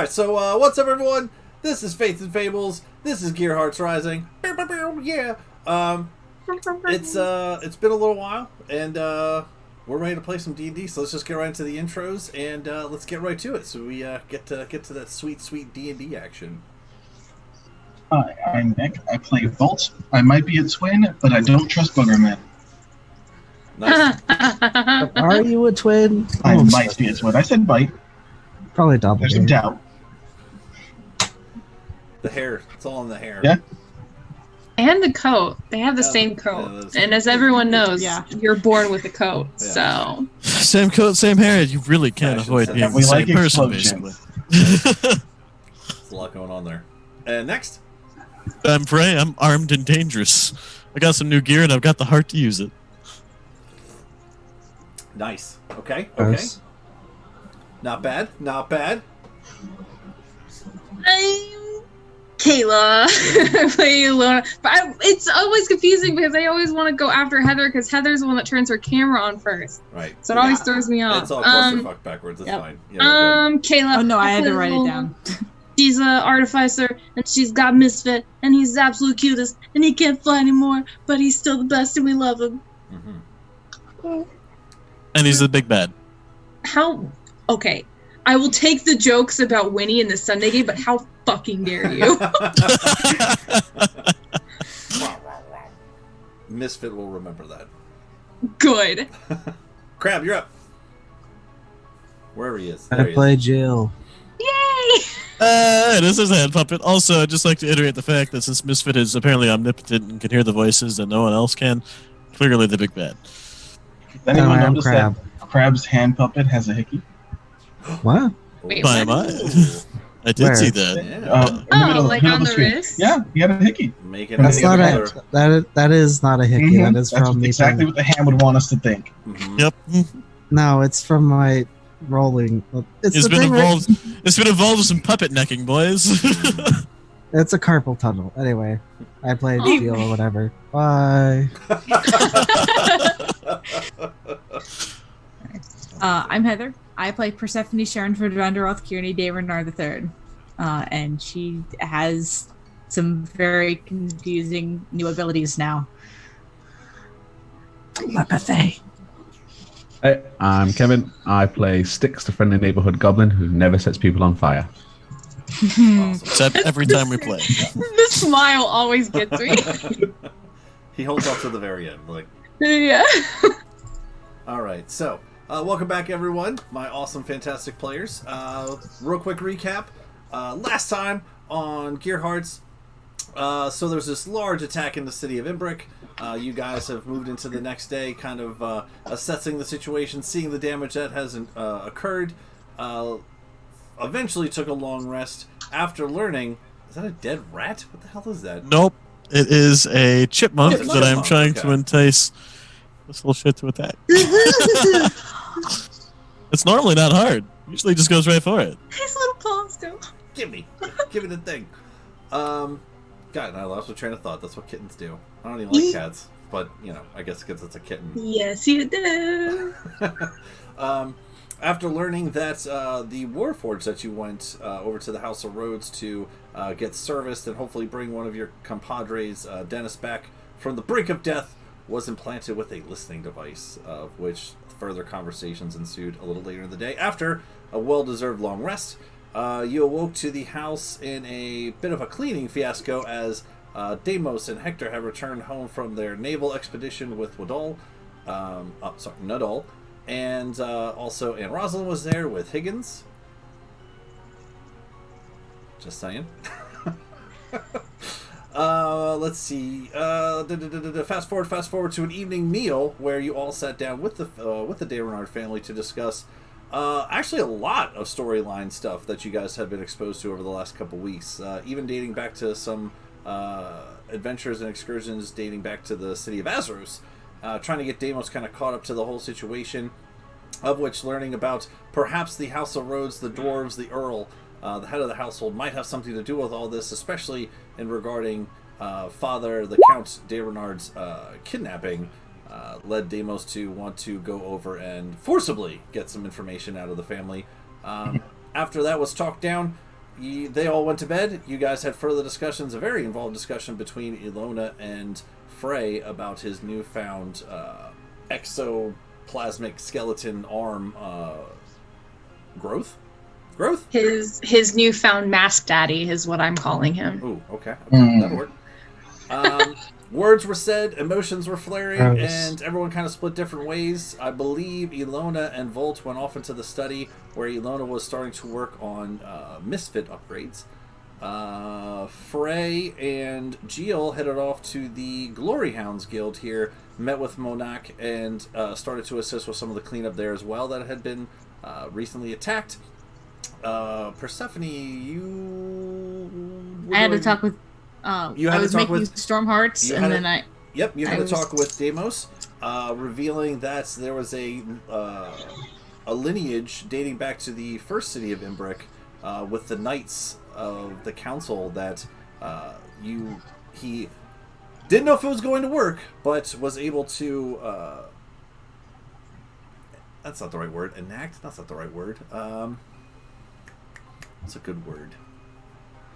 Alright, so what's up, everyone? This is Faith and Fables. This is Gearhearts Rising. Yeah. It's been a little while, and we're ready to play some D&D, so let's just get right into the intros, and let's get right to it, so we get to that sweet D&D action. Hi, I'm Nick. I play Volt. I might be a twin, but I don't trust Boogerman. Nice. Are you a twin? I might be a twin. I said might. Probably double. There's some doubt. The hair. It's all in the hair. Yeah. And the coat. They have the same coat. And as everyone knows, you're born with a coat. So same coat, same hair. You really can't avoid being the same person, basically. There's a lot going on there. And next? I'm Frey. I'm armed and dangerous. I got some new gear, and I've got the heart to use it. Nice. Okay. Okay. Not bad. Not bad. I'm Kayla. I play Lona. But it's always confusing because I always want to go after Heather because Heather's the one that turns her camera on first. Right. So it always throws me off. It's all clusterfuck backwards. It's fine. Yeah, Kayla. Oh no, I had to write it down. She's an artificer, and she's got Misfit, and he's the absolute cutest, and he can't fly anymore, but he's still the best, and we love him. Mm-hmm. And he's the big bad. Okay, I will take the jokes about Winnie in the Sunday game, but how fucking dare you? Misfit will remember that. Good. Crab, you're up. Wherever he is. I play Jill. Yay! This is a hand puppet. Also, I'd just like to iterate the fact that since Misfit is apparently omnipotent and can hear the voices that no one else can, clearly the big bad. Does anyone I'm notice Crab. that Crab's hand puppet has a hickey? What? Wait, Why am I? I did Where? see that. Yeah. In the middle, like middle on of the street. wrist? Yeah, he had a hickey. Make it That's not together. that is not a hickey. Mhm. That is That's from me exactly what the hand would want us to think. Mhm. Yep. No, it's from my rolling. It's It's the been thing involved. It's been involved with some puppet necking, boys. It's a carpal tunnel. Anyway, I played Jill or whatever. Bye. I'm Heather. I play Persephone Sharonford Vanderoth Kearney Davernar III. And she has some very confusing new abilities now. Telepathy. Hey, I'm Kevin. I play Styx, the friendly neighborhood goblin who never sets people on fire. Awesome. Except every time we play. The smile always gets me. He holds up to the very end. Like, Yeah. all right. So, welcome back, everyone. My awesome, fantastic players. Real quick recap. Last time on Gearhearts, so there's this large attack in the city of Imbric. You guys have moved into the next day, kind of assessing the situation, seeing the damage that has occurred. Eventually took a long rest after learning. Is that a dead rat? What the hell is that? Nope. It is a chipmunk Oh, that I'm chipmunk, trying okay. to entice this little shit to attack. It's normally not hard. Usually just goes right for it. His little paws go. Give me the thing. God, I lost my train of thought. That's what kittens do. I don't even like cats, but you know, I guess because it's a kitten. Yes, you do. After learning that the Warforge that you went over to the House of Rhodes to get serviced and hopefully bring one of your compadres, Dennis, back from the brink of death, was implanted with a listening device, of which further conversations ensued a little later in the day. After a well-deserved long rest, you awoke to the house in a bit of a cleaning fiasco as Deimos and Hector have returned home from their naval expedition with Nadal, and also Aunt Rosalind was there with Higgins. Just saying. Let's see. Fast forward to an evening meal where you all sat down with the Davenard family to discuss actually a lot of storyline stuff that you guys have been exposed to over the last couple weeks, even dating back to some adventures and excursions dating back to the city of Azeros, trying to get Deimos kind of caught up to the whole situation, of which learning about perhaps the House of Rhodes, the dwarves, the Earl, the head of the household, might have something to do with all this, especially in regarding Father, the Count de Renard's kidnapping, led Deimos to want to go over and forcibly get some information out of the family. After that was talked down, they all went to bed. You guys had further discussions, a very involved discussion between Ilona and Frey about his newfound exoplasmic skeleton arm growth. His newfound mask daddy is what I'm calling him. Ooh, okay. That'll work. Words were said, emotions were flaring, and everyone kind of split different ways. I believe Ilona and Volt went off into the study where Ilona was starting to work on misfit upgrades. Frey and Geel headed off to the Glory Hounds Guild here, met with Monak, and started to assist with some of the cleanup there as well that had been recently attacked. Persephone, I had to talk with. I was making storm hearts, and then I. Yep, you had to talk with Deimos, revealing that there was a lineage dating back to the first city of Imbric, with the knights of the council that he didn't know if it was going to work, but was able to. That's not the right word. Enact? That's not the right word. What's a good word?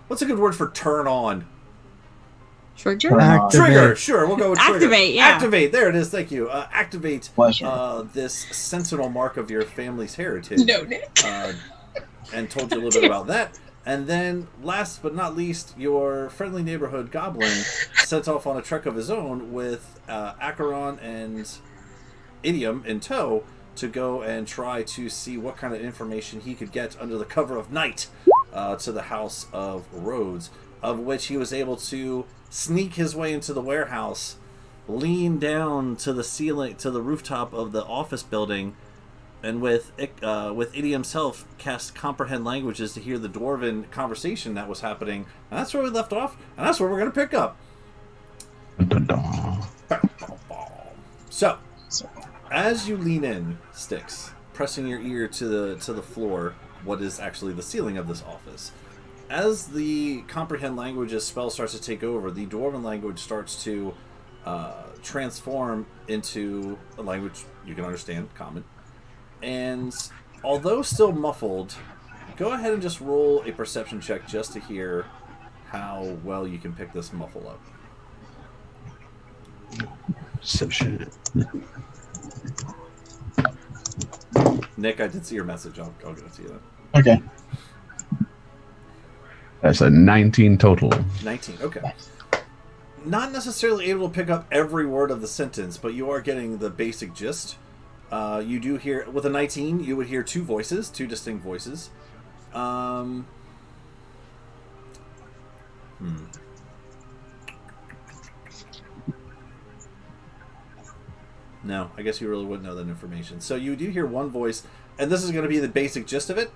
What's a good word for turn on? Trigger? Trigger, sure, we'll go with trigger. Activate, yeah. Activate, there it is, thank you. Activate this sentinel mark of your family's heritage. No, Nick. And told you a little bit about that. And then, last but not least, your friendly neighborhood goblin sent off on a trek of his own with Acheron and Idiom in tow to go and try to see what kind of information he could get under the cover of night to the House of Rhodes, of which he was able to sneak his way into the warehouse, lean down to the ceiling, to the rooftop of the office building, and with Idiom himself cast comprehend languages to hear the dwarven conversation that was happening. And that's where we left off, and that's where we're going to pick up. So, as you lean in, Styx, pressing your ear to the floor, what is actually the ceiling of this office, as the comprehend languages spell starts to take over, the dwarven language starts to transform into a language you can understand, common. And although still muffled, go ahead and just roll a perception check just to hear how well you can pick this muffle up. Perception. Nick, I did see your message. I'll get it to you then. Okay. That's a 19 total. 19, okay. Not necessarily able to pick up every word of the sentence, but you are getting the basic gist. You do hear, with a 19, you would hear two distinct voices. No, I guess you really wouldn't know that information. So you do hear one voice, and this is going to be the basic gist of it.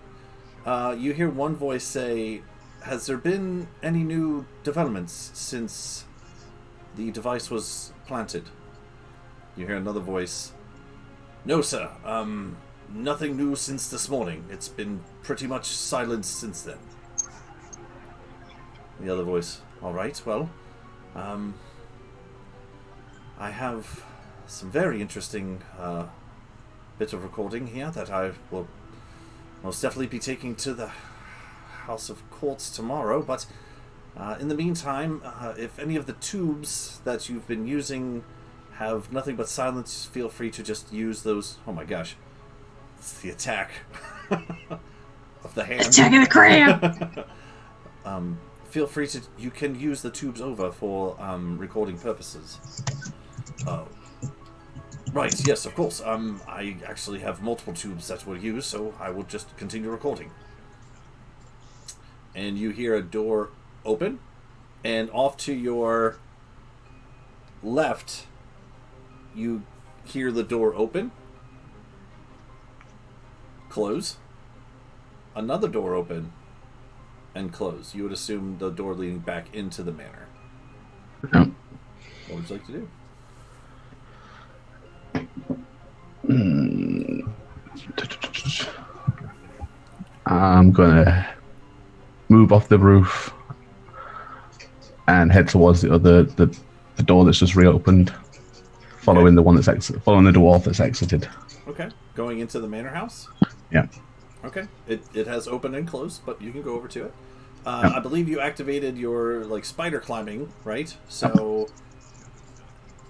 You hear one voice say, "Has there been any new developments since the device was planted?" You hear another voice, "No, sir. Nothing new since this morning. It's been pretty much silent since then." The other voice, "All right, well, I have some very interesting bit of recording here that I will most definitely be taking to the House of Courts tomorrow, but in the meantime, if any of the tubes that you've been using have nothing but silence, feel free to just use those." Oh my gosh. It's the attack of the hand. Attack of the crab! Feel free to, you can use the tubes over for recording purposes. Right, yes, of course. I actually have multiple tubes that we'll use, so I will just continue recording. And you hear a door open, and off to your left, you hear the door open, close, another door open, and close. You would assume the door leading back into the manor. Yep. What would you like to do? I'm gonna move off the roof and head towards the door that's just reopened, following the one that's following the dwarf that's exited. Okay, going into the manor house. Yeah. Okay, it has open and closed, but you can go over to it. I believe you activated your like spider climbing, right? So,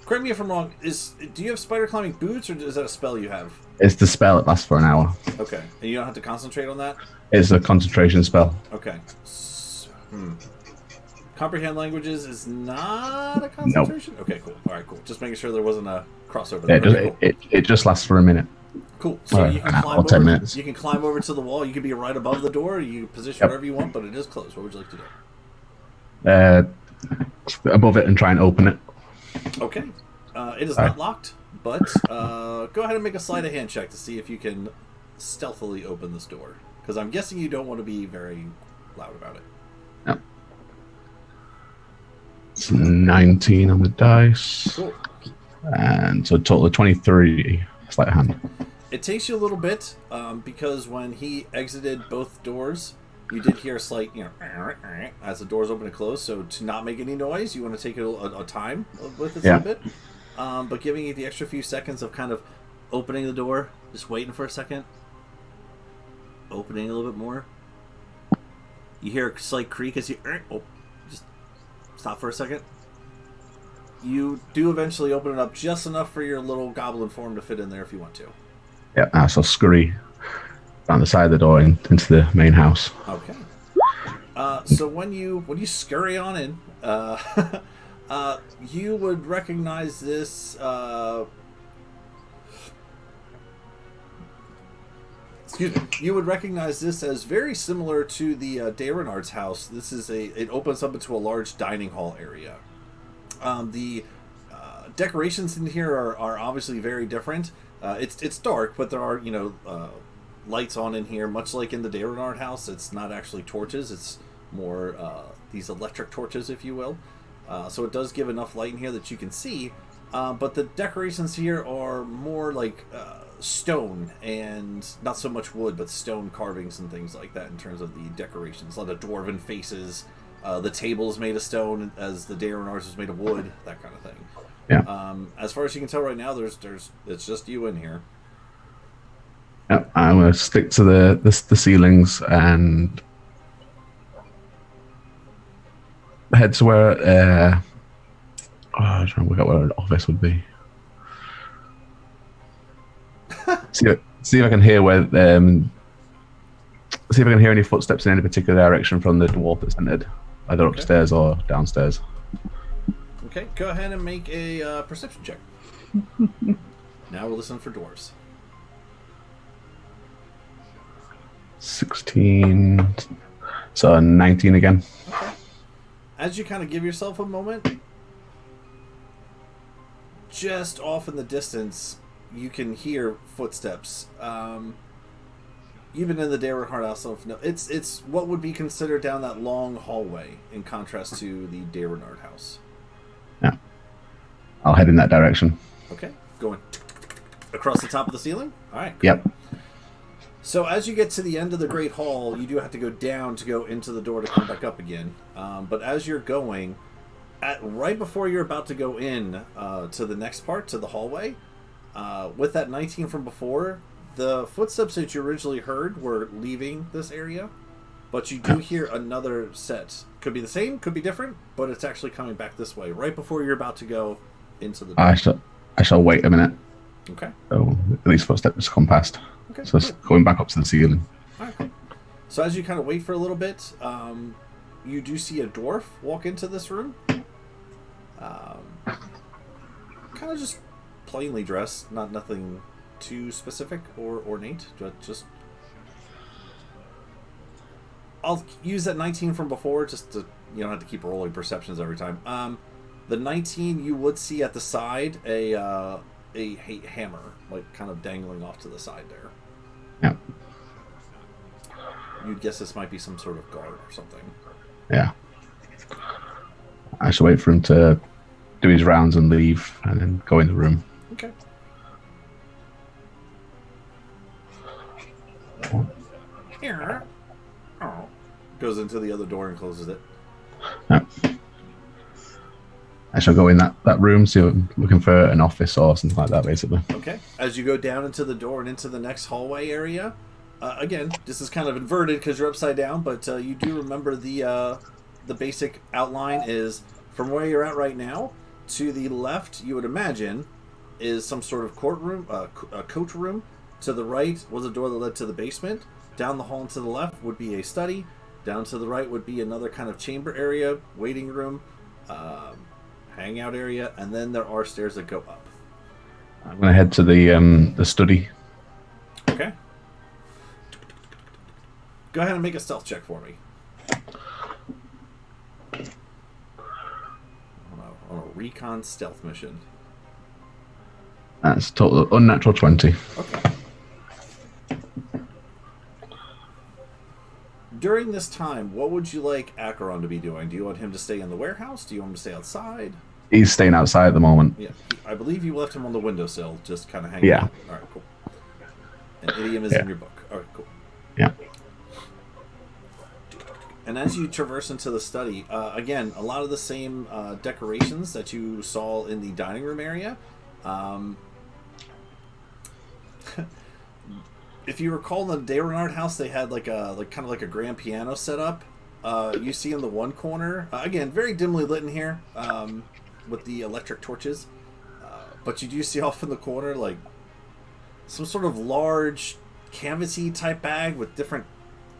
correct me if I'm wrong. Do you have spider climbing boots, or is that a spell you have? It's the spell that lasts for an hour. Okay, and you don't have to concentrate on that. It's a concentration spell. Okay. Comprehend languages is not a concentration. Nope. Okay, cool. All right, cool. Just making sure there wasn't a crossover. Yeah, there. Okay, cool. it just lasts for a minute. Cool. So you can climb 10 over. minutes. You can climb over to the wall. You can be right above the door. You can position wherever you want, but it is closed. What would you like to do? Above it and try and open it. Okay. It is not locked, but go ahead and make a sleight of hand check to see if you can stealthily open this door. Because I'm guessing you don't want to be very loud about it. Yep. It's 19 on the dice. Cool. And so a total of 23 sleight of hand. It takes you a little bit because when he exited both doors, you did hear a slight, as the doors open and close. So to not make any noise, you want to take a time with it a little bit. But giving you the extra few seconds of kind of opening the door, just waiting for a second, opening a little bit more. You hear a slight creak as you just stop for a second. You do eventually open it up just enough for your little goblin form to fit in there if you want to. Yeah, so scurry down the side of the door into the main house. Okay. So when you scurry on in, you would recognize this. Excuse me. You would recognize this as very similar to the De Renard's house. This is it opens up into a large dining hall area. The decorations in here are obviously very different. It's dark, but there are lights on in here, much like in the De Renard house. It's not actually torches; it's more these electric torches, if you will. So it does give enough light in here that you can see. But the decorations here are more like stone and not so much wood, but stone carvings and things like that in terms of the decorations. A lot of dwarven faces. The table is made of stone, as the De Renard's was made of wood. That kind of thing. Yeah. As far as you can tell right now, it's just you in here. Yeah, I'm gonna stick to the ceilings and head to where. I'm trying to work out where an office would be. see if I can hear where. See if I can hear any footsteps in any particular direction from the dwarf that's entered, either upstairs or downstairs. Okay, go ahead and make a perception check. Now we'll listen for dwarves. 16, so 19 again. Okay. As you kind of give yourself a moment, just off in the distance, you can hear footsteps. Even in the De Renard house, it's what would be considered down that long hallway in contrast to the De Renard house. Yeah, I'll head in that direction. Okay, going across the top of the ceiling. All right. Cool. Yep. So as you get to the end of the Great Hall, you do have to go down to go into the door to come back up again. But as you're going, right before you're about to go in to the next part, to the hallway, with that 19 from before, the footsteps that you originally heard were leaving this area, but you do hear another set. Could be the same, could be different, but it's actually coming back this way, right before you're about to go into the door. I shall wait a minute. Okay. So these footsteps come past. Okay, so it's going back up to the ceiling. All right, cool. So as you kind of wait for a little bit, you do see a dwarf walk into this room. Kind of just plainly dressed, nothing too specific or ornate, but just... I'll use that 19 from before, just to, you don't have to keep rolling perceptions every time. The 19, you would see at the side a hammer, like kind of dangling off to the side there. Yeah. You'd guess this might be some sort of guard or something. Yeah. I shall wait for him to do his rounds and leave, and then go in the room. Okay. Here. Oh. Goes into the other door and closes it. Yeah. I shall go in that room, see if I'm looking for an office or something like that, basically. Okay. As you go down into the door and into the next hallway area, again, this is kind of inverted because you're upside down, but you do remember the basic outline is from where you're at right now to the left. You would imagine is some sort of courtroom, a coach room. To the right was a door that led to the basement. Down the hall and to the left would be a study. Down to the right would be another kind of chamber area, waiting room, hangout area, and then there are stairs that go up. I'm going to head to the study. Okay. Go ahead and make a stealth check for me. On a recon stealth mission. That's total unnatural 20. Okay. During this time, what would you like Acheron to be doing? Do you want him to stay in the warehouse? Do you want him to stay outside? He's staying outside at the moment. Yeah, I believe you left him on the windowsill, just kind of hanging out. All right, cool. And idiom is in your book. All right, cool. Yeah. And as you traverse into the study, again, a lot of the same decorations that you saw in the dining room area. If you recall, in the De Renard house, they had like kind of like a grand piano set up. You see in the one corner, again, very dimly lit in here, with the electric torches. But you do see off in the corner like some sort of large canvasy type bag with different,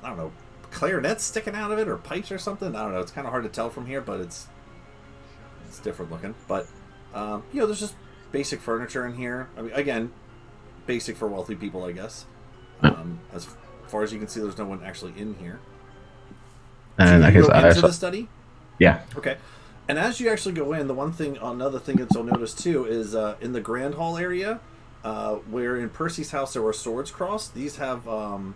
I don't know, clarinets sticking out of it or pipes or something. I don't know. It's kind of hard to tell from here, but it's different looking. But there's just basic furniture in here. I mean, again, basic for wealthy people, I guess. As far as you can see, there's no one actually in here. And I guess go into the study. Yeah. Okay. And as you actually go in, another thing that you'll notice too is in the grand hall area, where in Percy's house there were swords crossed. These have, hammer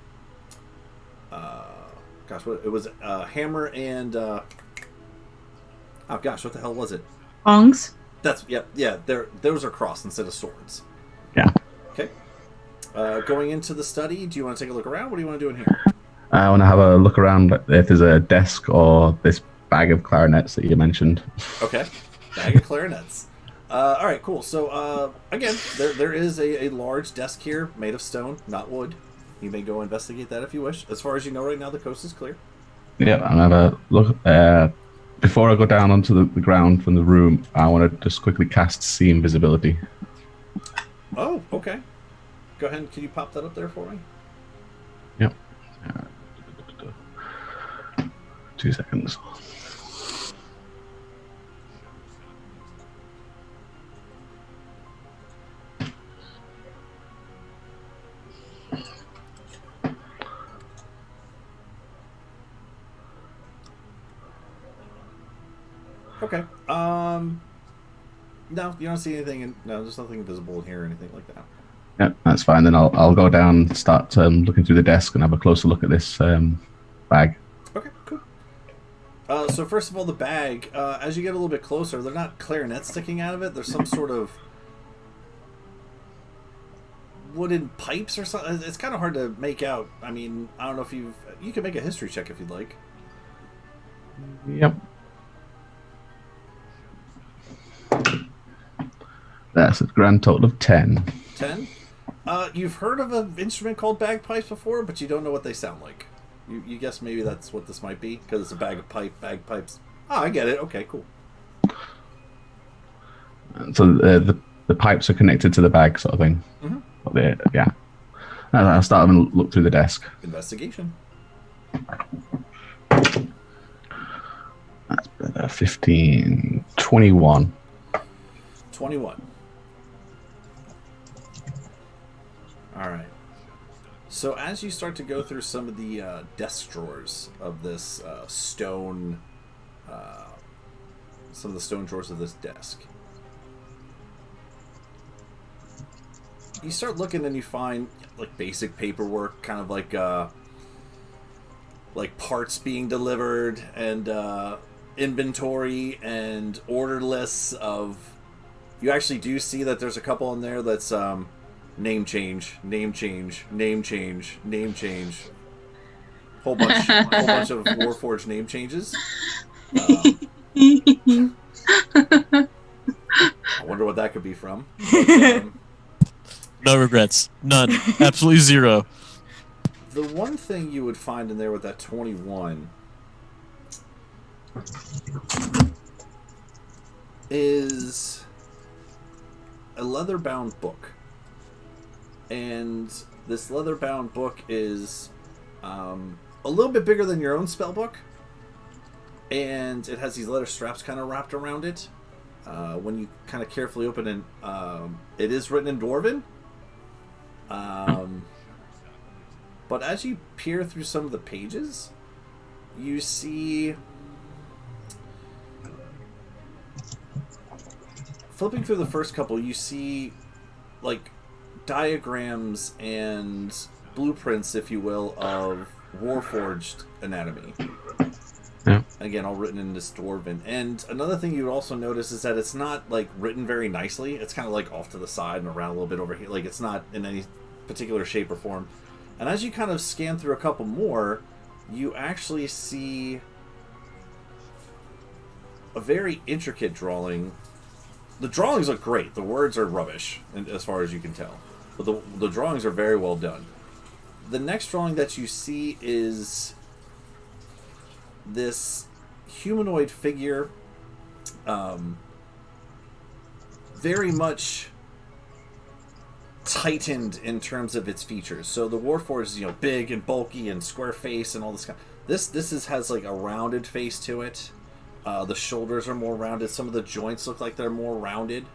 and what the hell was it? Ongs. Those are crossed instead of swords. Yeah. Okay. Going into the study, do you want to take a look around? What do you want to do in here? I want to have a look around if there's a desk or this bag of clarinets that you mentioned. Okay. Bag of clarinets. All right, cool. So, again, there is a large desk here made of stone, not wood. You may go investigate that if you wish. As far as you know right now, the coast is clear. Yeah, I'm going to have a look. Before I go down onto the ground from the room, I want to just quickly cast See Invisibility. Oh, okay. Go ahead. Can you pop that up there for me? Yep. 2 seconds. Okay. No, you don't see anything. No, there's nothing visible in here or anything like that. Yeah, that's fine. Then I'll go down and start looking through the desk and have a closer look at this bag. Okay, cool. So first of all, the bag. As you get a little bit closer, they're not clarinets sticking out of it. There's some sort of wooden pipes or something. It's kind of hard to make out. I mean, I don't know if you can make a history check if you'd like. Yep. That's a grand total of 10. 10? You've heard of an instrument called bagpipes before, but you don't know what they sound like. You guess maybe that's what this might be, because it's a bagpipes. I get it. Okay, cool. So the pipes are connected to the bag, sort of thing. Mm-hmm. Yeah. I'll start having a look through the desk. Investigation. That's better. 15, 21. 21. All right. So as you start to go through some of the desk drawers of this stone, some of the stone drawers of this desk, you start looking and you find like basic paperwork, kind of like parts being delivered and inventory and order lists of. You actually do see that there's a couple in there that's name change, whole bunch of Warforged name changes. I wonder what that could be from. But, no regrets, none, absolutely zero. The one thing you would find in there with that 21 is a leather-bound book. And this leather-bound book is a little bit bigger than your own spell book. And it has these leather straps kind of wrapped around it. When you kind of carefully open it, it is written in Dwarven. But as you peer through some of the pages, you see... Flipping through the first couple, you see, like, diagrams and blueprints, if you will, of Warforged anatomy. Yeah. Again, all written in this Dwarven. And another thing you would also notice is that it's not, like, written very nicely. It's kind of, like, off to the side and around a little bit over here. Like, it's not in any particular shape or form. And as you kind of scan through a couple more, you actually see a very intricate drawing. The drawings look great. The words are rubbish, as far as you can tell. But the drawings are very well done. The next drawing that you see is this humanoid figure, very much tightened in terms of its features. So the Warforged is, big and bulky and square face and all this kind. This has like a rounded face to it. The shoulders are more rounded. Some of the joints look like they're more rounded.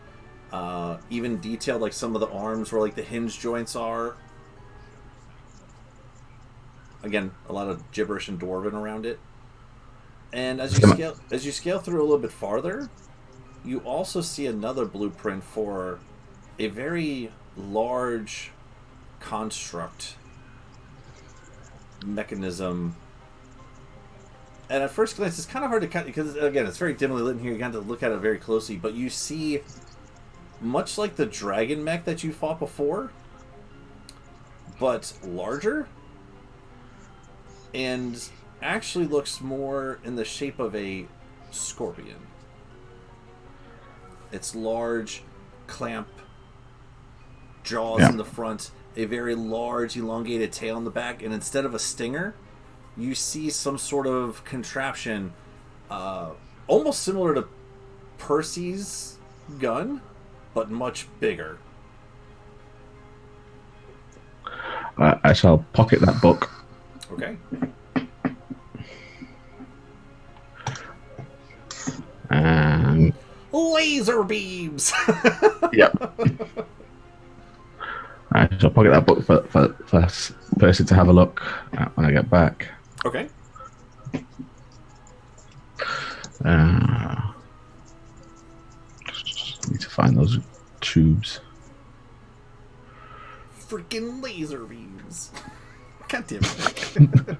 Even detailed, like some of the arms where like the hinge joints are. Again, a lot of gibberish and Dwarven around it. And as you scale through a little bit farther, you also see another blueprint for a very large construct mechanism. And at first glance, it's kind of hard to cut because, again, it's very dimly lit in here. You got to look at it very closely. But you see, much like the dragon mech that you fought before, but larger, and actually looks more in the shape of a scorpion. It's large, clamp, jaws in the front, a very large, elongated tail in the back, and instead of a stinger, you see some sort of contraption, almost similar to Percy's gun, but much bigger. I shall pocket that book. Okay. Laser beams! Yep. I shall pocket that book for Percy to have a look at when I get back. Okay. Need to find those tubes. Freaking laser beams. God damn it.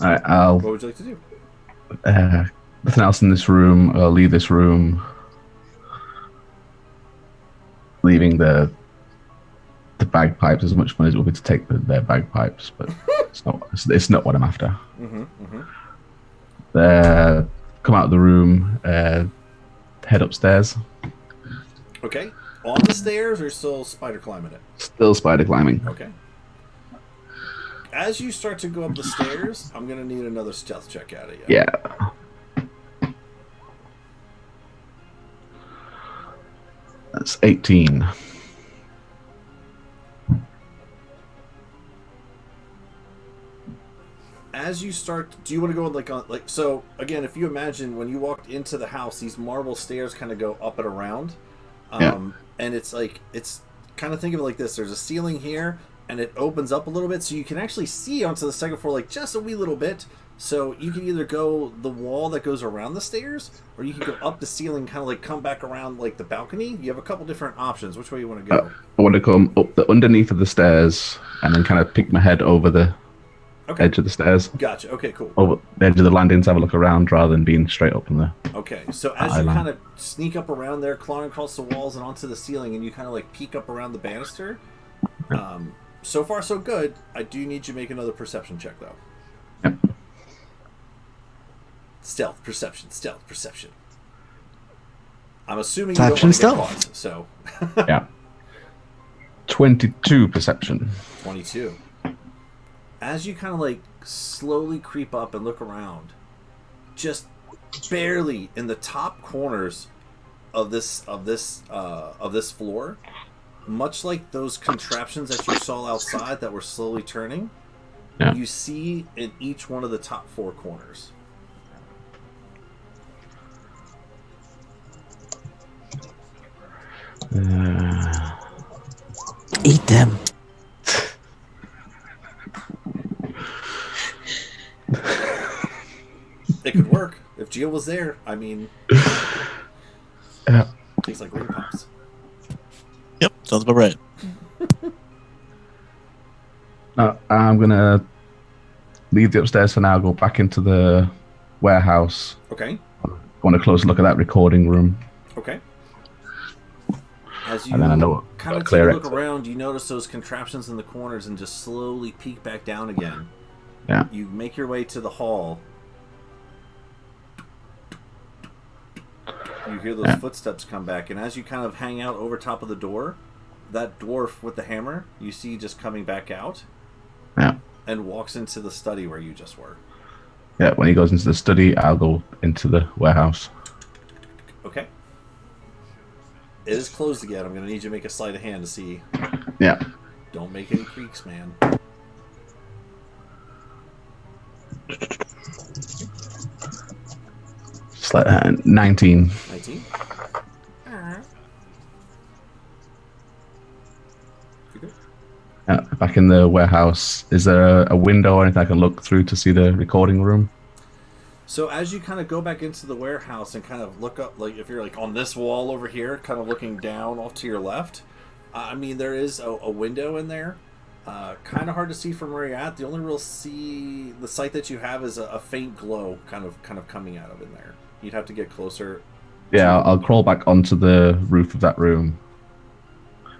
Alright, What would you like to do? nothing else in this room. I'll leave this room. Leaving the bagpipes. As much money as it will be to take their bagpipes, but it's not what I'm after. Come out of the room, head upstairs. Okay. On the stairs or still spider climbing it? Still spider climbing. Okay. As you start to go up the stairs, I'm going to need another stealth check out of you. Yeah. That's 18. As you start, do you want to go so again, if you imagine when you walked into the house, these marble stairs kind of go up and around. And it's kind of think of it like this. There's a ceiling here and it opens up a little bit so you can actually see onto the second floor like just a wee little bit. So you can either go the wall that goes around the stairs, or you can go up the ceiling, kind of like come back around like the balcony. You have a couple different options. Which way you want to go? I want to come up the underneath of the stairs and then kind of peek my head over the edge of the stairs. Gotcha. Okay, cool. Over the edge of the landing to have a look around rather than being straight up in the... Okay, so as you kind of sneak up around there, clawing across the walls and onto the ceiling, and you kind of like peek up around the banister, so far so good. I do need you to make another perception check, though. Yep. Stealth, perception. I'm assuming Perception, you don't want to get stealth. caught, so... Yeah. 22 perception. 22. As you kind of like slowly creep up and look around, just barely in the top corners of this floor, much like those contraptions that you saw outside that were slowly turning, you see in each one of the top 4 corners. Eat them. It could work if Gio was there. I mean, Yeah. tastes like ring pops. Yep, sounds about right. No, I'm gonna leave the upstairs for now. Go back into the warehouse. Okay. Want a closer look at that recording room. Okay. As you And then I know kind of take clear a look exit. around, you notice those contraptions in the corners and just slowly peek back down again. Yeah. You make your way to the hall. You hear those footsteps come back, and as you kind of hang out over top of the door, that dwarf with the hammer, you see just coming back out. Yeah. And walks into the study where you just were. Yeah, when he goes into the study, I'll go into the warehouse. Okay. It is closed again. I'm going to need you to make a sleight of hand to see. Yeah. Don't make any creaks, man. Sleight of hand, 19. 19. Back in the warehouse, is there a window or anything I can look through to see the recording room? So as you kind of go back into the warehouse and kind of look up, like if you're like on this wall over here, kind of looking down off to your left, I mean there is a window in there. Kind of hard to see from where you're at. The only real the sight that you have is a faint glow kind of coming out of in there. You'd have to get closer. Yeah, I'll crawl back onto the roof of that room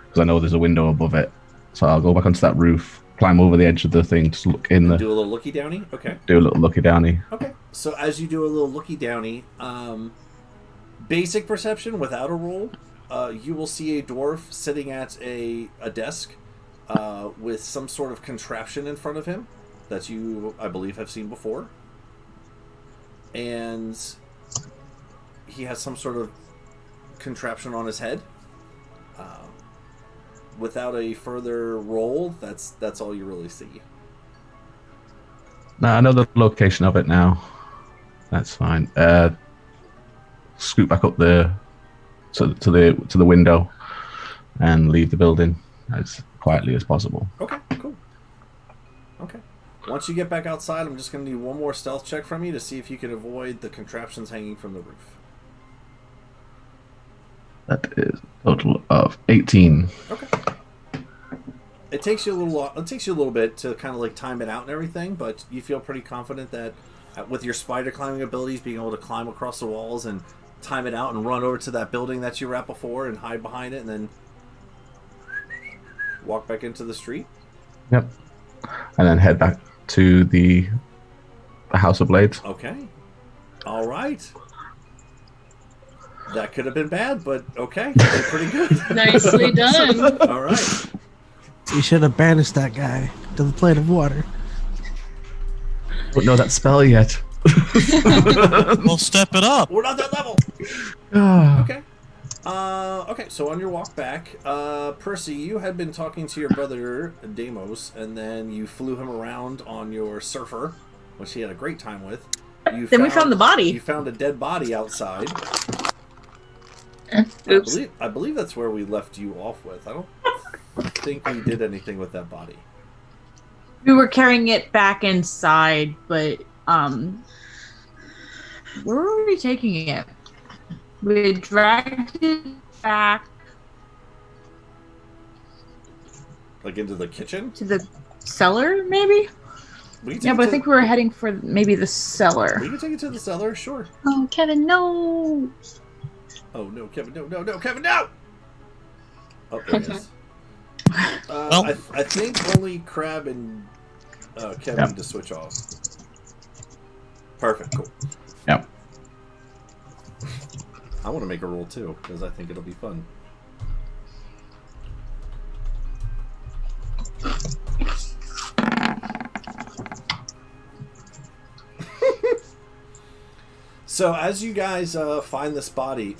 because I know there's a window above it. So I'll go back onto that roof, climb over the edge of the thing to look in the. Do a little looky downy. Okay. Do a little looky downy. Okay. So as you do a little looky downy, basic perception without a roll, you will see a dwarf sitting at a desk with some sort of contraption in front of him that you, I believe, have seen before. And he has some sort of contraption on his head. Without a further roll, that's all you really see. No, I know the location of it now. That's fine. Scoot back up to the window and leave the building as quietly as possible. Okay, cool. Okay. Once you get back outside, I'm just going to need one more stealth check from you to see if you can avoid the contraptions hanging from the roof. That is a total of 18. Okay. It takes you a little bit to kind of like time it out and everything, but you feel pretty confident that with your spider climbing abilities, being able to climb across the walls and time it out and run over to that building that you were at before and hide behind it and then walk back into the street. Yep. And then head back to the House of Blades. Okay. All right. That could have been bad, but okay. You did pretty good. Nicely done. All right. You should have banished that guy to the plane of water. Don't know that spell yet. We'll step it up. We're not that level. Ah. Okay. Okay, so on your walk back, Percy, you had been talking to your brother, Deimos, and then you flew him around on your surfer, which he had a great time with. Then we found the body. You found a dead body outside. Oops. I believe that's where we left you off with. I don't think we did anything with that body. We were carrying it back inside, but where were we taking it? We dragged it back Like into the kitchen? to the cellar, maybe? We can take Yeah, it but I to- think we were heading for maybe the cellar. we can take it to the cellar, sure. Oh, Kevin, no. Oh no, Kevin, no, Kevin, no! Oh, there it is. Well- I think only Crab and Kevin need to switch off. Perfect, cool. Yep. I want to make a roll too, because I think it'll be fun. So as you guys find this body,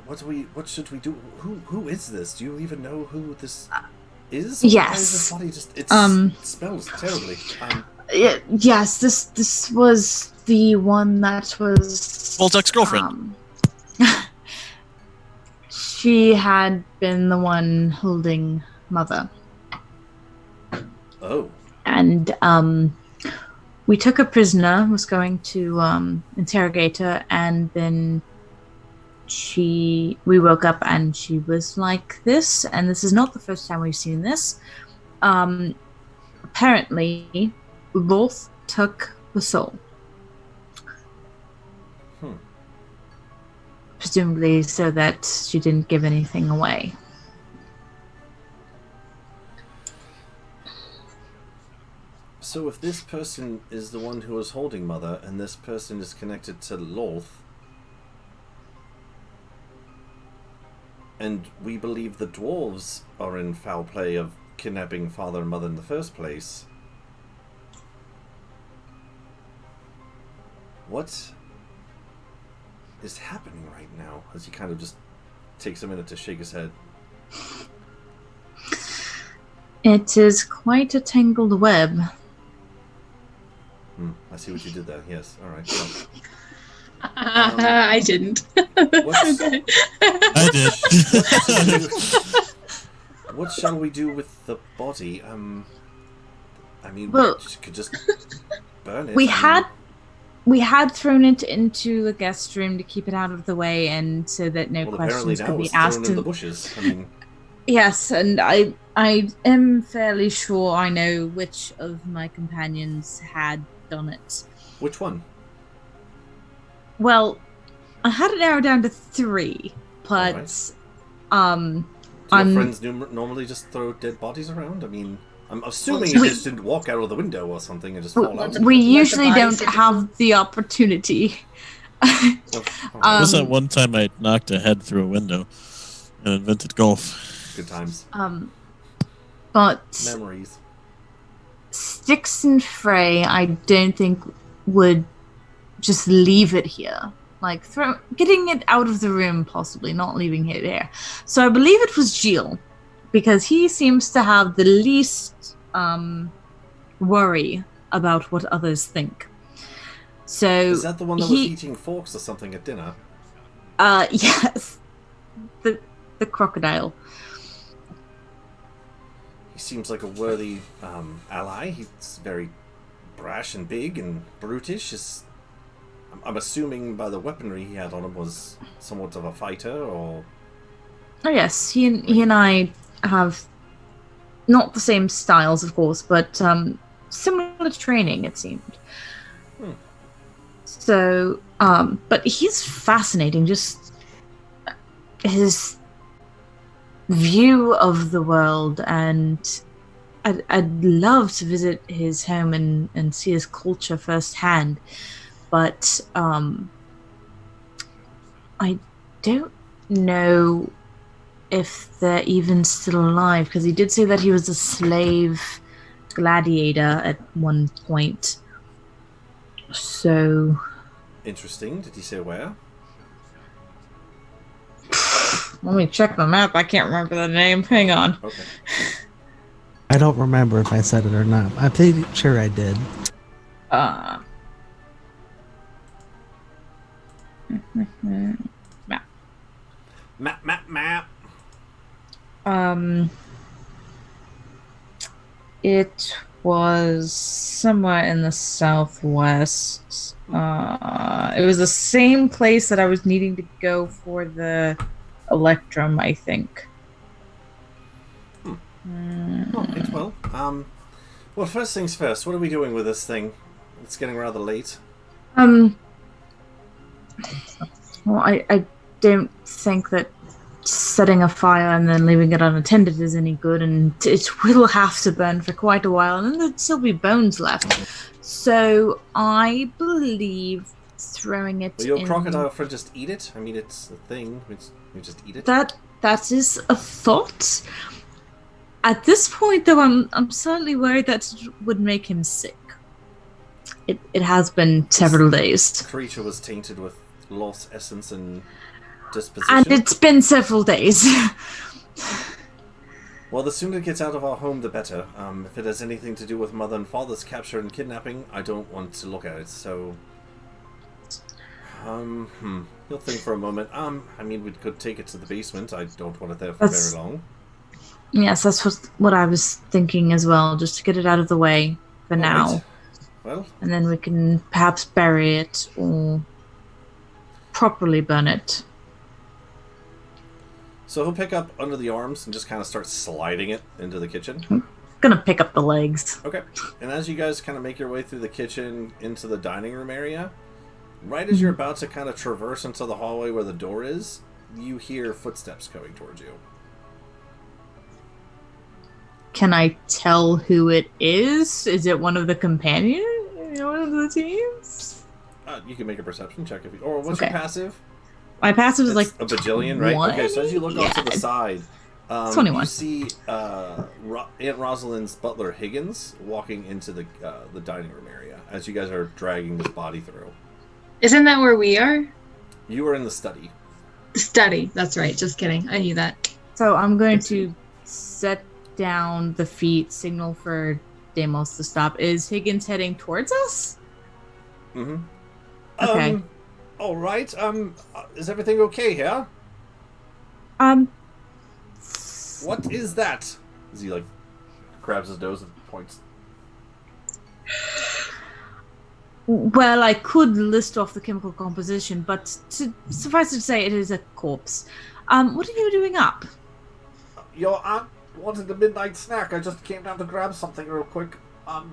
what should we do? Who is this? Do you even know who this is? Yes. Why is this body just it smells terribly. Yes, this was the one that was Volt's ex-girlfriend. She had been the one holding Mother. Oh. And we took her prisoner, was going to interrogate her, and then we woke up and she was like this, and this is not the first time we've seen this. Apparently, both took the soul. Presumably so that she didn't give anything away. So if this person is the one who was holding Mother, and this person is connected to Lolth, and we believe the dwarves are in foul play of kidnapping Father and Mother in the first place, what is happening right now? As he kind of just takes a minute to shake his head. It is quite a tangled web. I see what you did there. Yes. All right. Well, I didn't. I did. what shall we do with the body? I mean, Well, we could just burn it. We had thrown it into the guest room to keep it out of the way, and so that no questions could be asked. In the bushes. I mean, yes, and I am fairly sure I know which of my companions had done it. which one? Well, I had it narrowed down to 3, but Do your friends normally just throw dead bodies around? I mean, I'm assuming you just didn't walk out of the window or something and just fall out. we usually don't have the opportunity. Was that one time I knocked a head through a window and invented golf? Good times. But Memories. Styx and Frey, I don't think would just leave it here. Like, getting it out of the room, possibly, not leaving it there. So I believe it was Gilles, because he seems to have the least worry about what others think. So is that the one that was eating forks or something at dinner? Yes. The crocodile. He seems like a worthy ally. He's very brash and big and brutish. I'm assuming by the weaponry he had on him was somewhat of a fighter, or... Oh yes, he and I have not the same styles, of course, but similar training, it seemed. So, but he's fascinating. Just his view of the world, and I'd love to visit his home and see his culture firsthand. But I don't know if they're even still alive, because he did say that he was a slave gladiator at one point. So... Interesting. Did he say where? Let me check the map. I can't remember the name. Hang on. Okay. I don't remember if I said it or not. I'm pretty sure I did. Map. It was somewhere in the southwest. It was the same place that I was needing to go for the Electrum, I think. Alright, well, well, first things first, what are we doing with this thing? It's getting rather late. Well, I don't think that setting a fire and then leaving it unattended is any good, and it will have to burn for quite a while, and then there'd still be bones left. So I believe throwing it Will your crocodile friend just eat it? I mean, it's a thing. You just eat it? That is a thought. At this point, though, I'm slightly worried that it would make him sick. It has been several days. The creature was tainted with lost essence and disposition. And it's been several days. Well, the sooner it gets out of our home, the better. If it has anything to do with mother and father's capture and kidnapping, I don't want to look at it, so... You'll think for a moment. I mean, we could take it to the basement. I don't want it there for very long. Yes, that's what I was thinking as well, just to get it out of the way for now. Right. Well... And then we can perhaps bury it or properly burn it. So he'll pick up under the arms and just kind of start sliding it into the kitchen. I'm gonna pick up the legs. Okay. And as you guys kind of make your way through the kitchen into the dining room area, right as you're about to kind of traverse into the hallway where the door is, you hear footsteps coming towards you. Can I tell who it is? Is it one of the companions? One of the teams? You can make a perception check if you... Or what's your passive? My passive is like a bajillion, right? 20? Okay, so as you look off to the side, 21. you see Aunt Rosalind's butler Higgins walking into the dining room area as you guys are dragging this body through. Isn't that where we are? You are in the study. The study. That's right. Just kidding. I knew that. So I'm going to set down the feet, signal for Deimos to stop. Is Higgins heading towards us? Mm-hmm. Okay. All right. Is everything okay here? What is that? As he grabs his nose and points. Well, I could list off the chemical composition, but suffice it to say, it is a corpse. What are you doing up? Your aunt wanted a midnight snack. I just came down to grab something real quick. Of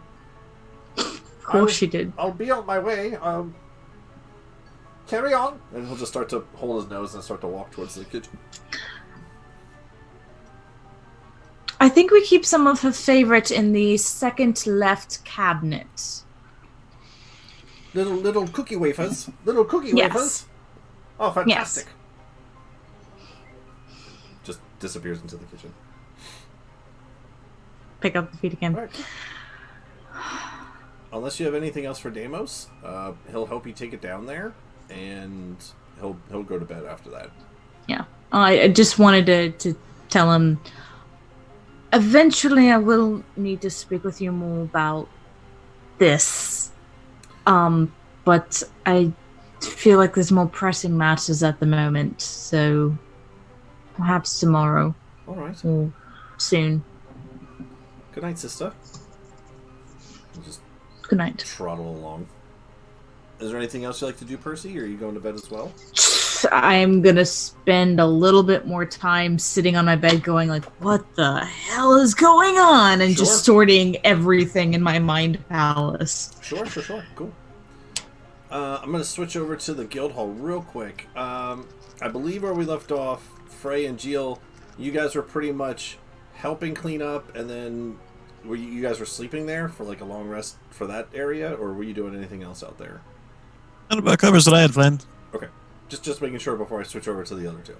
course she did. I'll be on my way. Carry on. And he'll just start to hold his nose and start to walk towards the kitchen. I think we keep some of her favorite in the second left cabinet. Little cookie wafers. Little cookie wafers. Oh, fantastic. Yes. Just disappears into the kitchen. Pick up the feet again. Right. Unless you have anything else for Deimos, he'll help you take it down there, and he'll go to bed after that. Yeah. I just wanted to tell him, eventually I will need to speak with you more about this. But I feel like there's more pressing matters at the moment, so perhaps tomorrow. All right. Or soon. Good night, sister. We'll just Good night. Trottle along. Is there anything else you'd like to do, Percy, or are you going to bed as well? I'm gonna spend a little bit more time sitting on my bed going like, what the hell is going on? And just sorting everything in my mind palace. Sure. Cool. I'm going to switch over to the guild hall real quick. I believe where we left off, Frey and Jill, you guys were pretty much helping clean up, and then were you guys were sleeping there for a long rest for that area, or were you doing anything else out there? That about covers what I had planned. Okay. Just making sure before I switch over to the other two.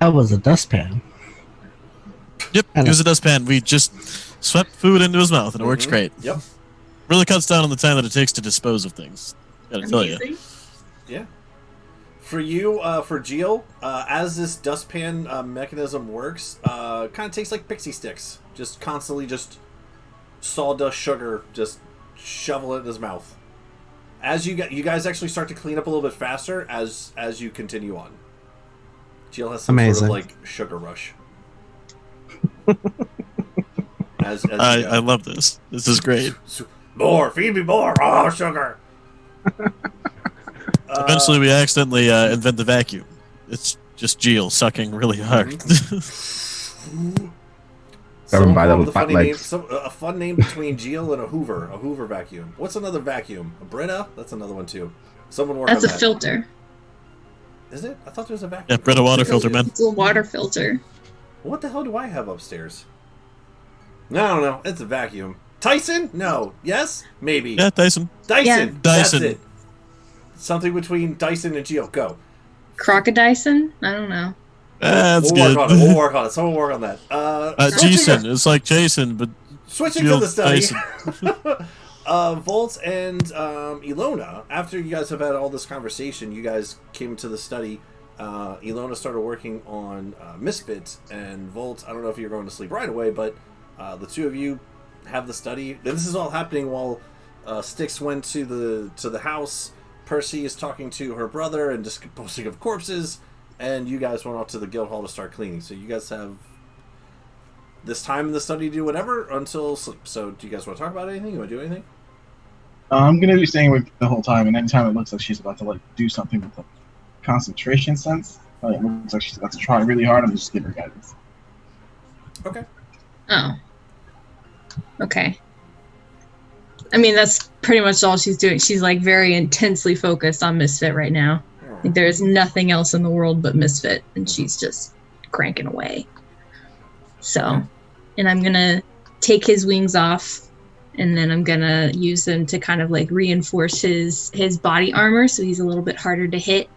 That was a dustpan. Yep, it was a dustpan. We just swept food into his mouth, and it works great. Yep. Really cuts down on the time that it takes to dispose of things. Gotta tell you. Yeah. For you, for Jill, as this dustpan mechanism works, kind of tastes like pixie sticks. Just constantly just sawdust sugar, just shovel it in his mouth. As you guys actually start to clean up a little bit faster as you continue on. Jill has some sort of sugar rush. I love this. This is great. More, feed me more. Oh, sugar. Eventually, we accidentally invent the vacuum. It's just Jill sucking really hard. A fun name between Jill and a Hoover vacuum. What's another vacuum? A Brita? That's another one too. Someone work on that. That's a filter. Is it? I thought there was a vacuum. Yeah, Brita water filter, man. It's a water filter. What the hell do I have upstairs? No, I don't know. It's a vacuum. Tyson? No. Yes? Maybe. Yeah, Dyson. Dyson. Yeah. That's Dyson. it. Something between Dyson and Jill. Go. Crocodison? I don't know. That's We'll good. work on it. We'll work on it. Someone work on that. Jason. It's like Jason, but Switching to real the study. Jason. Volt and Ilona, after you guys have had all this conversation, you guys came to the study. Ilona started working on Misfit, and Volt, I don't know if you're going to sleep right away, but the two of you have the study. And this is all happening while Styx went to the house. Percy is talking to her brother and disposing of corpses, and you guys went off to the guild hall to start cleaning. So you guys have this time in the study to do whatever until sleep. So do you guys want to talk about anything? You want to do anything? I'm gonna be staying awake the whole time, and anytime it looks like she's about to like do something with the concentration sense, it looks like she's about to try really hard, I'm just giving her guidance. Okay. Oh. Okay. I mean, that's pretty much all she's doing. She's like very intensely focused on Misfit right now. Like, there's nothing else in the world but Misfit, and she's just cranking away. So, and I'm gonna take his wings off, and then I'm gonna use them to kind of like reinforce his body armor, so he's a little bit harder to hit.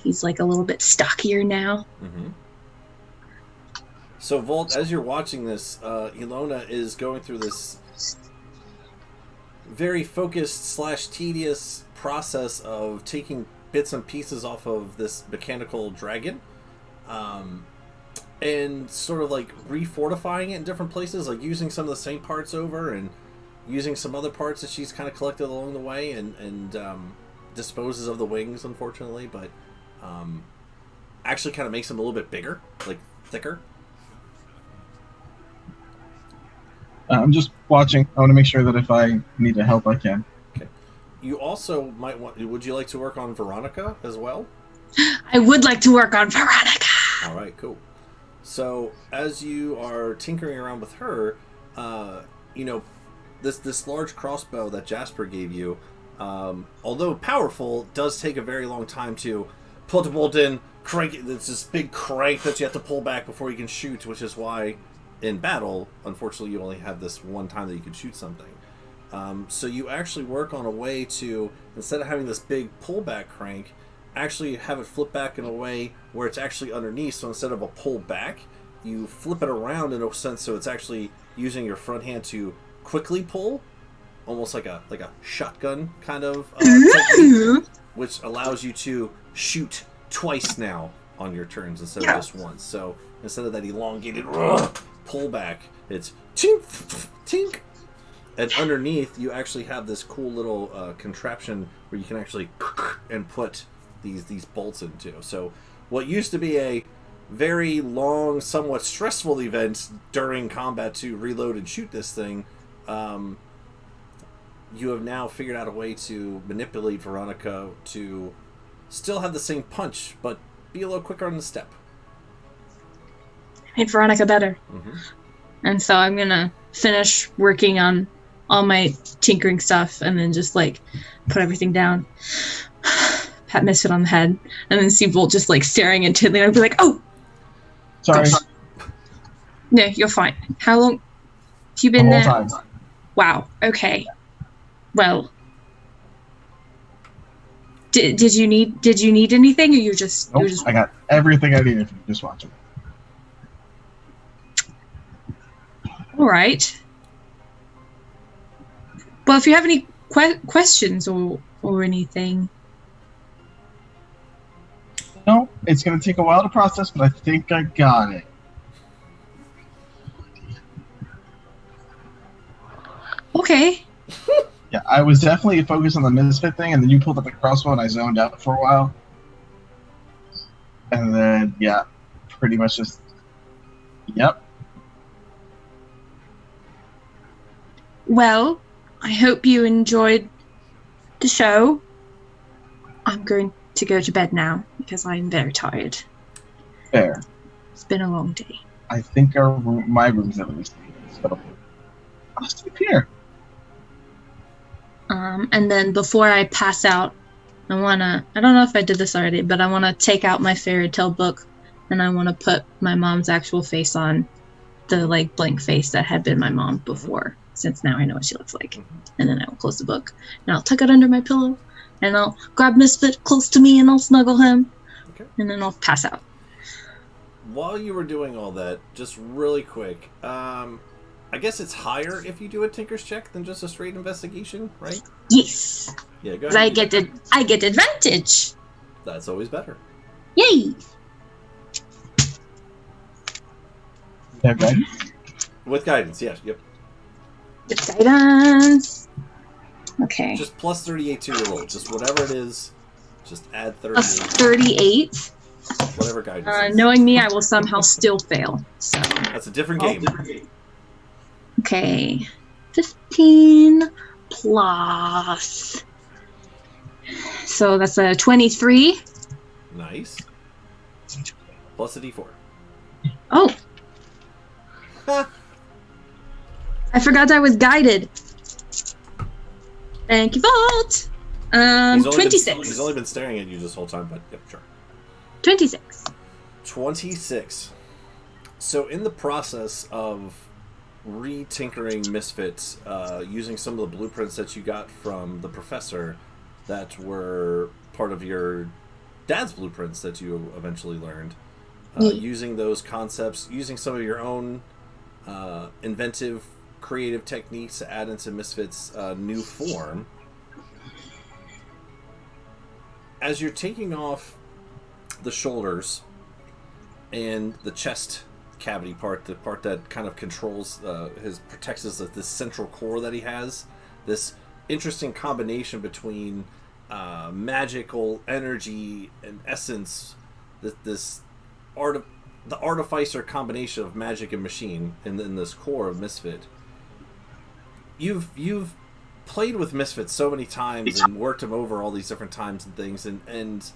He's like a little bit stockier now. Mm-hmm. So Volt, as you're watching this, Ilona is going through this very focused / tedious process of taking bits and pieces off of this mechanical dragon, and sort of like refortifying it in different places, like using some of the same parts over and using some other parts that she's kind of collected along the way, and disposes of the wings, unfortunately, but actually kind of makes them a little bit bigger, like thicker. I'm just watching. I want to make sure that if I need to help, I can. Okay. You also might want. Would you like to work on Veronica as well? I would like to work on Veronica. All right, cool. So as you are tinkering around with her, this large crossbow that Jasper gave you, although powerful, does take a very long time to pull the bolt in, crank it. It's this big crank that you have to pull back before you can shoot, which is why in battle, unfortunately, you only have this one time that you can shoot something. So you actually work on a way to, instead of having this big pullback crank, actually have it flip back in a way where it's actually underneath. So instead of a pull back, you flip it around in a sense so it's actually using your front hand to quickly pull, almost like a shotgun kind of technique, which allows you to shoot twice now on your turns instead of just once. So instead of that elongated pull back, it's tink, tink. And underneath, you actually have this cool little contraption where you can actually and put these bolts into. So what used to be a very long, somewhat stressful event during combat to reload and shoot this thing, you have now figured out a way to manipulate Veronica to still have the same punch, but be a little quicker on the step. Made Veronica better. Mm-hmm. And so I'm gonna finish working on all my tinkering stuff and then just like put everything down, pat Misfit on the head, and then see Volt just like staring intently, and I'd be like, oh! Sorry. Gosh. No, you're fine. How long have you been The there? whole time. Wow, okay. Well, did you need anything, or you just... Nope, I got everything I needed from just watching. All right. Well, if you have any questions or anything... No, it's going to take a while to process, but I think I got it. Okay. Yeah, I was definitely focused on the Misfit thing, and then you pulled up the crossbow, and I zoned out for a while. And then, yeah, pretty much just... Yep. Well, I hope you enjoyed the show. I'm going to go to bed now because I'm very tired. Fair. It's been a long day. I think my room's at least. So I'll sleep here. And then before I pass out, I don't know if I did this already, but I want to take out my fairy tale book and I want to put my mom's actual face on, the like blank face that had been my mom before, since now I know what she looks like. And then I will close the book and I'll tuck it under my pillow and I'll grab Misfit close to me and I'll snuggle him. Okay. And then I'll pass out. while you were doing all that, just really quick, I guess it's higher if you do a Tinker's check than just a straight investigation, right? Yes. Yeah, go 'Cause ahead. I get advantage. That's always better. Yay! You have guidance? With guidance, yes. Yep. With guidance. Okay. Just plus 38 to your roll. Just whatever it is, just add 38. Plus 38. Whatever guidance is. Knowing me, I will somehow still fail. So. That's a different game. Okay. 15 plus. So that's a 23. Nice. Plus a d4. Oh. I forgot I was guided. Thank you, Vault. 26. He's only been staring at you this whole time, but yep, sure. 26. 26. So in the process of re-tinkering Misfits, using some of the blueprints that you got from the professor that were part of your dad's blueprints that you eventually learned, using those concepts, using some of your own inventive, creative techniques to add into Misfits' new form, as you're taking off the shoulders and the chest cavity part, the part that kind of controls protects this central core that he has, this interesting combination between magical energy and essence, the artificer combination of magic and machine in this core of Misfit. You've played with Misfits so many times and worked him over all these different times and things, and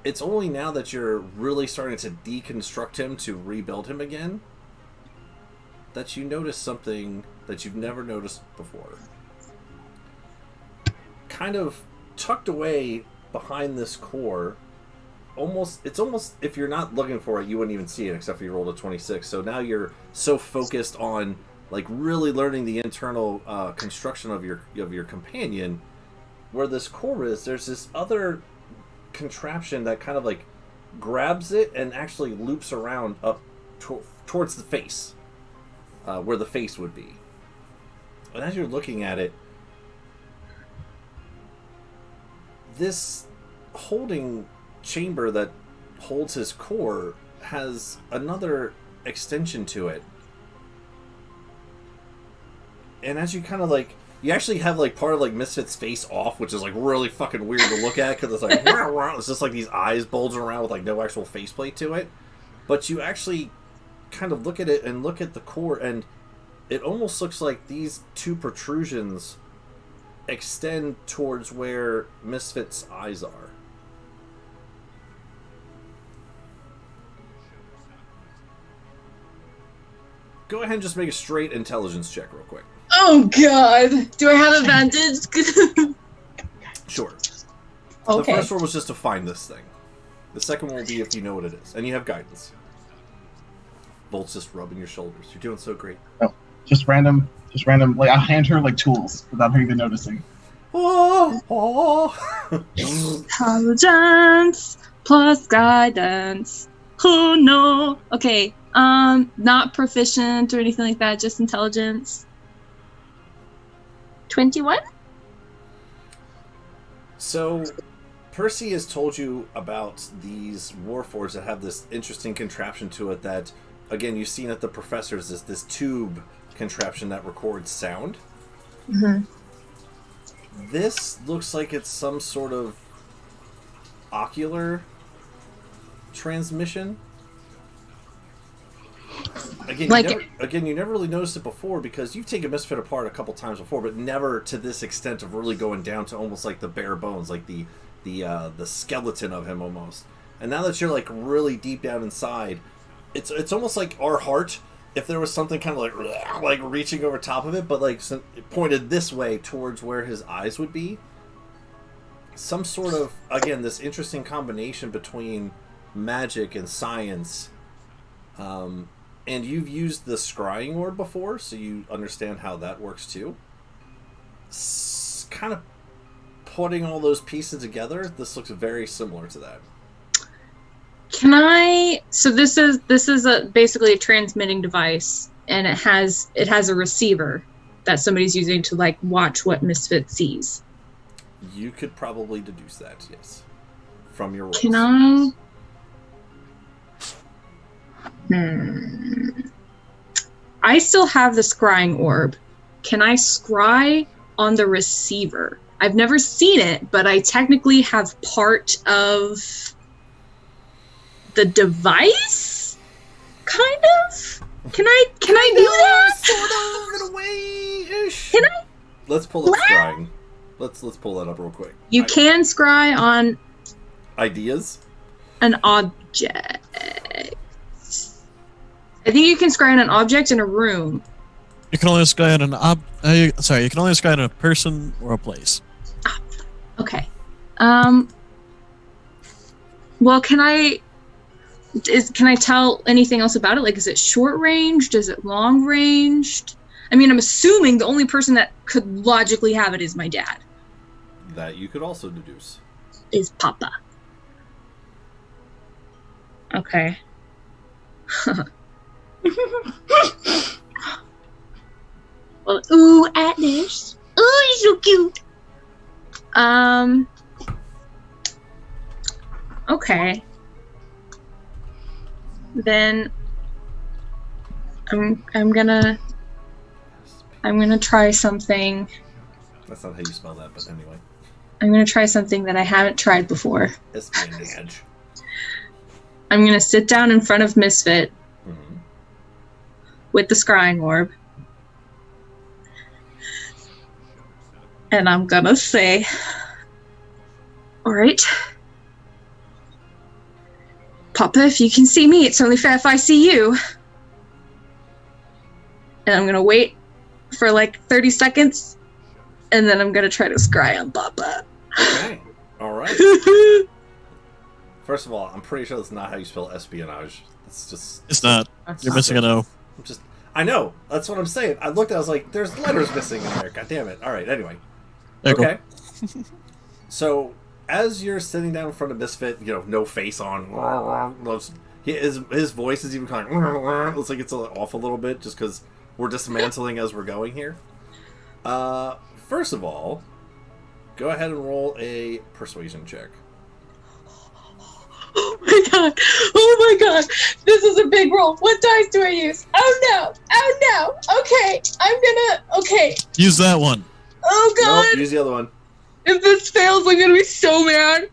it's only now that you're really starting to deconstruct him to rebuild him again that you notice something that you've never noticed before. Kind of tucked away behind this core, it's almost if you're not looking for it, you wouldn't even see it except for you rolled a 26. So now you're so focused on like really learning the internal construction of your companion, where this core is. There's this other contraption that kind of like grabs it and actually loops around up towards the face, where the face would be. And as you're looking at it, this holding chamber that holds his core has another extension to it. And as you kind of like, you actually have like part of like Misfit's face off, which is like really fucking weird to look at because it's like it's just like these eyes bulging around with like no actual faceplate to it. But you actually kind of look at it and look at the core, and it almost looks like these two protrusions extend towards where Misfit's eyes are. Go ahead and just make a straight intelligence check real quick. Oh god! Do I have advantage? Sure. Okay. The first one was just to find this thing. The second one will be if you know what it is. And you have guidance. Volt's just rubbing your shoulders. You're doing so great. Oh, just random. Like, I'll hand her, like, tools without her even noticing. Intelligence plus guidance. Oh no. Okay. Not proficient or anything like that, just intelligence. 21? So, Percy has told you about these warforges that have this interesting contraption to it that, again, you've seen at the professor's, this tube contraption that records sound. Mm-hmm. This looks like it's some sort of ocular transmission. Again, you never really noticed it before because you've taken Misfit apart a couple times before, but never to this extent of really going down to almost like the bare bones, like the skeleton of him almost. And now that you're like really deep down inside, it's almost like our heart. If there was something kind of like reaching over top of it, but like pointed this way towards where his eyes would be. Some sort of, again, this interesting combination between magic and science. And you've used the scrying orb before, so you understand how that works too. Kind of putting all those pieces together, this looks very similar to that. Can I? So this is basically a transmitting device, and it has a receiver that somebody's using to like watch what Misfit sees. You could probably deduce that, yes, from your rolls. Can I? I still have the scrying orb. Can I scry on the receiver? I've never seen it, but I technically have part of the device, kind of. Can I do that? Sort of, in a way-ish. Can I? Let's pull up scrying. Let's pull that up real quick. You can scry on ideas. an object. I think you can scry on an object in a room. You can only scry on an you can only scry on a person or a place. Okay. Well, can I tell anything else about it? Like, is it short ranged? Is it long ranged? I mean, I'm assuming the only person that could logically have it is my dad. That you could also deduce. Is Papa. Okay. Well, ooh, Atlas. Ooh, he's so cute. Okay. Then I'm gonna try something. That's not how you spell that, but anyway. I'm gonna try something that I haven't tried before. Espionage. I'm gonna sit down in front of Misfit with the scrying orb. And I'm gonna say, all right, Papa, if you can see me, it's only fair if I see you. And I'm gonna wait for like 30 seconds, and then I'm gonna try to scry on Papa. Okay, all right. First of all, I'm pretty sure that's not how you spell espionage. It's just... It's not. You're missing an O. I know. That's what I'm saying. I looked, I was like, there's letters missing in there. God damn it. All right, anyway. There Okay. So, as you're sitting down in front of Misfit, no face on. His voice is even kind of... Looks like it's off a little bit just because we're dismantling as we're going here. First of all, go ahead and roll a persuasion check. Oh my god! Oh my god! This is a big roll. What dice do I use? Oh no! Oh no! Okay, Okay. Use that one. Oh god! Nope, use the other one. If this fails, I'm gonna be so mad.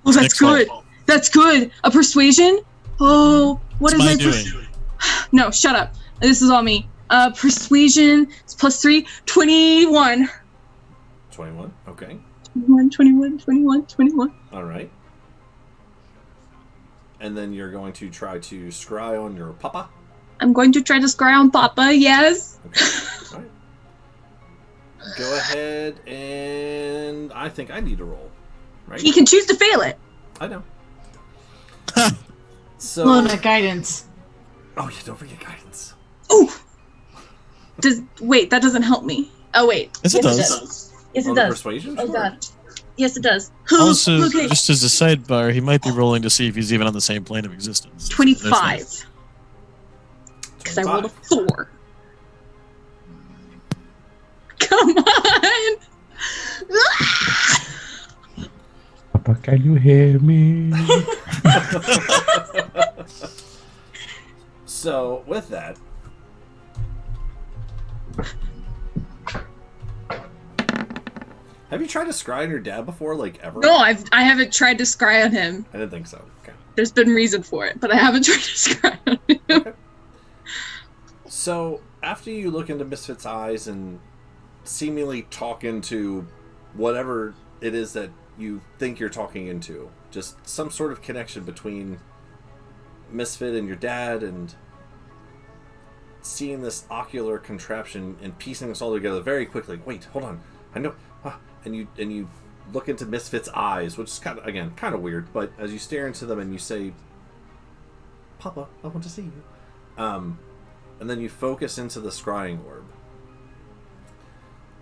Oh, that's good. That's good. A persuasion? Oh, what is my doing? No, shut up. This is all me. Persuasion is +3, 21. 21, okay. 21. All right. And then you're going to try to scry on your Papa? I'm going to try to scry on Papa, yes. Okay, all right. Go ahead, and I think I need to roll, right? He can choose to fail it. I know. So... Lona, guidance. Oh, yeah, don't forget guidance. Oh! Wait, that doesn't help me. Oh, wait. Yes, it does. Yes, On it the does. persuasion? Oh, Sure. God. Yes, it does. Also, Okay. just as a sidebar, he might be rolling to see if he's even on the same plane of existence. 25. Because I rolled a 4. Come on! Papa, can you hear me? So, with that... Have you tried to scry on your dad before, like, ever? No, I haven't tried to scry on him. I didn't think so. Okay. There's been reason for it, but I haven't tried to scry on him. Okay. So, after you look into Misfit's eyes and seemingly talk into whatever it is that you think you're talking into, just some sort of connection between Misfit and your dad, and seeing this ocular contraption and piecing this all together very quickly. Wait, hold on. I know. And you look into Misfit's eyes, which is kind of weird, but as you stare into them and you say, "Papa, I want to see you," and then you focus into the scrying orb,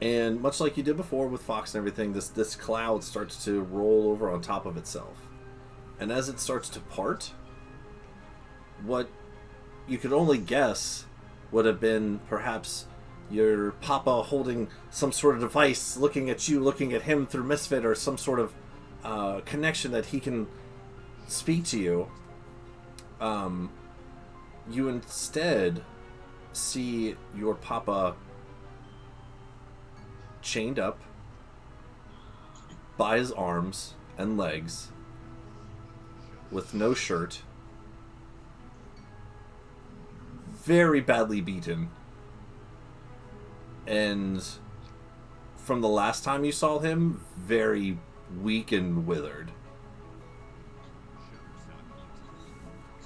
and much like you did before with Fox and everything, this cloud starts to roll over on top of itself, And as it starts to part, what you could only guess would have been perhaps your papa holding some sort of device, looking at you, looking at him through Misfit, or some sort of connection that he can speak to you. You instead see your papa chained up by his arms and legs, with no shirt, very badly beaten, and from the last time you saw him, very weak and withered.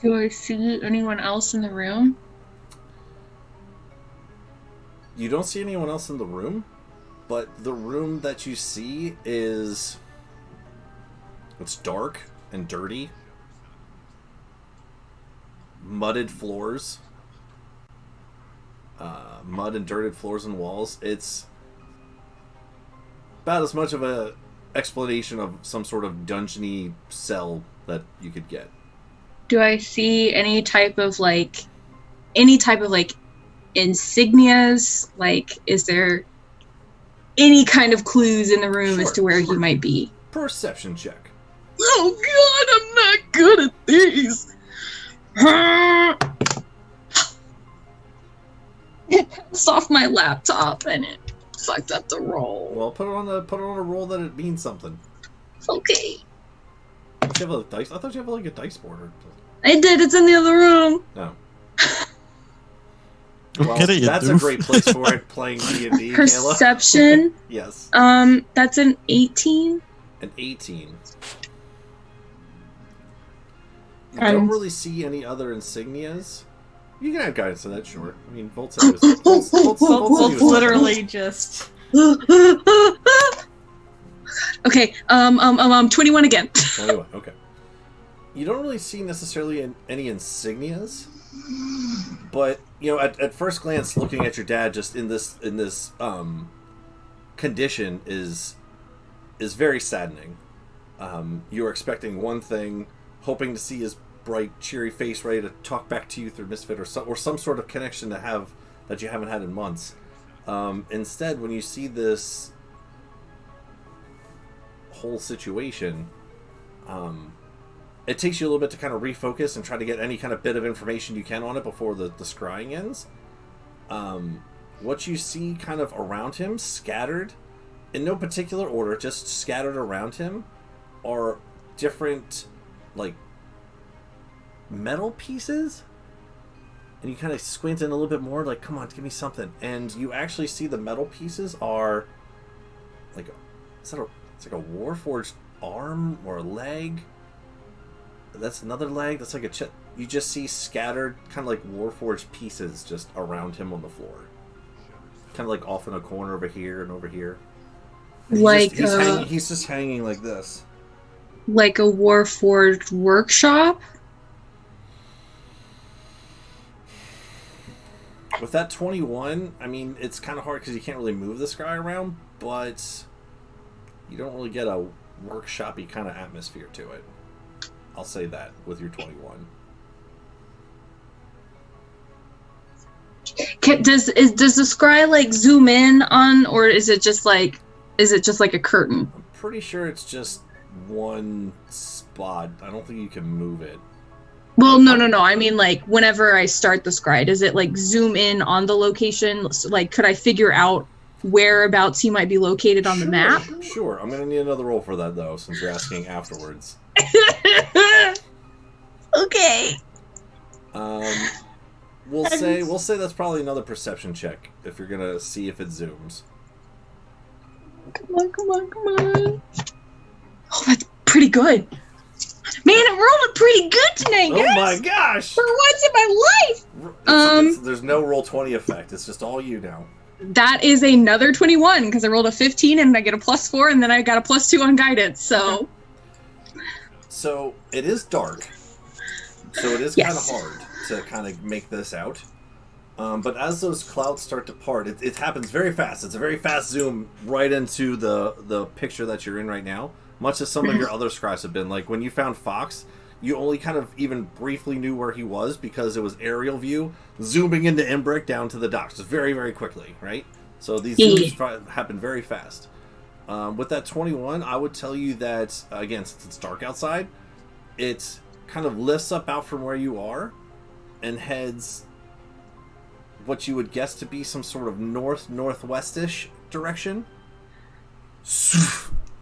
Do I see anyone else in the room? You don't see anyone else in the room, but the room that you see it's dark and dirty. Mudded floors. Mud and dirted floors and walls. It's about as much of a explanation of some sort of dungeony cell that you could get. Do I see any type of insignias? Like, is there any kind of clues in the room as to where he might be? Perception check. Oh god, I'm not good at these. It passed off my laptop and it fucked up the roll. Well, put it on a roll that it means something. Okay. Don't you have a dice? I thought you have like a dice board. I did. It's in the other room. No. Well, get it, you that's doof. a great place for it. Playing D&D, Perception. Yes. That's an 18. An 18. You don't really see any other insignias. You can have guidance on that, sure. I mean, Volt said it was... Volt's literally just... Okay, 21 again. 21, okay. You don't really see necessarily any insignias, but, you know, at first glance, looking at your dad just in this condition is very saddening. You're expecting one thing, hoping to see his bright, cheery face ready to talk back to you through Misfit or some sort of connection that you haven't had in months. Instead, when you see this whole situation, it takes you a little bit to kind of refocus and try to get any kind of bit of information you can on it before the scrying ends. What you see kind of around him, scattered, in no particular order, just scattered around him, are different, like, metal pieces, and you kind of squint in a little bit more, like, come on, give me something, and you actually see the metal pieces are like it's like a warforged arm or a leg. That's another leg. That's like a you just see scattered kind of like warforged pieces just around him on the floor, kind of like off in a corner over here and over here. And he's just hanging like this, like a warforged workshop. With that 21, I mean, it's kind of hard because you can't really move this guy around, but you don't really get a workshop-y kind of atmosphere to it. I'll say that with your 21. Does the scry like zoom in on, or is it just like a curtain? I'm pretty sure it's just one spot. I don't think you can move it. Well, no. I mean, like, whenever I start the scry, does it, like, zoom in on the location? So, like, could I figure out whereabouts he might be located on the map? Sure. I'm going to need another roll for that, though, since you're asking afterwards. Okay. We'll say that's probably another perception check, if you're going to see if it zooms. Come on. Oh, that's pretty good. Man, I'm rolling pretty good tonight, guys. Oh my gosh! For once in my life! There's no roll 20 effect. It's just all you now. That is another 21, because I rolled a 15 and I get a +4, and then I got a +2 on guidance, so... So, it is dark. So it is kind of hard to kind of make this out. But as those clouds start to part, it happens very fast. It's a very fast zoom right into the picture that you're in right now. much as some of your other scries have been. Like when you found Fox, you only kind of even briefly knew where he was because it was aerial view, zooming into Embrick down to the docks just very, very quickly, right? So these zooms happen very fast. With that 21, I would tell you that, again, since it's dark outside, it kind of lifts up out from where you are and heads what you would guess to be some sort of northwestish direction.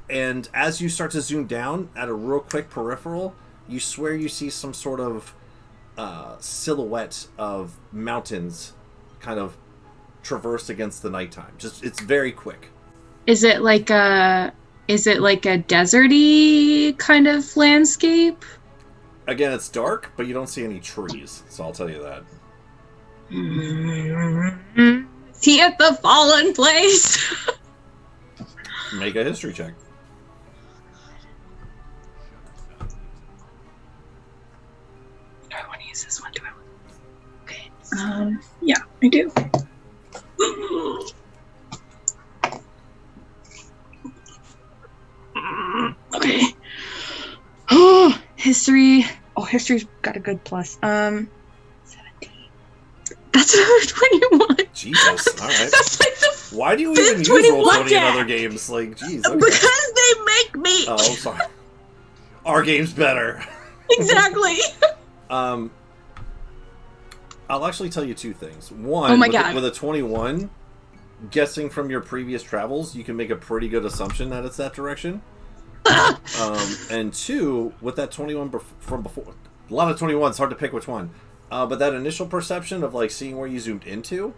And as you start to zoom down at a real quick peripheral, you swear you see some sort of silhouette of mountains kind of traversed against the nighttime. Just it's very quick. Is it like a deserty kind of landscape? Again, it's dark, but you don't see any trees, so I'll tell you that. Is he at the fallen place? Make a history check. Do I want to use this one? Okay. Yeah, I do. Okay. Oh, history. Oh, history's got a good plus. 17. That's a 21. Jesus. All right. That's like the Why do you even use Roll20 in other games? Like, jeez. Okay. Because they make me. Oh, I'm sorry. Our game's better. Exactly. I'll actually tell you two things. One, oh my God. With a 21, guessing from your previous travels, you can make a pretty good assumption that it's that direction. And two, with that 21 from before, a lot of 21s, hard to pick which one. But that initial perception of like seeing where you zoomed into,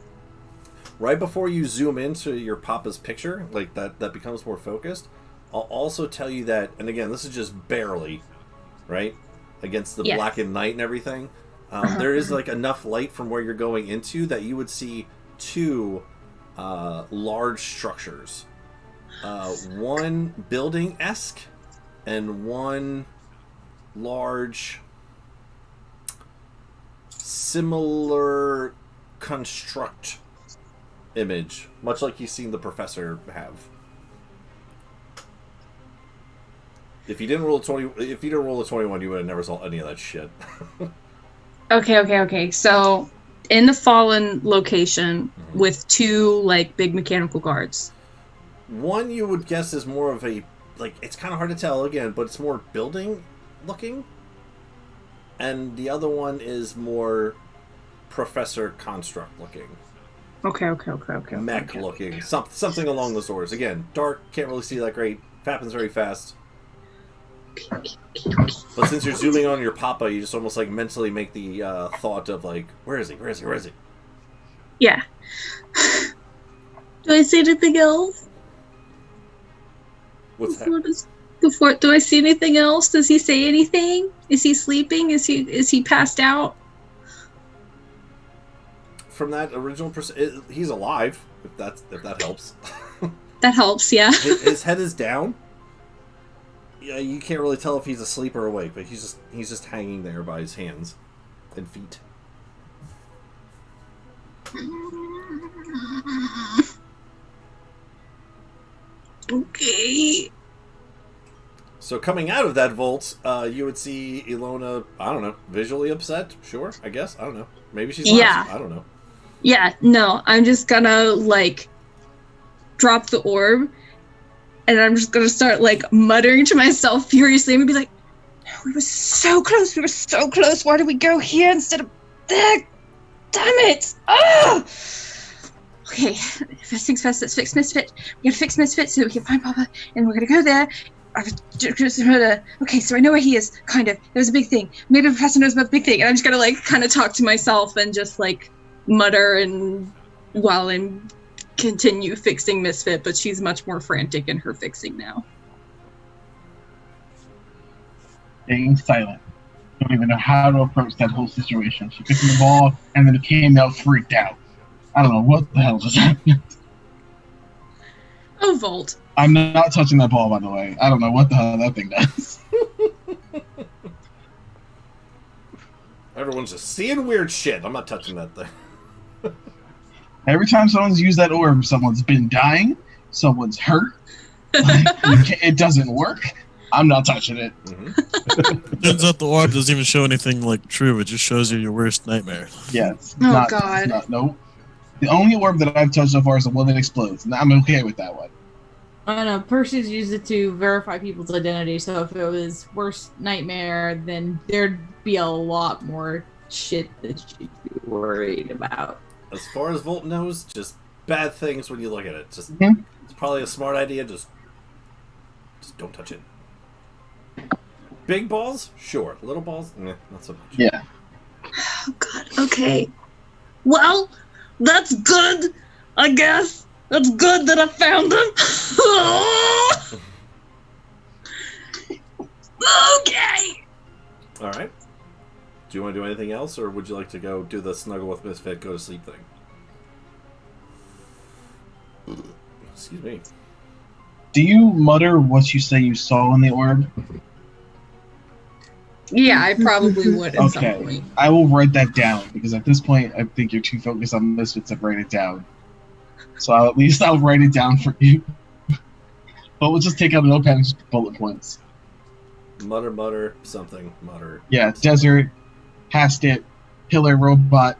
right before you zoom into your Papa's picture, like that becomes more focused. I'll also tell you that, and again, this is just barely, right, against the blackened night and everything. There is like enough light from where you're going into that you would see two large structures. One building-esque and one large similar construct image, much like you've seen the professor have. If you didn't roll a 21, you would have never saw any of that shit. Okay. So, in the fallen location with two like big mechanical guards. One you would guess is more of a, like, it's kind of hard to tell again, but it's more building looking. And the other one is more professor construct looking. Okay. Mech looking. Something along those lines. Again, dark, can't really see that great. Happens very fast. But since you're zooming on your Papa, you just almost like mentally make the thought of like, where is he? Yeah. Do I see anything else? What's that? Do I see anything else? Does he say anything? Is he sleeping? Is he passed out? From that original he's alive. If that helps. That helps, yeah. His head is down. Yeah, you can't really tell if he's asleep or awake, but he's just hanging there by his hands and feet. Okay. So coming out of that vault, you would see Ilona, I don't know, visually upset? Sure, I guess. I don't know. Maybe she's laughing. I don't know. Yeah, no, I'm just gonna, like, drop the orb, and I'm just gonna start, like, muttering to myself furiously. I'm gonna be like, we were so close, why did we go here instead of there? Damn it! Oh! Okay, first things first, let's fix Misfit. We gotta fix Misfit so we can find Papa, and we're gonna go there. Okay, so I know where he is, kind of. There was a big thing. Maybe the professor knows about the big thing, and I'm just gonna, like, kind of talk to myself and just, like, mutter and while I'm continue fixing Misfit, but she's much more frantic in her fixing now. Staying silent. Don't even know how to approach that whole situation. She picked the ball, and then it came out freaked out. I don't know what the hell just happened. Oh, Volt. I'm not touching that ball, by the way. I don't know what the hell that thing does. Everyone's just seeing weird shit. I'm not touching that thing. Every time someone's used that orb, someone's been dying, someone's hurt, like, it doesn't work. I'm not touching it. Mm-hmm. Turns out the orb doesn't even show anything like true. It just shows you your worst nightmare. Yeah. It's Oh, not, God. It's not, nope. The only orb that I've touched so far is the one that explodes, and I'm okay with that one. I know Percy's used it to verify people's identity, so if it was worst nightmare, then there'd be a lot more shit that you'd be worried about. As far as Volt knows, just bad things when you look at it. Just It's probably a smart idea. Just don't touch it. Big balls, sure. Little balls, not so much. Yeah. Oh God. Okay. Well, that's good. I guess that's good that I found them. Okay. All right. Do you want to do anything else, or would you like to go do the snuggle with Misfit, go to sleep thing? Excuse me. Do you mutter what you say you saw in the orb? Yeah, I probably would at some Okay. point. I will write that down, because at this point, I think you're too focused on Misfits to write it down. So at least I'll write it down for you. But we'll just take out a notepad and just bullet points. Mutter, something, mutter. Yeah, desert, past it, pillar robot.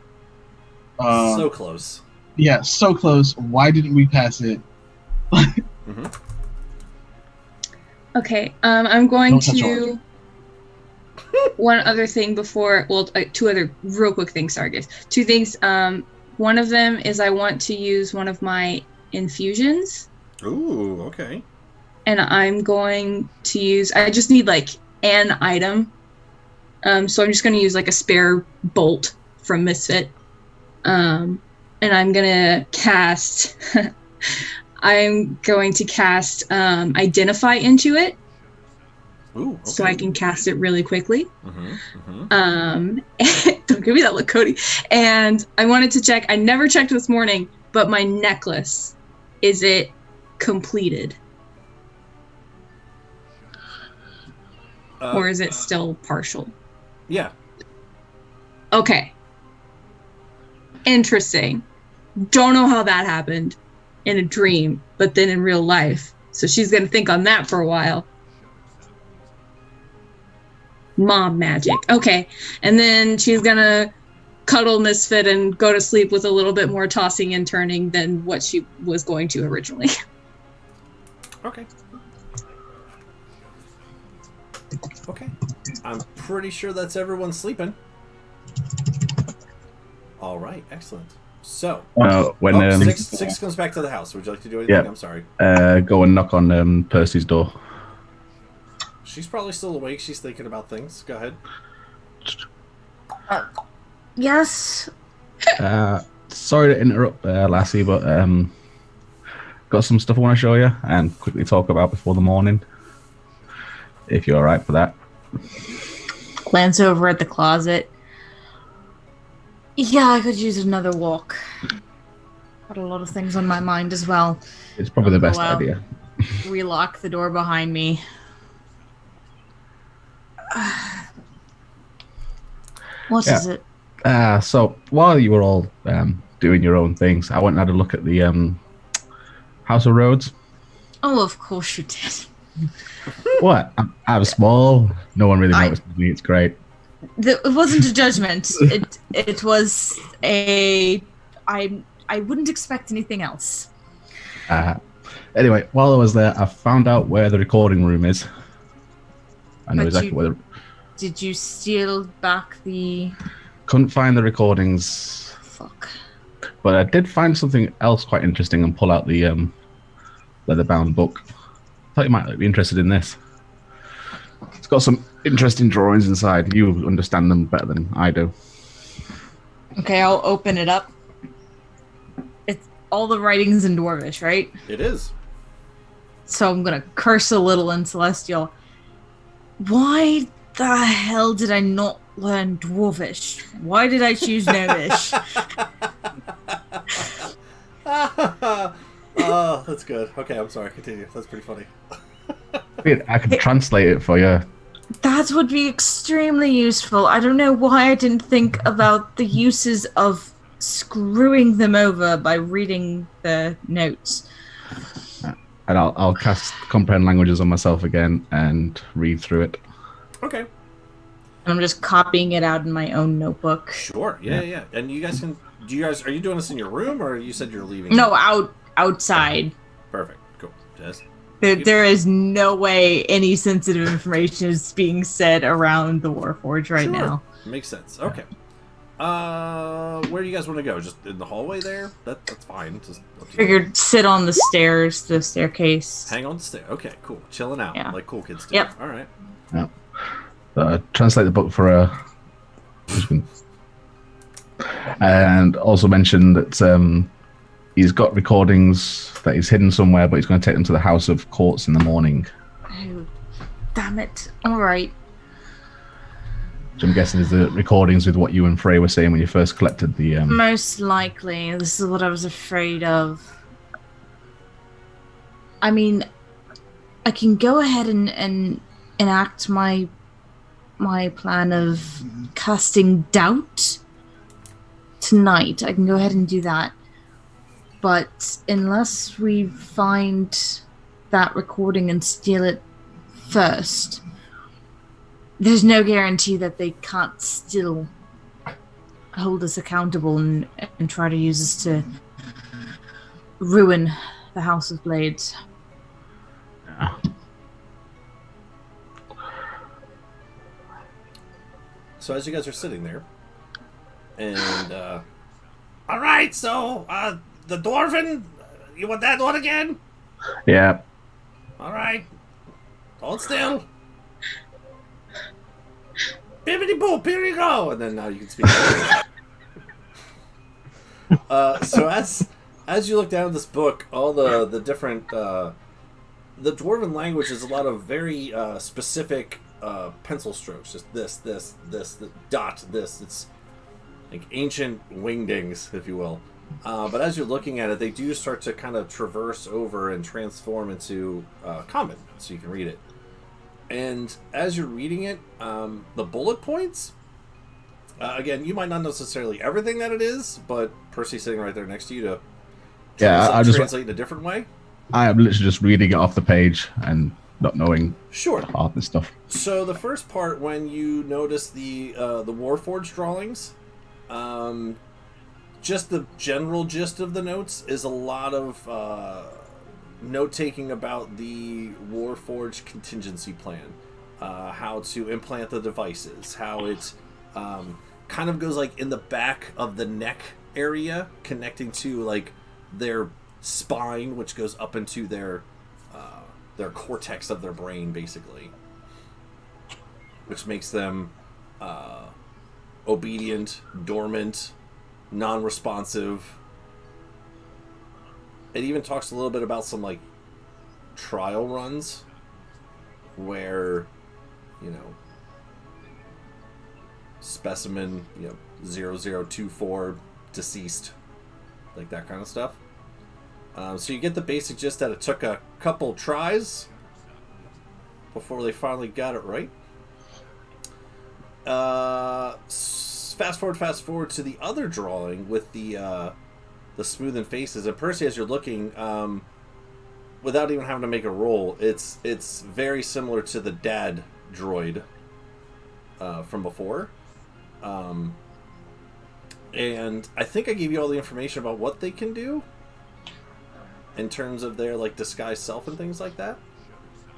So close. Yeah, so close. Why didn't we pass it? Mm-hmm. Okay, I'm going Don't touch to. One other thing before, well, two other real quick things. Sorry, guys. Two things. One of them is I want to use one of my infusions, Ooh, okay. and I'm going to use. I just need like an item, so I'm just going to use like a spare bolt from Misfit, and I'm gonna cast. I'm going to cast Identify into it. Ooh, okay. So I can cast it really quickly. Mm-hmm. Don't give me that look, Cody. And I wanted to check. I never checked this morning, but my necklace, is it completed? Or is it still partial? Yeah. Okay. Interesting. Don't know how that happened in a dream, but then in real life. So she's going to think on that for a while. Mom magic. Okay. And then she's going to cuddle Misfit and go to sleep with a little bit more tossing and turning than what she was going to originally. Okay. Okay. I'm pretty sure that's everyone sleeping. All right. Excellent. So, When six comes back to the house. Would you like to do anything? Yeah. I'm sorry. Go and knock on Percy's door. She's probably still awake. She's thinking about things. Go ahead. Yes. Sorry to interrupt, Lassie, but got some stuff I want to show you and quickly talk about before the morning. If you're alright for that. Glance over at the closet. Yeah, I could use another walk. Got a lot of things on my mind as well. It's probably the Go best out, idea. relock the door behind me. What is it? So while you were all doing your own things, I went and had a look at the House of Rhodes. Oh, of course you did. What? I was small. No one really noticed me. It's great. It wasn't a judgment. It was a. I wouldn't expect anything else. Anyway, while I was there, I found out where the recording room is. I know exactly where. Did you steal back the? Couldn't find the recordings. Fuck. But I did find something else quite interesting and pull out the leather-bound book. Thought you might be interested in this. It's got some interesting drawings inside. You understand them better than I do. Okay, I'll open it up. It's all the writings in Dwarvish, right? It is. So I'm gonna curse a little in Celestial. Why the hell did I not learn Dwarvish? Why did I choose Gnomish? Oh, that's good. Okay, I'm sorry. Continue. That's pretty funny. I could translate it for you. That would be extremely useful. I don't know why I didn't think about the uses of screwing them over by reading the notes. And I'll cast comprehend languages on myself again and read through it. Okay. I'm just copying it out in my own notebook. Sure. Yeah. And you guys can. Are you doing this in your room, or you said you're leaving? No, outside. Perfect. Cool. Jess? There is no way any sensitive information is being said around the Warforge right now. Makes sense. Okay. Where do you guys want to go? Just in the hallway there? That's fine. Just Figured sit on the stairs, the staircase. hang on the stair. Okay, cool. Chilling out, Yeah. like cool kids do. Yep. All right. Translate the book for a. And also mention that he's got recordings that he's hidden somewhere, but he's going to take them to the House of Courts in the morning. Oh, damn it. All right. Which I'm guessing is the recordings with what you and Frey were saying when you first collected the. Most likely. This is what I was afraid of. I mean, I can go ahead and enact my plan of casting doubt tonight. I can go ahead and do that. But unless we find that recording and steal it first, there's no guarantee that they can't still hold us accountable and try to use us to ruin the House of Blades. Yeah. So as you guys are sitting there, and all right, so the dwarven, you want that one again? Yeah. All right, hold still. Bibbidi boop, here you go, and then now you can speak. So as you look down this book, all the different the dwarven language is a lot of very specific pencil strokes. Just this, the dot, this. It's like ancient wingdings, if you will. But as you're looking at it, they do start to kind of traverse over and transform into common, so you can read it. And as you're reading it, the bullet points, again, you might not know necessarily everything that it is, but Percy's sitting right there next to you to I just translate in a different way. I am literally just reading it off the page and not knowing half this stuff. So the first part, when you notice the Warforged drawings, just the general gist of the notes is a lot of note-taking about the Warforged contingency plan, how to implant the devices, how it kind of goes like in the back of the neck area, connecting to like their spine, which goes up into their cortex of their brain, basically, which makes them obedient, dormant, non-responsive. It even talks a little bit about some like trial runs where, you know, specimen, 0024 deceased, like that kind of stuff. So you get the basic gist that it took a couple tries before they finally got it right. Fast forward to the other drawing with the smoothened faces. And Percy, as you're looking, without even having to make a roll, it's very similar to the dad droid from before. And I think I gave you all the information about what they can do in terms of their like disguised self and things like that.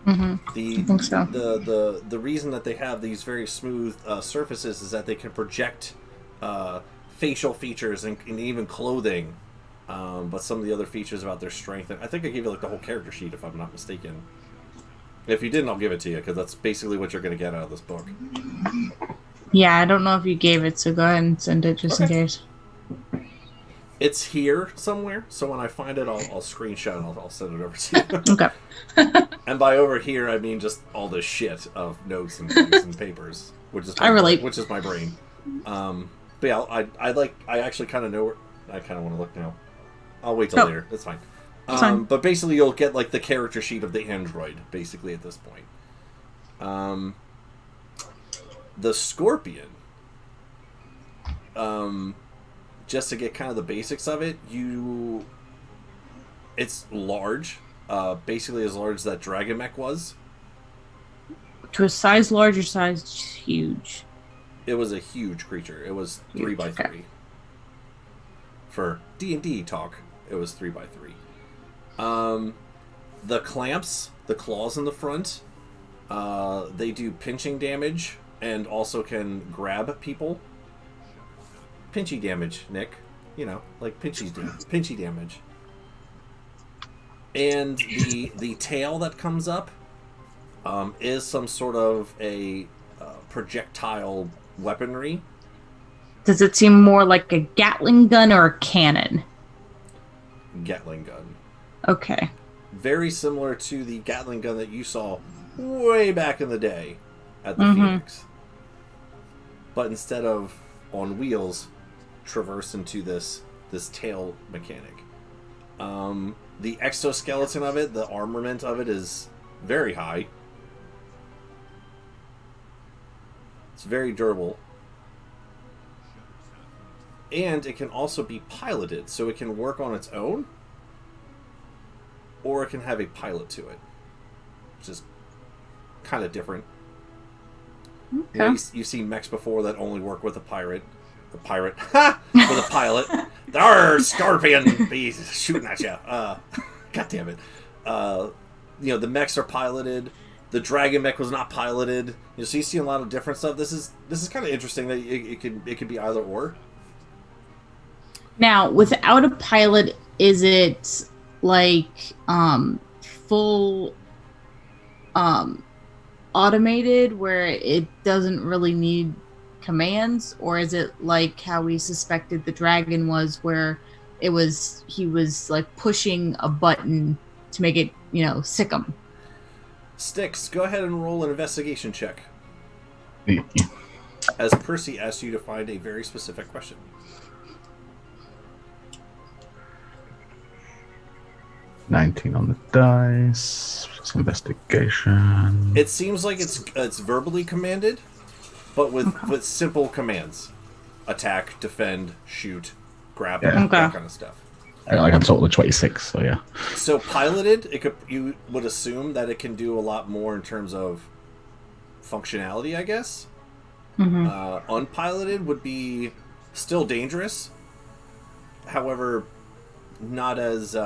Mm-hmm. I think so. The reason that they have these very smooth surfaces is that they can project facial features and even clothing, but some of the other features about their strength. I think I gave you like the whole character sheet, if I'm not mistaken. If you didn't, I'll give it to you, because that's basically what you're going to get out of this book. Yeah, I don't know if you gave it, so go ahead and send it just in case. It's here somewhere, so when I find it, I'll screenshot and I'll send it over to you. Okay. And by over here, I mean just all this shit of notes and things and papers, which is which is my brain. But yeah, I actually kind of know where I kind of want to look now. I'll wait till later. That's fine. But basically, you'll get like the character sheet of the android, basically at this point. The Scorpion. Just to get kind of the basics of it, it's large. basically as large as that dragon mech was. To a size large or size huge? It was a huge creature. It was 3 by 3. Okay. For D&D talk, it was 3 by 3. The clamps, the claws in the front, they do pinching damage and also can grab people. Pinchy damage, Nick. You know, like pinchy damage. And the tail that comes up is some sort of a projectile weaponry. Does it seem more like a Gatling gun or a cannon? Gatling gun. Okay. Very similar to the Gatling gun that you saw way back in the day at the Phoenix. But instead of on wheels, traverse into this tail mechanic. The exoskeleton of it, the armament of it is very high. It's very durable. And it can also be piloted, so it can work on its own, or it can have a pilot to it, which is kind of different. Okay. You know, you've seen mechs before that only work with a pirate. With a pilot. Arr, scorpion bees shooting at you. God damn it. You know, the mechs are piloted. The dragon mech was not piloted. You know, so you see a lot of different stuff. This is kind of interesting that it could be either or. Now, without a pilot, is it like full automated where it doesn't really need commands, or is it like how we suspected the dragon was, where he was like pushing a button to make it, you know, sick him? Styx, go ahead and roll an investigation check. As Percy asked you to find a very specific question. 19 on the dice. It's investigation. It seems like it's verbally commanded, but with simple commands: attack, defend, shoot, grab, that kind of stuff. I got like a total of 26, so yeah. So piloted, you would assume that it can do a lot more in terms of functionality, I guess. Unpiloted would be still dangerous, however, not as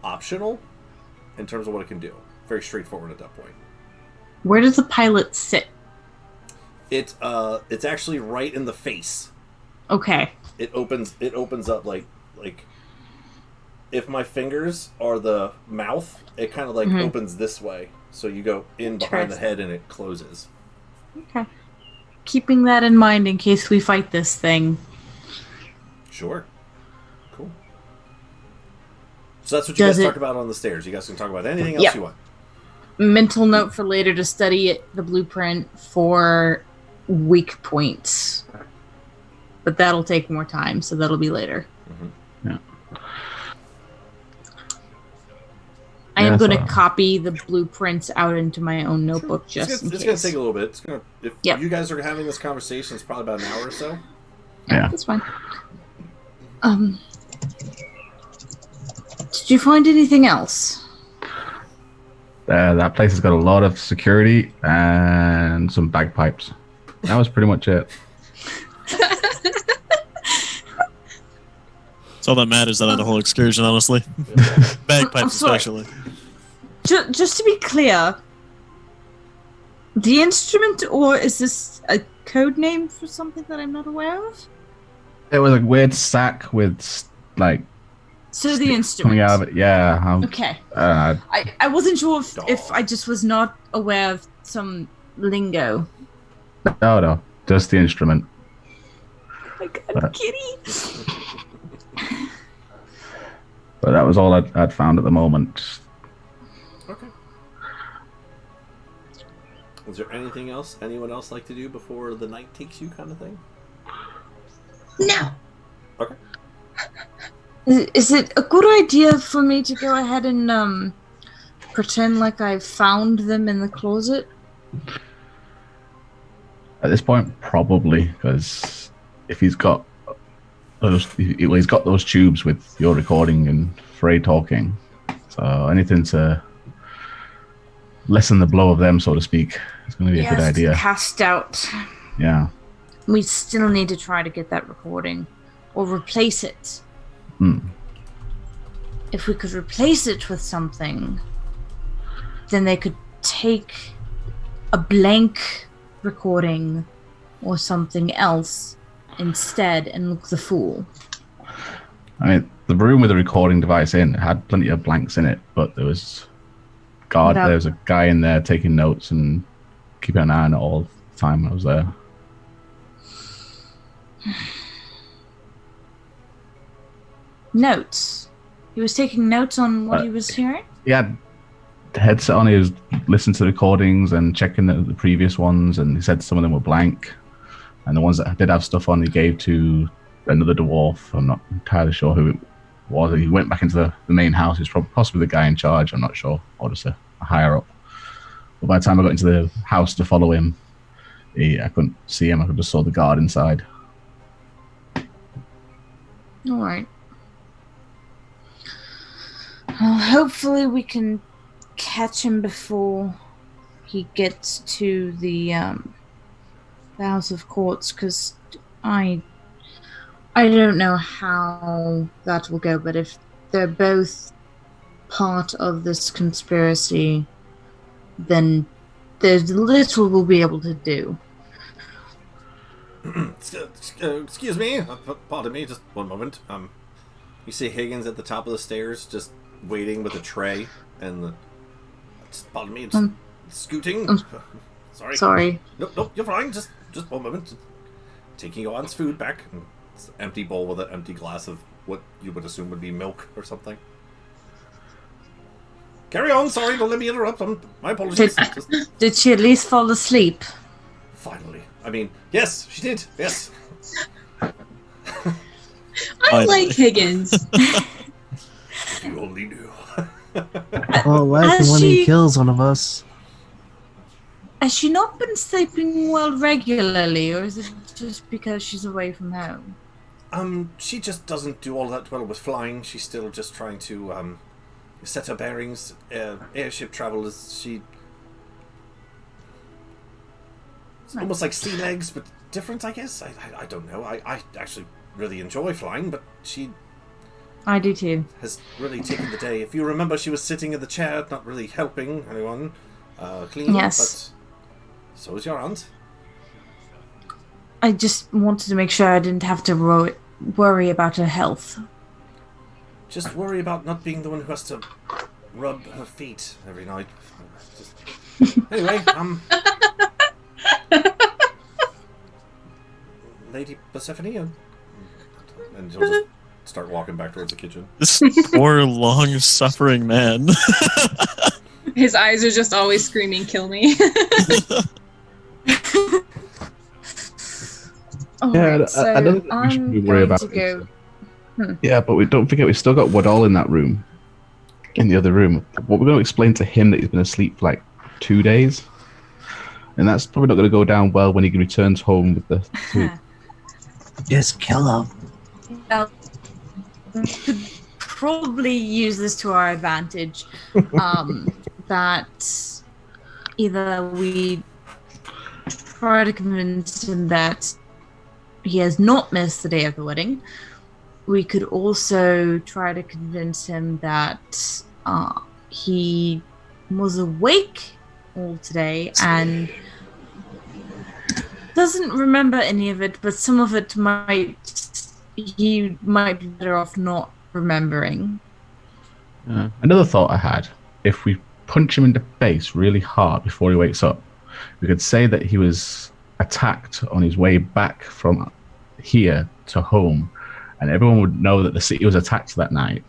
optional in terms of what it can do. Very straightforward at that point. Where does the pilot sit? It's actually right in the face. Okay. It opens up like if my fingers are the mouth, it kind of like opens this way. So you go in behind the head and it closes. Okay. Keeping that in mind in case we fight this thing. Sure. Cool. So that's what you guys talk about on the stairs. You guys can talk about anything else you want. Mental note for later to study the blueprint for weak points. But that'll take more time, so that'll be later. Yeah. I am going to copy the blueprints out into my own notebook in case. It's going to take a little bit. If you guys are having this conversation, it's probably about an hour or so. Yeah. That's fine. Did you find anything else? That place has got a lot of security and some bagpipes. That was pretty much it. That's all that matters out of the whole excursion, honestly. Bagpipes especially. Just to be clear, the instrument, or is this a code name for something that I'm not aware of? It was a weird sack with, like... So the instrument. Coming out of it, yeah. Okay. I wasn't sure if I just was not aware of some lingo. No, just the instrument. Oh my God, kitty! But that was all I'd found at the moment. Okay. Is there anything else anyone else like to do before the night takes you, kind of thing? No. Okay. Is it a good idea for me to go ahead and pretend like I found them in the closet? At this point, probably, because if he's got those tubes with your recording and Frey talking, So anything to lessen the blow of them, so to speak, is going to be a good idea. Cast doubt. Yeah. We still need to try to get that recording, or replace it. If we could replace it with something, then they could take a blank recording or something else instead and look the fool. I mean, the room with the recording device in had plenty of blanks in it, but there was there was a guy in there taking notes and keeping an eye on it all the time I was there. Notes. He was taking notes on what he was hearing? He had the headset on, he was listening to the recordings and checking the previous ones, and he said some of them were blank. And the ones that did have stuff on, he gave to another dwarf. I'm not entirely sure who it was. He went back into the main house. He's possibly the guy in charge, I'm not sure, or just a higher up. But by the time I got into the house to follow him, I couldn't see him. I just saw the guard inside. All right. Well, hopefully we can catch him before he gets to the House of Courts, because I don't know how that will go, but if they're both part of this conspiracy, then there's little we'll be able to do. Excuse me, pardon me, just one moment. You see Higgins at the top of the stairs, just waiting with a tray, and pardon me, just scooting. Sorry. Nope, you're fine. Just one moment. Taking Johan's food back. It's an empty bowl with an empty glass of what you would assume would be milk or something. Carry on. Sorry, don't let me interrupt. My apologies. Did she at least fall asleep? Finally. I mean, yes, she did. Yes. I like Higgins. If you only knew. Oh, what happens when he kills one of us? Has she not been sleeping well regularly, or is it just because she's away from home? She just doesn't do all that well with flying. She's still just trying to set her bearings. Airship travel is it's almost like sea legs, but different, I guess. I don't know. I actually really enjoy flying, but she... I do too. Has really taken the day. If you remember, she was sitting in the chair, not really helping anyone clean. Yes. But so is your aunt. I just wanted to make sure I didn't have to worry about her health. Just worry about not being the one who has to rub her feet every night. Anyway, Lady Persephone, and she'll just start walking back towards the kitchen. This poor, long-suffering man. His eyes are just always screaming, "Kill me!" Yeah, I don't think we should worry about it. Yeah, but we don't forget we've still got Woodall in that room, in the other room. What we're going to explain to him that he's been asleep for like 2 days, and that's probably not going to go down well when he returns home with the food. Just kill him. Well, we could probably use this to our advantage. That either we try to convince him that he has not missed the day of the wedding. We could also try to convince him that he was awake all today and doesn't remember any of it, but some of it he might be better off not remembering. Another thought I had, if we punch him in the face really hard before he wakes up, we could say that he was attacked on his way back from here to home, and everyone would know that the city was attacked that night.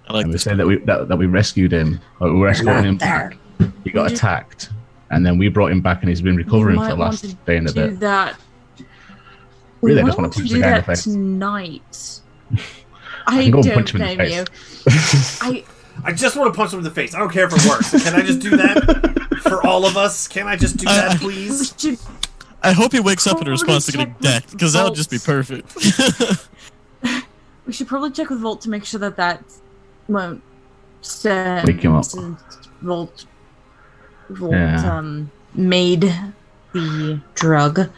And we say that we rescued him, or we were escorting him back. He got attacked, and then we brought him back, and he's been recovering for the last day and a bit. Really, I just want to punch the guy in the face tonight. I don't blame you. I just want to punch him in the face. I don't care if it works. Can I just do that for all of us? Can I just do that, please? I hope he wakes up in response to getting decked, because that would just be perfect. We should probably check with Volt to make sure that won't Wake him up. Volt Yeah. made the drug.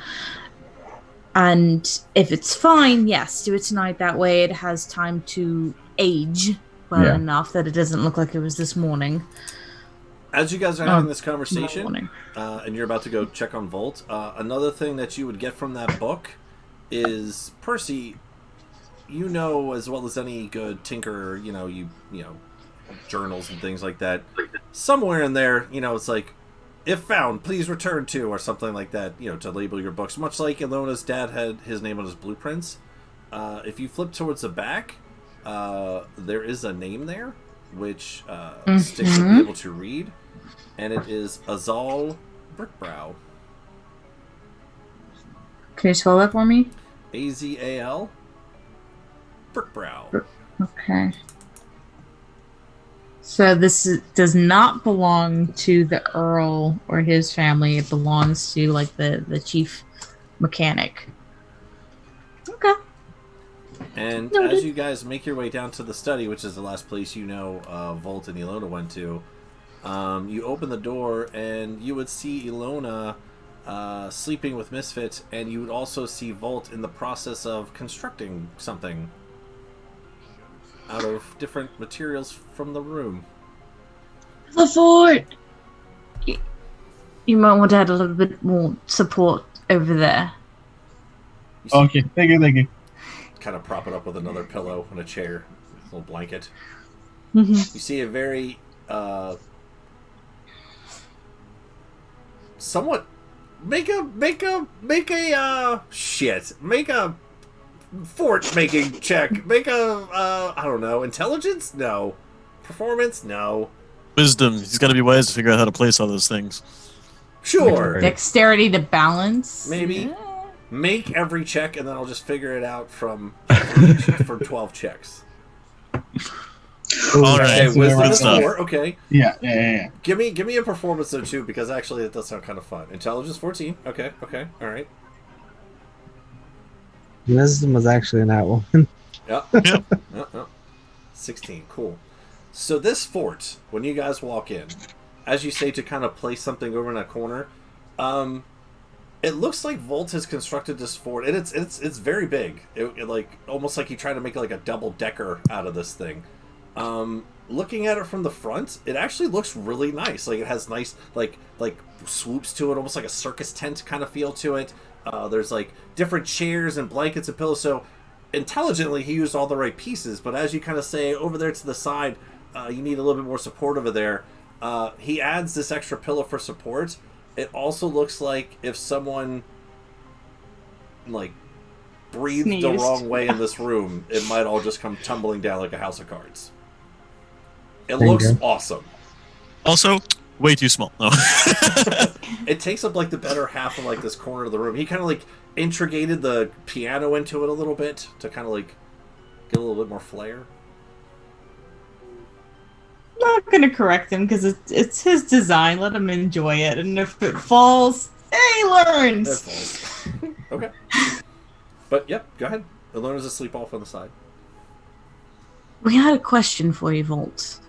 And if it's fine, yes, do it tonight. That way it has time to age well enough that it doesn't look like it was this morning. As you guys are having this conversation, morning. and you're about to go check on Volt, another thing that you would get from that book is, Percy, you know as well as any good tinker, you know, journals and things like that. Somewhere in there, you know, it's like, if found, please return to, or something like that, you know, to label your books. Much like Ilona's dad had his name on his blueprints. If you flip towards the back, there is a name there, which Styx will be able to read, and it is Azal Brickbrow. Can you spell that for me? Azal Brickbrow. Okay. So this does not belong to the Earl or his family. It belongs to like the chief mechanic. Okay. And Noted. as you guys make your way down to the study, which is the last place you know Volt and Ilona went to, you open the door and you would see Ilona sleeping with Misfit, and you would also see Volt in the process of constructing something out of different materials from the room. The fort! You might want to add a little bit more support over there. Okay, thank you. Kind of prop it up with another pillow and a chair, a little blanket. Mm-hmm. You see a very somewhat make a fort making check. Make a I don't know, intelligence? No. Performance? No. Wisdom. He's got to be wise to figure out how to place all those things. Sure. Dexterity to balance? Maybe. Yeah. Make every check, and then I'll just figure it out from 12 checks. All right. Okay, wisdom Good is stuff. 4. Okay. Yeah. Give me a performance though too, because actually it does sound kind of fun. Intelligence 14. Okay. All right. Wisdom was actually not one. Yep. Yep. 16. Cool. So this fort, when you guys walk in, as you say, to kind of place something over in a corner, it looks like Volt has constructed this fort, and it's very big. It like almost like he tried to make like a double decker out of this thing. Looking at it from the front, it actually looks really nice. Like it has nice like swoops to it, almost like a circus tent kind of feel to it. There's like different chairs and blankets and pillows. So intelligently, he used all the right pieces. But as you kind of say over there to the side, you need a little bit more support over there. He adds this extra pillow for support. It also looks like if someone like breathed the Sneezed. wrong way in this room, it might all just come tumbling down like a house of cards. It There you looks go. awesome. Also, way too small. No. It takes up like the better half of like this corner of the room. He kind of like integrated the piano into it a little bit to kind of like get a little bit more flair. Not gonna correct him because it's his design. Let him enjoy it, and if it falls, he learns. That falls. Okay. But yep, go ahead. Ilona's asleep off on the side. We had a question for you, Volt.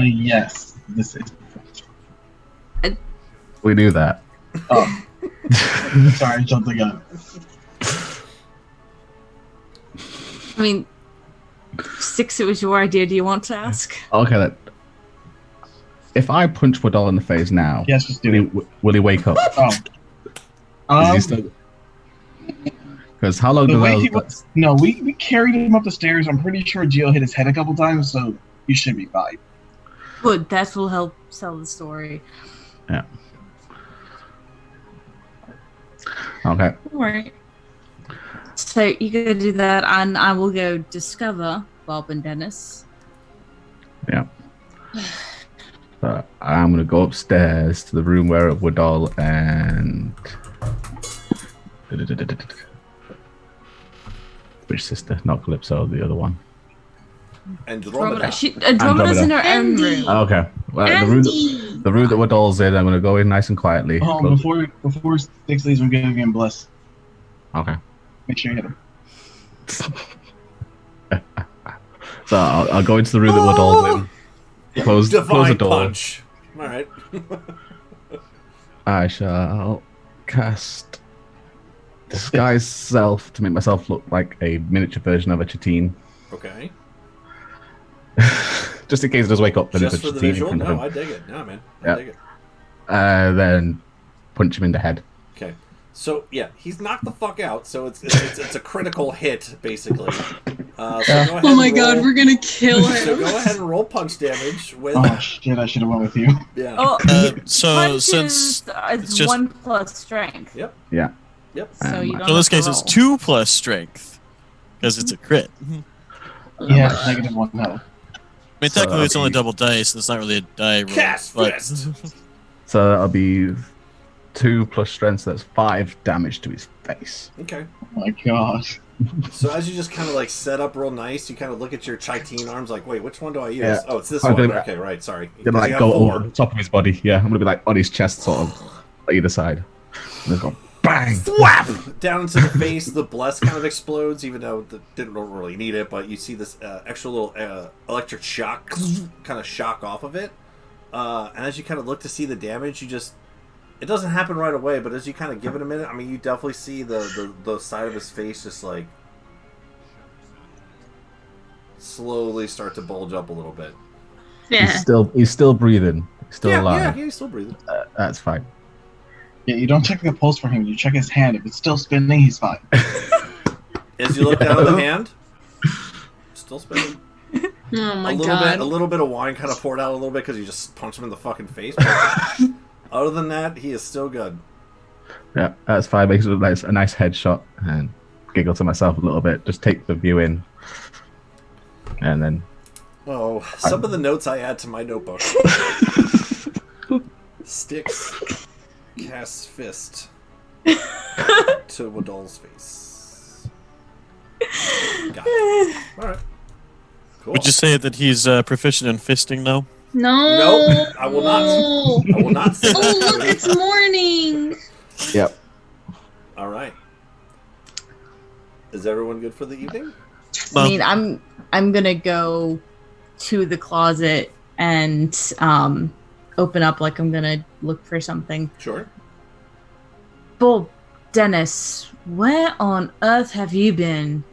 Yes. This is. We knew that. Oh. Sorry, I jumped the gun. I mean, Six, it was your idea. Do you want to ask? Okay, then. If I punch Woodall in the face now, Yes, just do it. will he wake up? Oh. Because how long The do way those... he was, no, we carried him up the stairs. I'm pretty sure Gio hit his head a couple times, so he should be fine. Good. That will help sell the story. Yeah. Okay. All right. So you go do that, and I will go discover Bob and Dennis. Yeah. So I'm gonna go upstairs to the room where Woodall and which sister? Not Calypso, the other one. Andromeda. Andromeda's in her own Andy. room. Oh, okay. Well, the room that Woodall's in, I'm gonna go in nice and quietly. Before Six leaves, we're gonna give him bless. Okay. Make sure you hit him. So I'll go into the room that we're all in. Close the Divine door. punch. All right. I shall cast Disguise Self to make myself look like a miniature version of a Chatine. Okay. Just in case it does wake up. Then Just it's a for the Chatine in visual? front of No, him. I dig it. No, man. I Yeah. dig it. Then punch him in the head. Okay. So, yeah, he's knocked the fuck out, so it's a critical hit, basically. So go ahead Oh my and god, roll- we're gonna kill So him. go ahead and roll punch damage with... Oh shit! I should have went with you. Yeah. Oh, So punch since is it's just 1 plus strength. Yep. Yeah. Yep. So you don't so in this have to case, it's roll. 2 plus strength because it's a crit. Yeah, -1 health. I mean, So technically, it's that'll only be- double dice, and it's not really a die roll. Cast but fist! So that'll be 2 plus strength, so that's 5 damage to his face. Okay. Oh my god. So as you just kind of like set up real nice, you kind of look at your Chitine arms like, wait, which one do I use? Yeah. Oh, it's this I'm one. gonna- Okay, right, sorry. Gonna 'Cause you like have go 4. over the top of his body. Yeah, I'm gonna be like on his chest, sort of either side. And then go bang. Whap! Down into the face, the bless kind of explodes, even though it didn't really need it, but you see this extra little electric shock kind of shock off of it. And as you kind of look to see the damage, you just... It doesn't happen right away, but as you kind of give it a minute, I mean, you definitely see the side of his face just like... slowly start to bulge up a little bit. Yeah. He's still breathing. He's still alive. Yeah, he's still breathing. That's fine. Yeah, you don't check the pulse for him. You check his hand. If it's still spinning, he's fine. As you look down at the hand, still spinning. Oh my a god. little bit of wine kind of poured out a little bit because you just punched him in the fucking face. But other than that, he is still good. Yeah, that's fine. Makes it a nice headshot and giggle to myself a little bit. Just take the view in, and then Oh, some of the notes I add to my notebook. Sticks, casts fist to Wadol's face. Got it. All right. Cool. would you say that he's proficient in fisting now? No. Nope, I will not. I will not say Oh that. look, it's morning. yep. All right. Is everyone good for the evening? I mean, I'm gonna go to the closet and open up like I'm gonna look for something. Sure. Bull, Dennis, where on earth have you been?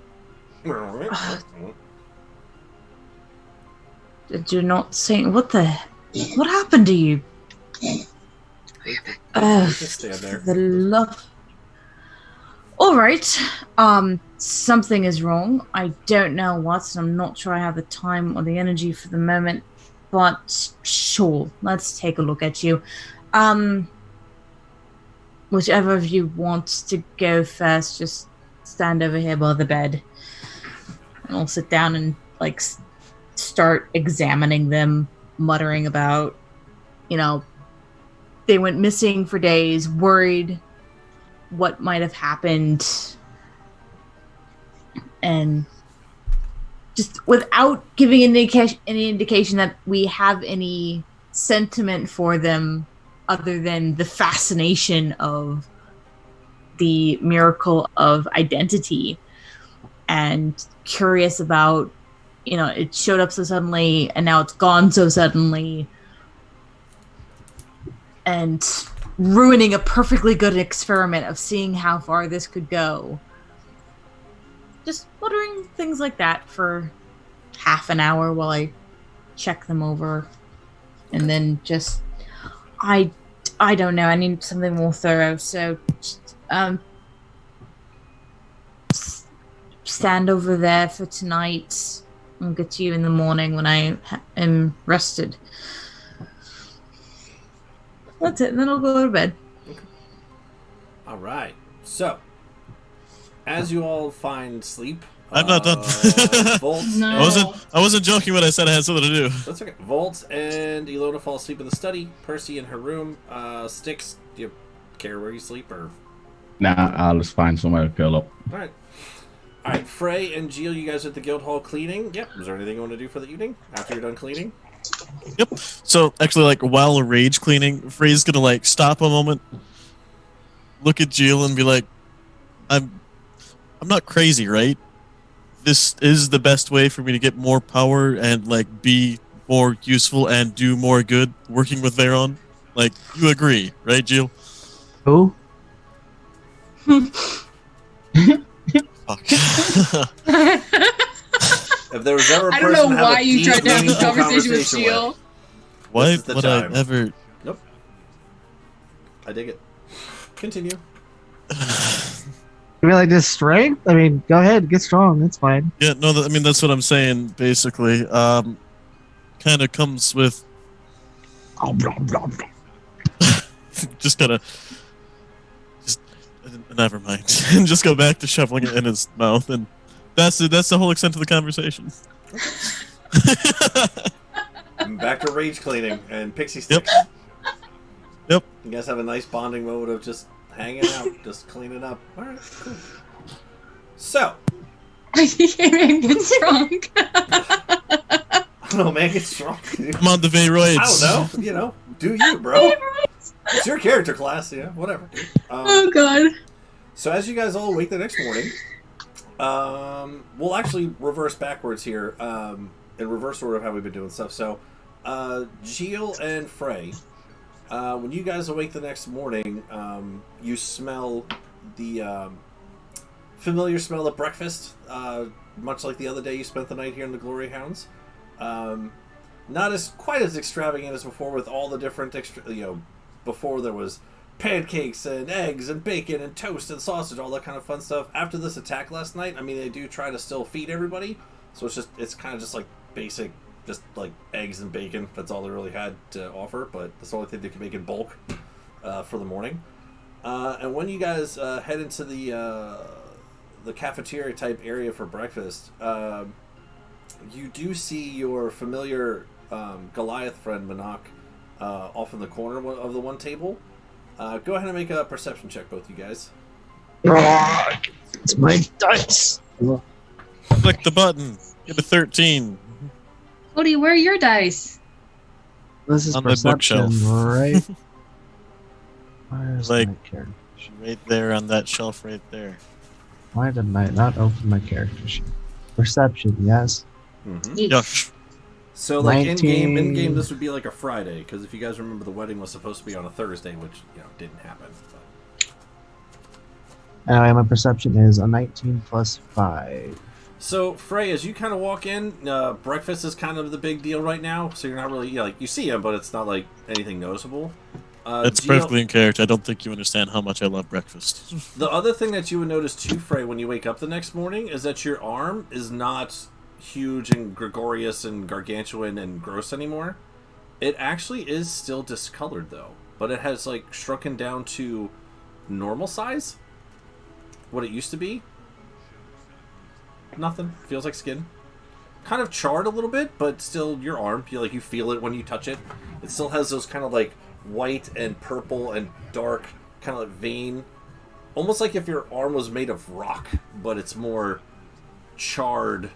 Did you not say what happened to you? Just stand there. The love. All right. Something is wrong. I don't know what, and I'm not sure I have the time or the energy for the moment. But sure, let's take a look at you. Whichever of you wants to go first, just stand over here by the bed, and I'll sit down and like start examining them, muttering about, they went missing for days, worried what might have happened, and just without giving any indication that we have any sentiment for them other than the fascination of the miracle of identity and curious about, it showed up so suddenly and now it's gone so suddenly and ruining a perfectly good experiment of seeing how far this could go. Just muttering things like that for half an hour while I check them over. And then just, I don't know, I need something more thorough, so stand over there for tonight. I'll get to you in the morning when I am rested. That's it, and then I'll go to bed. All right. So, as you all find sleep, I'm not done. Volt No. I wasn't joking when I said I had something to do. That's okay. Volt and Ilona fall asleep in the study. Percy in her room. Styx, do you care where you sleep, or? Nah, I'll just find somewhere to curl up. All right. All right. Frey and Jill, you guys at the guild hall cleaning. Yep. Is there anything you want to do for the evening after you're done cleaning? Yep. So actually, like while rage cleaning, Frey's gonna like stop a moment, look at Jill, and be like, "I'm not crazy, right?" this is the best way for me to get more power and like be more useful and do more good working with Veyron? Like, you agree, right, Jill? Who? Fuck. If there was ever a I person don't know to have why a you deep, tried to have this meaningful conversation with conversation Shield. Why This is the would I time. ever? Nope. I dig it. Continue. You mean like this strength? I mean, go ahead, get strong. It's fine. Yeah, no, I mean that's what I'm saying. Basically, kind of comes with just gotta just never mind, and just go back to shoveling it in his mouth, and that's the whole extent of the conversation. Back to rage cleaning and pixie sticks. Yep. You guys have a nice bonding moment of just hanging out, just cleaning up. All right, cool. So, You can't get strong. I don't know, man, get strong. I'm on the Veyroids. I don't know. Do you, bro? It's your character class, yeah, whatever. Dude. Oh god. So as you guys all wake the next morning, we'll actually reverse backwards here, in reverse order of how we've been doing stuff. So, Jill and Frey, when you guys awake the next morning, you smell the familiar smell of breakfast, much like the other day you spent the night here in the Glory Hounds. Not as quite as extravagant as before, with all the different before there was pancakes and eggs and bacon and toast and sausage, all that kind of fun stuff. After this attack last night, I mean, they do try to still feed everybody, so it's kind of just like basic, just like eggs and bacon. That's all they really had to offer, but that's the only thing they can make in bulk for the morning. And when you guys head into the cafeteria type area for breakfast, you do see your familiar Goliath friend Manak off in the corner of the one table. Go ahead and make a perception check, both you guys. It's my dice. Click the button. Get a 13. Cody, where are your dice? This is On the perception, bookshelf. right? Where's Like- my character? Right there on that shelf, right there. Why didn't I not open my character sheet? Perception, yes. Mm-hmm. Yuck. So, like, 19. in game, this would be like a Friday, because if you guys remember, the wedding was supposed to be on a Thursday, which, didn't happen. But. Anyway, my perception is a 19 plus 5. So, Frey, as you kind of walk in, breakfast is kind of the big deal right now, so you're not really, you see him, but it's not, like, anything noticeable. That's Geo- perfectly in character. I don't think you understand how much I love breakfast. The other thing that you would notice, too, Frey, when you wake up the next morning, is that your arm is not huge and gregarious and gargantuan and gross anymore. It actually is still discolored, though, but it has, like, shrunken down to normal size, what it used to be. Nothing. Feels like skin. Kind of charred a little bit, but still your arm. You feel it when you touch it. It still has those kind of like white and purple and dark kind of like vein. Almost like if your arm was made of rock, but it's more charred.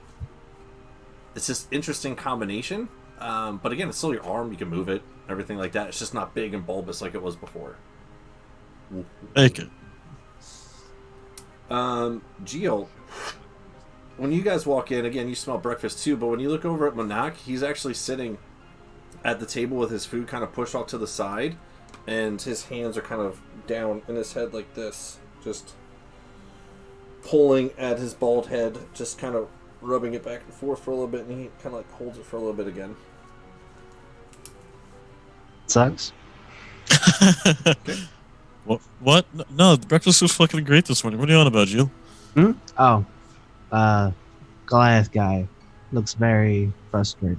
It's this interesting combination. But again, it's still your arm. You can move it. Everything like that. It's just not big and bulbous like it was before. Make it. Gio, when you guys walk in, again, you smell breakfast too, but when you look over at Manak, he's actually sitting at the table with his food kind of pushed off to the side, and his hands are kind of down in his head like this, just pulling at his bald head, just kind of rubbing it back and forth for a little bit, and he kind of like holds it for a little bit again. Sucks. What? No, the breakfast was fucking great this morning. What are you on about, Jill? Oh. Goliath guy. Looks very frustrated.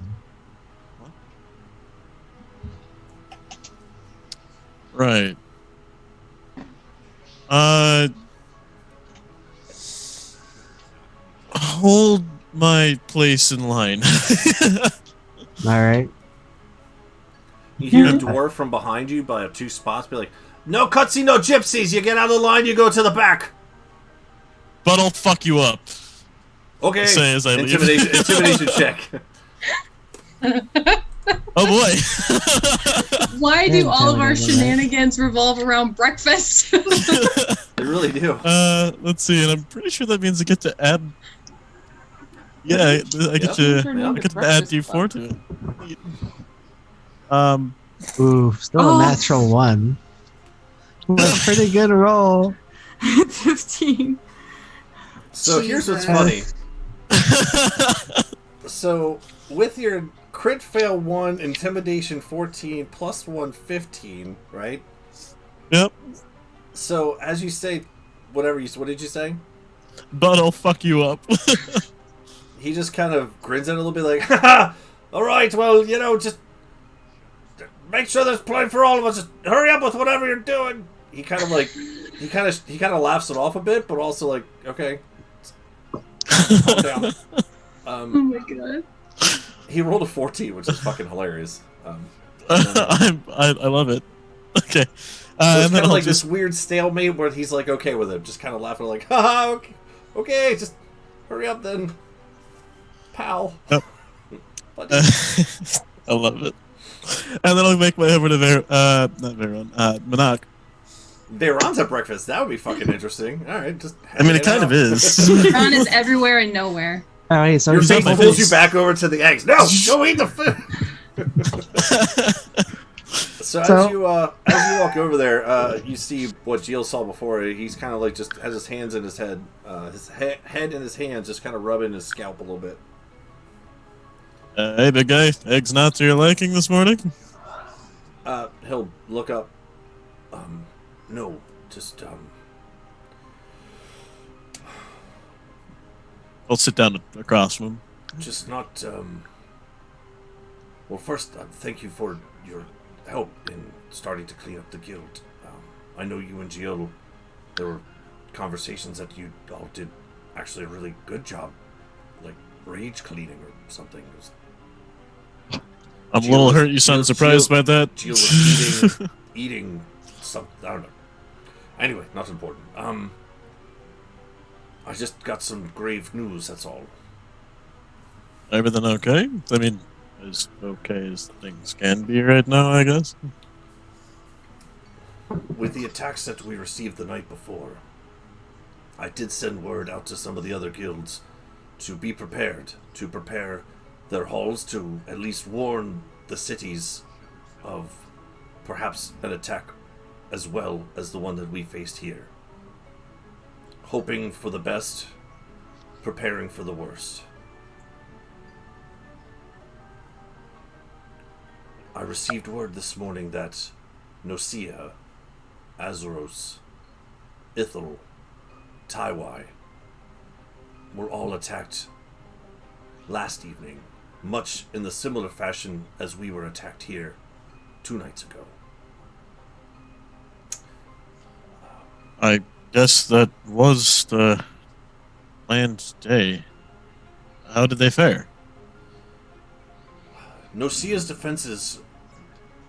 Right. Hold my place in line. Alright. You hear a dwarf from behind you by 2 spots be like, "No cutscene, no gypsies! You get out of the line, you go to the back!" But I'll fuck you up. Okay, Say as I leave. intimidation check. Oh boy. Why do all of our Intimidating, right? shenanigans revolve around breakfast? They really do. Let's see, and I'm pretty sure that means I get to add Yeah, I get to Yeah. I get to add D4 to it. Ooh, still Oh. a natural 1. A pretty good roll. 15. So here's what's Jesus. funny. So with your crit fail 1, intimidation 14, plus 1, 15, right? Yep. So as you say, what did you say? But I'll fuck you up. He just kind of grins at it a little bit like, haha, alright, well, just make sure there's plenty for all of us. Just hurry up with whatever you're doing. He kind of laughs it off a bit, but also like, okay, calm down. Oh my god. He rolled a 14, which is fucking hilarious. I love it. Okay. So it's and then kind of I'll like just this weird stalemate where he's like okay with it, just kind of laughing like, haha, okay, just hurry up then, pal. Yep. Buddy. I love it. And then I'll make my way over to not Veron, Manak. Veyron's at breakfast. That would be fucking interesting. All right, just. I mean, it kind of is. Ron is everywhere and nowhere. All right, so Your he's face my pulls face. you back over to the eggs. No, go eat the food. So as you walk over there, you see what Jill saw before. He's kind of like just has his hands in his head, head in his hands, just kind of rubbing his scalp a little bit. Hey, big guy, eggs not to your liking this morning? He'll look up. No, just I'll sit down across from him. just not. Well, first, thank you for your help in starting to clean up the guild. I know you and Jill, there were conversations that you all did actually a really good job, like rage cleaning or something. It was, I'm Jill a little was- hurt you sound Jill- surprised by that. Jill was eating something. I don't know. Anyway, not important. I just got some grave news. That's all. Everything okay? I mean, as okay as things can be right now, I guess. With the attacks that we received the night before, I did send word out to some of the other guilds to be prepared, to prepare their halls to at least warn the cities of perhaps an attack as well as the one that we faced here. Hoping for the best, preparing for the worst. I received word this morning that Nocia, Azeros, Ithel, Taiwai were all attacked last evening, much in the similar fashion as we were attacked here 2 nights ago. I guess that was the planned day. How did they fare? Nocia's defenses,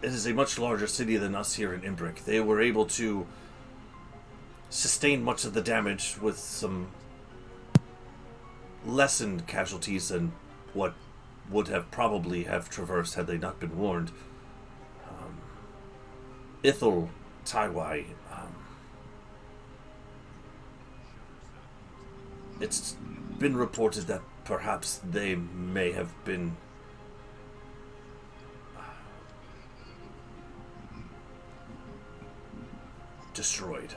it is a much larger city than us here in Imbric. They were able to sustain much of the damage with some lessened casualties than what would have probably have traversed had they not been warned. Ithel, Taiwai, it's been reported that perhaps they may have been destroyed.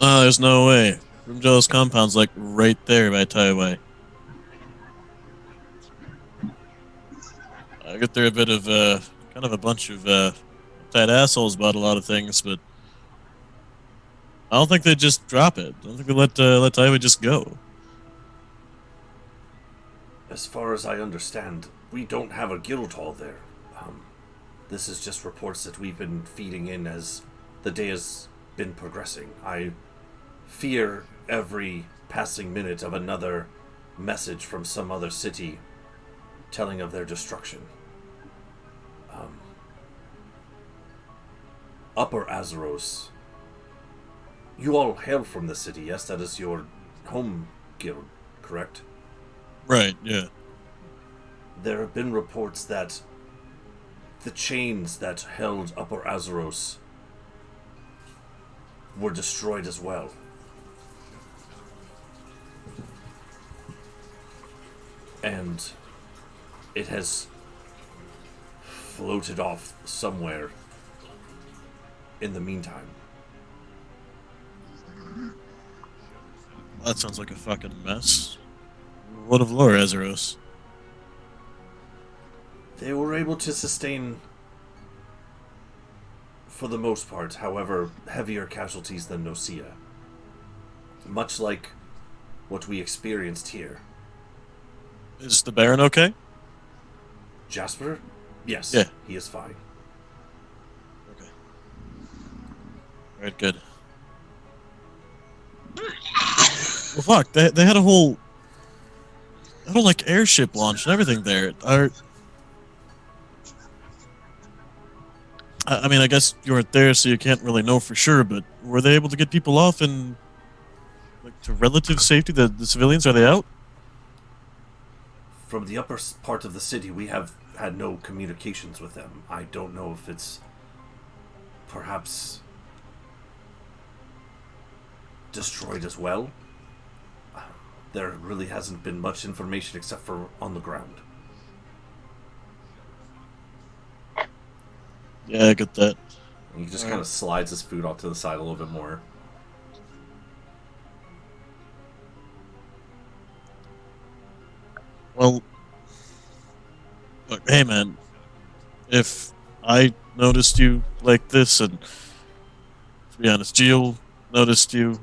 Oh, there's no way. Rimjell's compound's like right there by Taiwai. I get they're a bit of kind of a bunch of tight assholes about a lot of things, but I don't think they just drop it. I don't think they let Taiwai just go. As far as I understand, we don't have a guild hall there. This is just reports that we've been feeding in as the day has been progressing. I fear every passing minute of another message from some other city telling of their destruction. Upper Azeros. You all hail from the city, yes? That is your home guild, correct? Right, yeah. There have been reports that the chains that held Upper Azeros were destroyed as well. And it has floated off somewhere in the meantime. That sounds like a fucking mess. What of Lord Azeros? They were able to sustain, for the most part, however, heavier casualties than Nocia. Much like what we experienced here. Is the Baron okay? Jasper? Yes, Yeah. he is fine. Okay. Alright, good. Well, fuck, they had a whole like airship launch and everything there. I mean, I guess you weren't there, so you can't really know for sure. But were they able to get people off and like to relative safety? The civilians, are they out? From the upper part of the city, we have had no communications with them. I don't know if it's perhaps destroyed as well. There really hasn't been much information except for on the ground. Yeah, I get that. And he just kind of slides his food off to the side a little bit more. Well, look, hey man, if I noticed you like this, and to be honest, Gio noticed you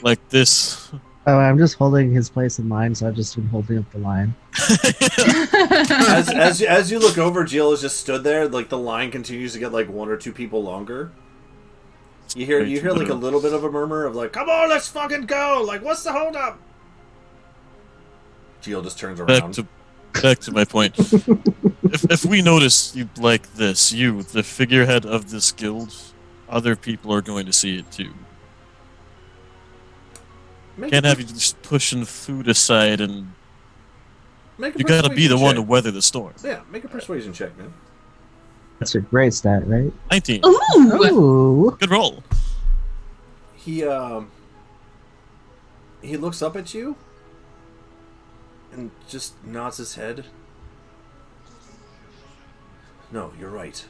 like this. Oh, I'm just holding his place in line, so I've just been holding up the line. As you look over, Jill has just stood there. Like the line continues to get like one or two people longer. You hear like a little bit of a murmur of like, "Come on, let's fucking go!" Like, what's the holdup? Jill just turns around. Back to my point. if we notice you like this, you, the figurehead of this guild, other people are going to see it too. Can't have you just pushing food aside, and you gotta be the one to weather the storm. Yeah, make a persuasion check, man. That's a great stat, right? 19. Ooh! Good roll. He looks up at you and just nods his head. No, you're right.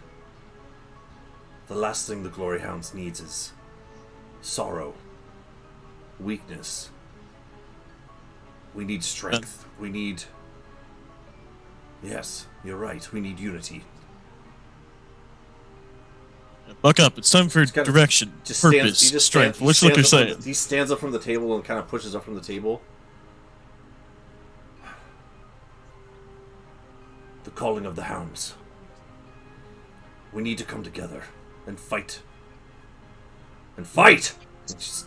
The last thing the Glory Hounds needs is sorrow. Weakness. We need strength. We need... Yes, you're right. We need unity. Buck up. It's time for direction, purpose, strength. What's what you're saying? He stands up from the table and kind of pushes up from the table. The calling of the hounds. We need to come together and fight. And fight! And just...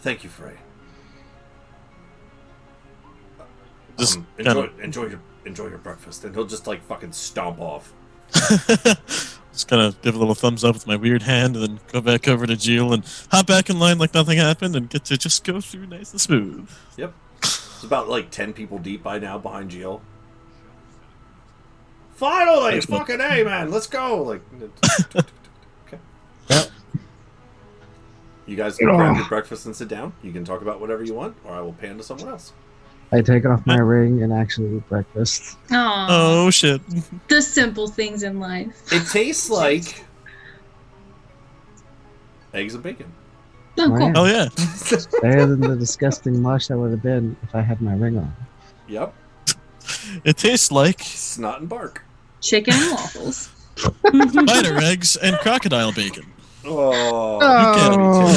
Thank you, Frey. Enjoy your breakfast, and he'll just like fucking stomp off. Just kind of give a little thumbs up with my weird hand, and then go back over to Jill and hop back in line like nothing happened, and get to just go through nice and smooth. Yep, it's about like 10 people deep by now behind Jill. Finally, fucking A, man, let's go! Like, okay. Yep. You guys can grab your breakfast and sit down. You can talk about whatever you want, or I will pan to someone else. I take off my ring and actually eat breakfast. Aww. Oh shit! The simple things in life. It tastes like eggs and bacon. Oh, cool. Oh yeah! Better than the disgusting mush that would have been if I had my ring on. Yep. It tastes like Snot and bark. Chicken and waffles. spider eggs and crocodile bacon. Oh, Oh.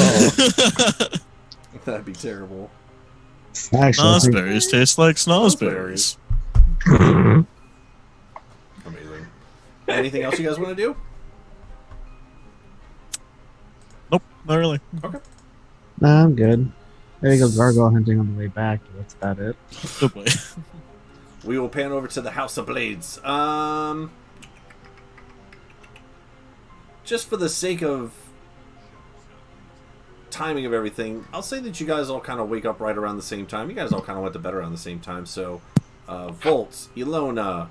that'd be terrible. Actually, Snozzberries taste like snozzberries. Amazing. Anything else you guys want to do? Nope, not really. Okay. nah, I'm good. Maybe go gargoyle hunting on the way back, but that's about it. Good boy. We will pan over to the House of Blades. Just for the sake of timing of everything, I'll say that you guys all kind of wake up right around the same time. You guys all kind of went to bed around the same time, so Volt, Ilona,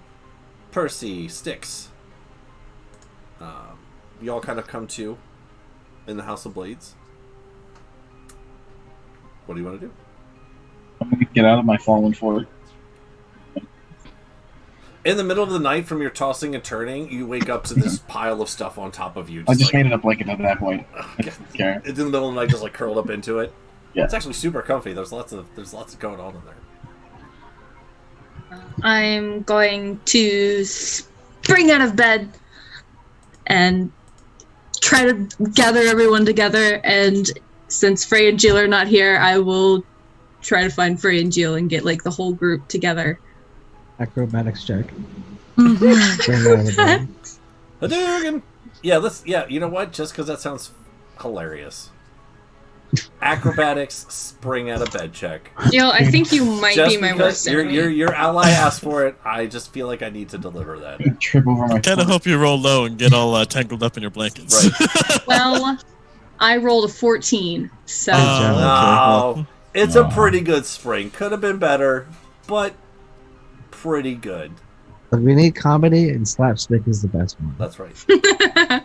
Percy, Styx, you all kind of come to in the House of Blades. What do you want to do? I'm gonna get out of my fallen fort. In the middle of the night, from your tossing and turning, you wake up to this pile of stuff on top of you. I just like, made it a blanket at that point. it's in the middle of the night, just like curled up into it. Yeah. It's actually super comfy. There's lots of going on in there. I'm going to spring out of bed and try to gather everyone together. And since Frey and Jill are not here, I will try to find Frey and Jill and get like the whole group together. Acrobatics check. Hadouken! Yeah, you know what? Just because that sounds hilarious. Acrobatics, spring out of bed check. Jill, I think you might Just be my because worst enemy. your ally asked for it, I just feel like I need to deliver that. Trip over my I kind of hope you roll low and get all tangled up in your blankets. Right. Well, I rolled a 14, so... No, it's a pretty good spring. Could have been better, but pretty good. But we need comedy, and slapstick is the best one. That's right.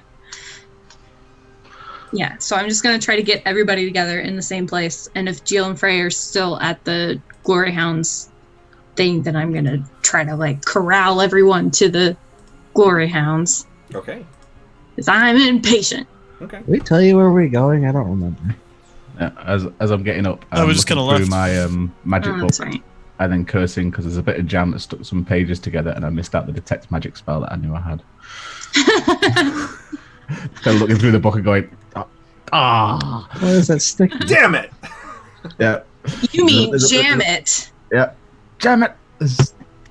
Yeah, so I'm just going to try to get everybody together in the same place. And if Jill and Frey are still at the Glory Hounds thing, then I'm going to try to, like, corral everyone to the Glory Hounds. Okay. Because I'm impatient. Okay. Did we tell you where we're going? I don't remember. As I'm getting up, I was just looking kinda through left. my magic Oh, book, that's right. and then cursing because there's a bit of jam that stuck some pages together, and I missed out the detect magic spell that I knew I had. Kind of looking through the book and going, ah, What is that sticky? Damn it! yeah, You mean jam it. yeah, jam it.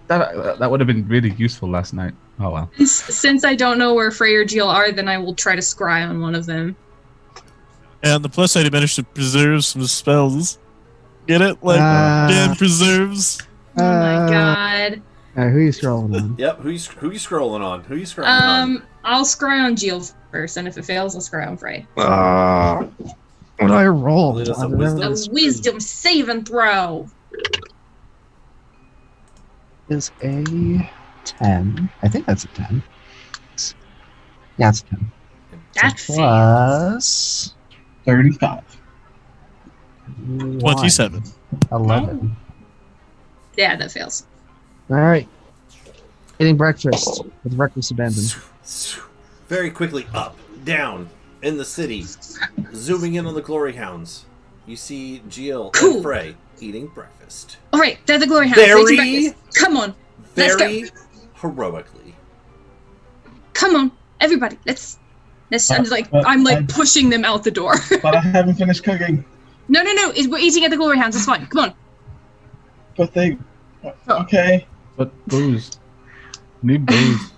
That would have been really useful last night. Oh well. Since I don't know where Frey or Jill are, then I will try to scry on one of them. And the plus side, he managed to preserve some spells. Get it? Like, Dan preserves. Oh my god. Alright, who are you scrolling on? Yep. Who you scrolling on? Who you scrolling on? I'll scry on Jill first, and if it fails, I'll scry on Frey. What do I roll? Believe that's a I don't know. wisdom? A wisdom save and throw. Is a 10. I think that's a 10. Yeah, it's a 10. That's Plus 35. 27. 11. Yeah, that fails. Alright. Eating breakfast with reckless abandon. Very quickly, up, down, in the city, zooming in on the Glory Hounds. You see Jill Cool. and Frey eating breakfast. All right, they're the Glory Hounds. They're eating breakfast. Come on, let's go. Very heroically. Come on, everybody. Let's. I'm like pushing them out the door. But I haven't finished cooking. No. We're eating at the Glory Hounds. It's fine. Come on. But they... Okay. But booze. Need booze.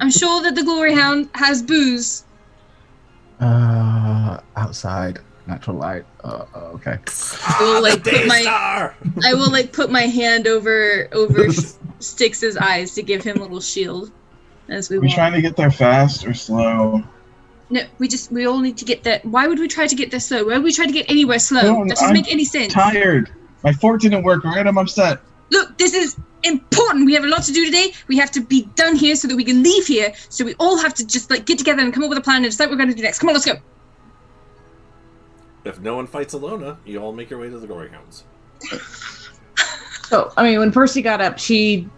I'm sure that the Glory Hound has booze. Outside, natural light. Okay. I will like put my. Star! I will like put my hand over Styx's eyes to give him a little shield as we Are we walk. trying to get there fast or slow? No, we all need to get there. Why would we try to get there slow? Why would we try to get anywhere slow? No, That doesn't I'm make any sense. Tired. My fort didn't work, right? I'm upset. Look, this is important. We have a lot to do today. We have to be done here so that we can leave here. So we all have to just like get together and come up with a plan and decide what we're going to do next. Come on, let's go. If no one fights Alona, you all make your way to the Glory Hounds. So, I mean, when Percy got up, she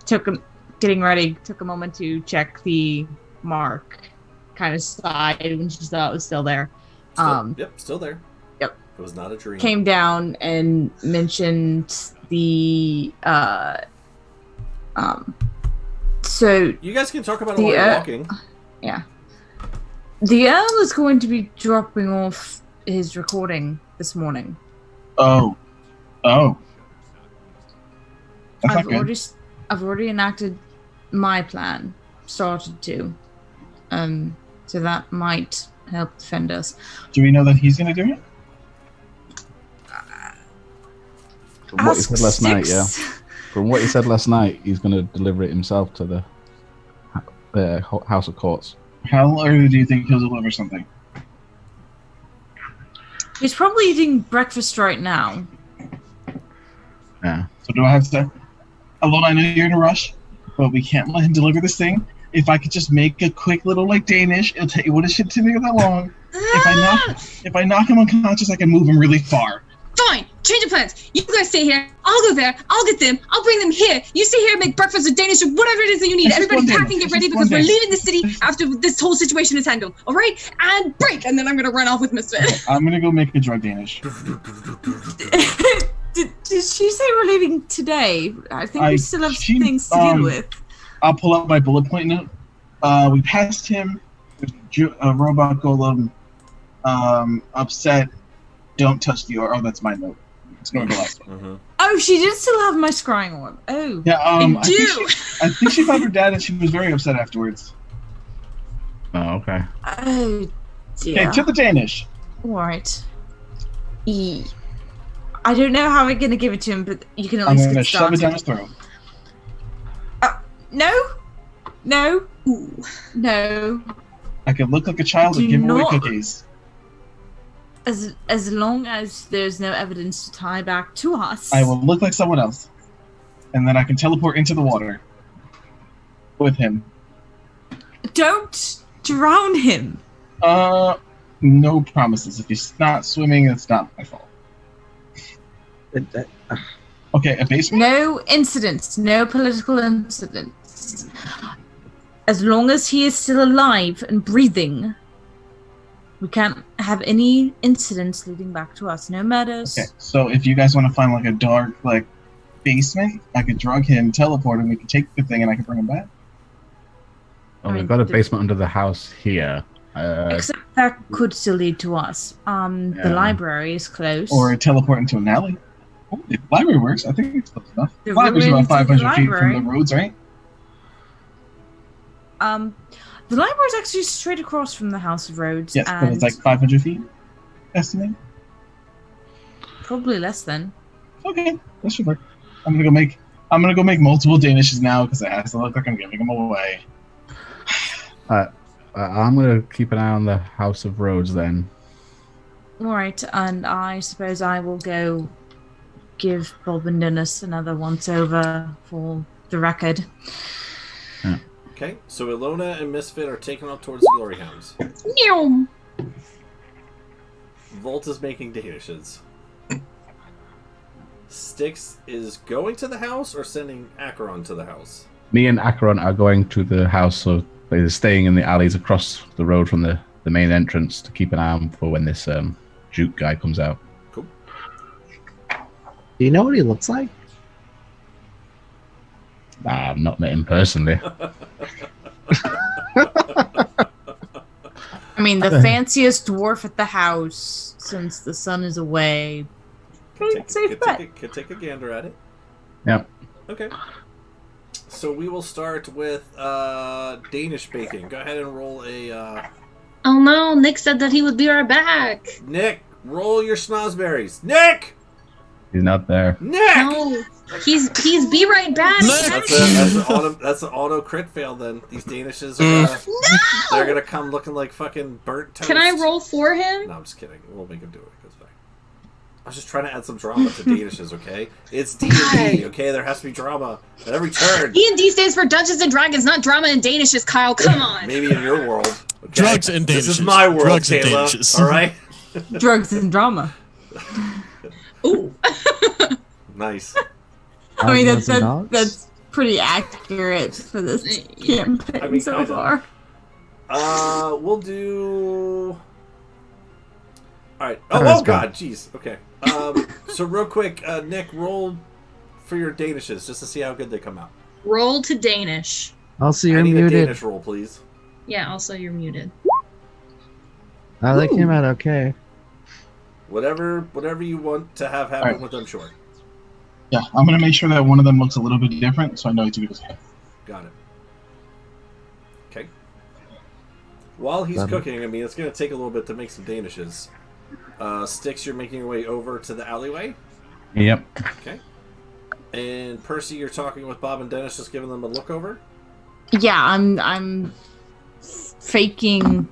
took a moment to check the mark, kind of sighed when she saw it was still there. Yep, still there. Yep. It was not a dream. Came down and mentioned the so You guys can talk about it The, while you're walking. the Earl is going to be dropping off his recording this morning. Oh. That's not good. I've already enacted my plan. Started to. So that might help defend us. Do we know that he's going to do it? From what you Ask said last night, yeah. Styx. From what you said last night, he's going to deliver it himself to the House of Courts. How early do you think he'll deliver something? He's probably eating breakfast right now. Yeah. So do I have to... Alona, I know you're in a rush, but we can't let him deliver this thing. If I could just make a quick little, like, Danish, it wouldn't shit to me that long. If I knock him unconscious, I can move him really far. Fine, change of plans. You guys stay here. I'll go there. I'll get them. I'll bring them here. You stay here, make breakfast or Danish or whatever it is that you need. It's just Everybody one pack day. and get It's ready just because one we're day. leaving the city after this whole situation is handled. All right? And break. And then I'm gonna run off with Misfit. I'm gonna go make a drug Danish. Did she say we're leaving today? I think we still have things to deal with. I'll pull up my bullet point note. We passed him. A robot golem. Upset. Don't touch the orb. Oh, that's my note. It's going to the last one. Mm-hmm. Oh, she did still have my scrying orb. Oh. Yeah. I I do. think she found her dad, and she was very upset afterwards. Oh, okay. Oh, dear. Okay, to the Danish. All right. I don't know how we're going to give it to him, but you can at I'm least gonna get shove it started. down his throat. No. No. Ooh. No. I could look like a child and Do give away not- cookies. As long as there's no evidence to tie back to us. I will look like someone else, and then I can teleport into the water with him. Don't drown him. No promises. If he's not swimming, it's not my fault. Okay, a basement. No incidents. No political incidents. As long as he is still alive and breathing, we can't have any incidents leading back to us. No murders. Okay, so if you guys want to find like a dark basement, I could drug him, teleport him, we could take the thing, and I could bring him back. Oh, I we've mean, got a the- basement under the house here. Except that could still lead to us. The Yeah. library is close. Or teleport into an alley. Oh, the library works. I think it's close enough. The The library's ruins about of the 500 feet from library. the roads, right? The library is actually straight across from the House of Rhodes. Yes, and but it's like 500 feet. Estimate. probably less than. Okay, that should work. I'm gonna go make multiple Danishes now because it has to look like I'm giving them away. I'm gonna keep an eye on the House of Rhodes then. Alright, and I suppose I will go give Bob and Dennis another once over for the record. Okay, so Ilona and Misfit are taken off towards the Glory Hounds. Meow. Volt is making Danishes. Styx is going to the house or sending Acheron to the house? Me and Acheron are going to the house, so they're staying in the alleys across the road from the main entrance to keep an eye on for when this Juke guy comes out. Cool. Do you know what he looks like? I've not met him personally. I mean, the fanciest dwarf at the house, since the sun is away. Safe bet. Could take a gander at it. Yep. Okay. So we will start with Danish baking. Go ahead and roll a... Oh no, Nick said that he would be right back. Nick, roll your snozberries. Nick! He's not there. Nick! No, he's be right back. Nick! That's an auto crit fail then. These Danishes are they're gonna come looking like fucking burnt toast. Can I roll for him? No, I'm just kidding. We'll make him do it. It goes back. I was just trying to add some drama to Danishes, okay? It's D&D, okay? There has to be drama at every turn. D&D stands for Dungeons and Dragons, not drama and Danishes, Kyle. Come on. Maybe in your world. Okay? Drugs and This is Danishes. my world, Drugs and Kayla. Danishes. All right? Drugs and drama. Ooh. Nice. I mean, Dogs and dogs? that's pretty accurate for this campaign I mean, so kinda. far. We'll do... Alright. Oh, Oh, that's God. Jeez. Okay. So real quick, Nick, roll for your Danishes just to see how good they come out. Roll to Danish. Also, I you're need a muted. Danish roll, please. Yeah, also you're muted. Oh, that came out okay. Whatever you want to have happen Alright. with them, short. Yeah, I'm gonna make sure that one of them looks a little bit different, so I know it's good as hell. Got it. Okay. While he's Got it. cooking, I mean, it's going to take a little bit to make some Danishes. Styx, you're making your way over to the alleyway. Yep. Okay. And Percy, you're talking with Bob and Dennis, just giving them a look over. Yeah, I'm faking,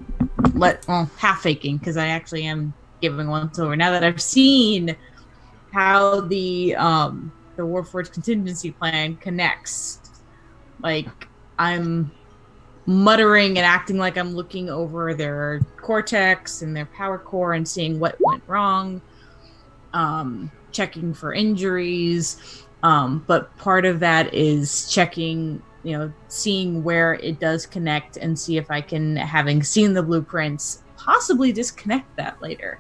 half faking, because I actually am giving once over. Now that I've seen how the Warforged contingency plan connects, like, I'm muttering and acting like I'm looking over their cortex and their power core and seeing what went wrong. checking for injuries, but part of that is checking, seeing where it does connect and see if I can, having seen the blueprints, possibly disconnect that later.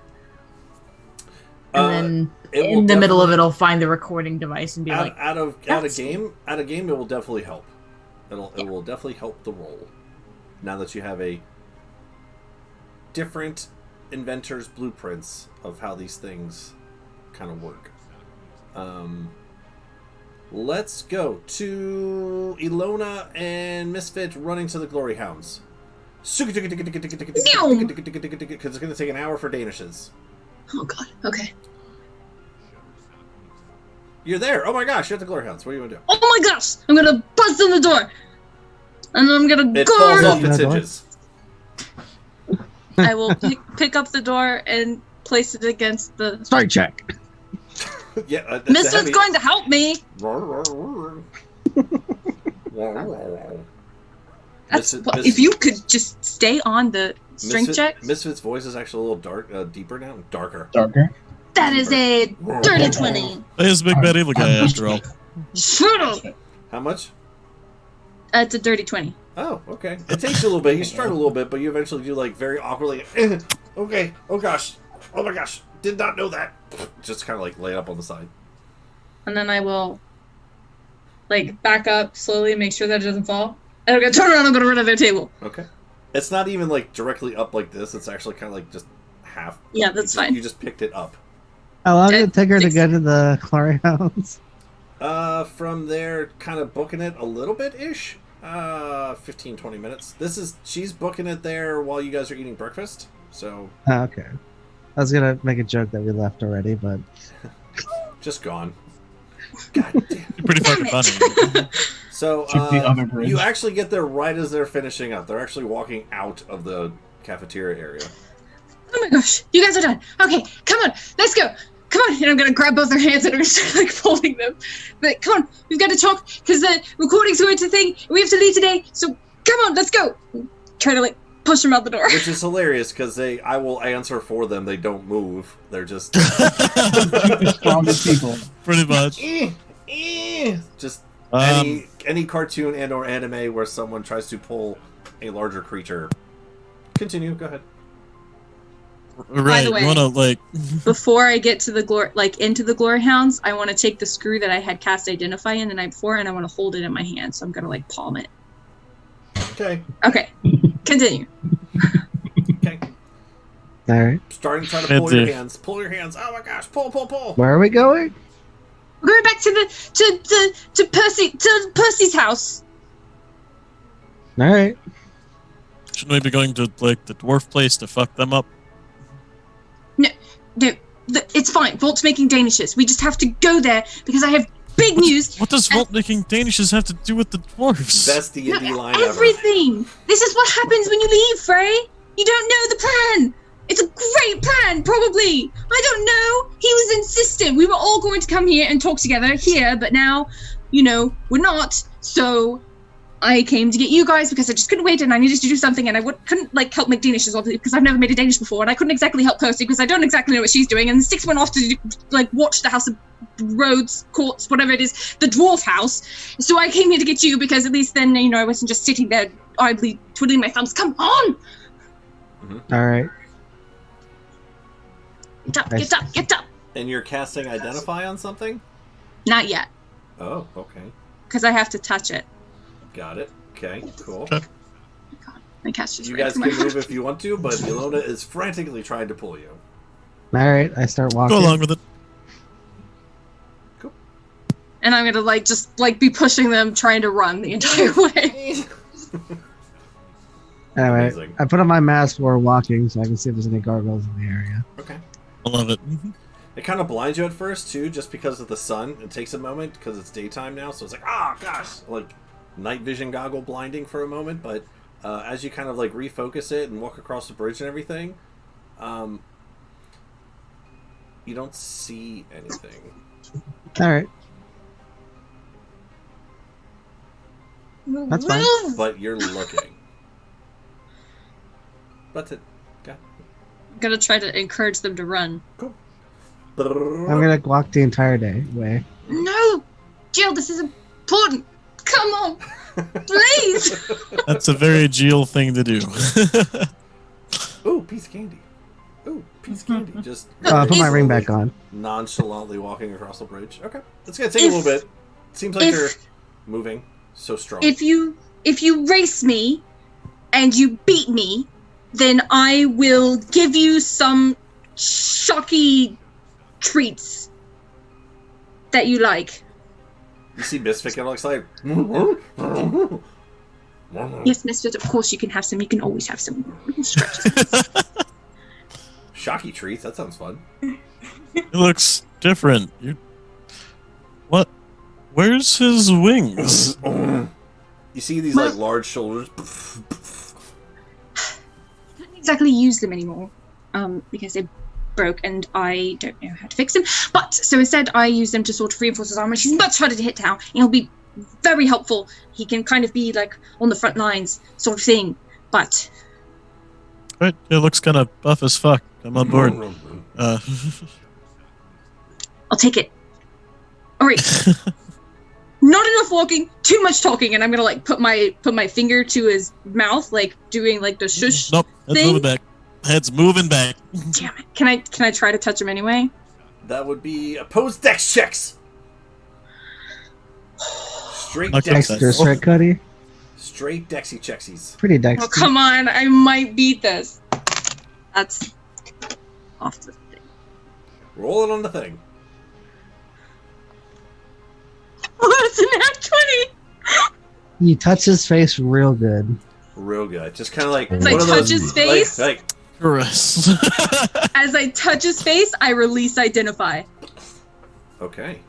And then in the middle of it, I'll find the recording device and be out of game. It will definitely help. It will definitely help the roll. Now that you have a different inventor's blueprints of how these things kind of work. Let's go to Ilona and Misfit running to the Glory Hounds. Because it's going to take an hour for Danishes. Oh god, okay. You're there. Oh my gosh, you're at the Glory Hounds. What are you going to do? Oh my gosh! I'm going to bust on the door! And I'm going to It falls off its hinges. I will pick up the door and place it against the... Strike check. Yeah, Misfit's going to help me! If you could just stay on the strength check. Misfit's voice is actually a little deeper now. Darker. That is a dirty 20. There's a big bad evil guy after all. Shut up! How much? It's a dirty 20. Oh, okay. It takes you a little bit. You struggle a little bit, but you eventually do, like, very awkwardly. Okay. Oh gosh. Oh my gosh. Did not know that. Just kind of like lay it up on the side. And then I will, like, back up slowly and make sure that it doesn't fall. And I'm going to turn around and go to run to their table. Okay. It's not even, like, directly up like this. It's actually kind of like just half. Yeah, that's fine. You just picked it up. How long did it take her to go to the Glory Hounds? From there, kind of booking it a little bit-ish. 15, 20 minutes. She's booking it there while you guys are eating breakfast, so... Oh, okay. I was gonna make a joke that we left already, but... Just gone. God damn. Pretty fucking funny. So, you actually get there right as they're finishing up. They're actually walking out of the cafeteria area. Oh my gosh, you guys are done. Okay, come on, let's go. Come on, and I'm gonna grab both their hands and I'm gonna start like folding them. But come on, we've got to talk because the recording's going to thing. And we have to leave today, so come on, let's go. Try to like push them out the door. Which is hilarious because I will answer for them. They don't move. They're just strongest people. Pretty much. Just any cartoon and or anime where someone tries to pull a larger creature. Continue. Go ahead. Right, By the way, you wanna, like... before I get to the into the Glory Hounds, I want to take the screw that I had cast Identify in the night before, and I want to hold it in my hand. So I'm gonna like palm it. Okay. Okay. Continue. Okay. All right. Starting to try to pull your hands. Pull your hands. Oh my gosh! Pull! Where are we going? We're going back to Percy's house. All right. Shouldn't we be going to, like, the dwarf place to fuck them up? No, it's fine. Volt's making danishes. We just have to go there because I have big news. What does Volt making danishes have to do with the dwarves? Best D&D line everything. ever. This is what happens when you leave, Frey. You don't know the plan. It's a great plan, probably. I don't know. He was insistent. We were all going to come here and talk together here, but now, we're not. So I came to get you guys because I just couldn't wait and I needed to do something and I couldn't help make Danishes obviously because I've never made a Danish before and I couldn't exactly help Percy because I don't exactly know what she's doing and Six went off to watch the House of Rhodes, Courts, whatever it is, the dwarf house. So I came here to get you because at least then, I wasn't just sitting there idly twiddling my thumbs. Come on! Mm-hmm. All right. Get up! And you're casting Identify on something? Not yet. Oh, okay. Because I have to touch it. Got it. Okay, cool. My cast just you guys can move if you want to, but Ilona is frantically trying to pull you. All right, I start walking. Go along with it. Cool. And I'm gonna just be pushing them, trying to run the entire way. Anyway, Amazing. I put on my mask while we're walking so I can see if there's any gargoyles in the area. Okay. I love it. It kind of blinds you at first too, just because of the sun. It takes a moment because it's daytime now, so it's like, gosh, night vision goggle blinding for a moment. But as you kind of refocus it and walk across the bridge and everything, you don't see anything. All right. That's fine. But you're looking. That's it. Okay. I'm gonna try to encourage them to run. Cool. I'm gonna walk the entire way. No, Jill, this is important. Come on, please. That's a very Jill thing to do. Ooh, piece of candy. Ooh, piece of candy. Just I'll put my ring back on. nonchalantly walking across the bridge. Okay, it's gonna take a little bit. Seems like they're moving so strong. If you race me and you beat me, then I will give you some shocky treats that you like. You see Misfit get all excited. Yes, Misfit, of course you can have some. You can always have some stretches. Shocky treats. That sounds fun. It looks different. What? Where's his wings? You see these like large shoulders. I don't exactly use them anymore because they broke and I don't know how to fix them. But so instead I use them to sort of reinforce his armor. He's much harder to hit now. And he'll be very helpful. He can kind of be like on the front lines sort of thing. But Right, it looks kind of buff as fuck. I'm on board. I'll take it. All right. Not enough walking, too much talking, and I'm gonna like put my finger to his mouth, like doing like the shush. Nope, head's thing. moving back. Head's moving back. Damn it! Can I try to touch him anyway? That would be opposed dex checks. Straight Like dex. Dexter Strike Cuddy. Straight dexy chexies. Pretty Dexter. Oh come on! I might beat this. That's off the thing. Roll it on the thing. Oh, that's an nat 20. You touch his face real good. Real good. Just kind of like As one I of touch those, his face, like Caress. as I touch his face, I release identify okay,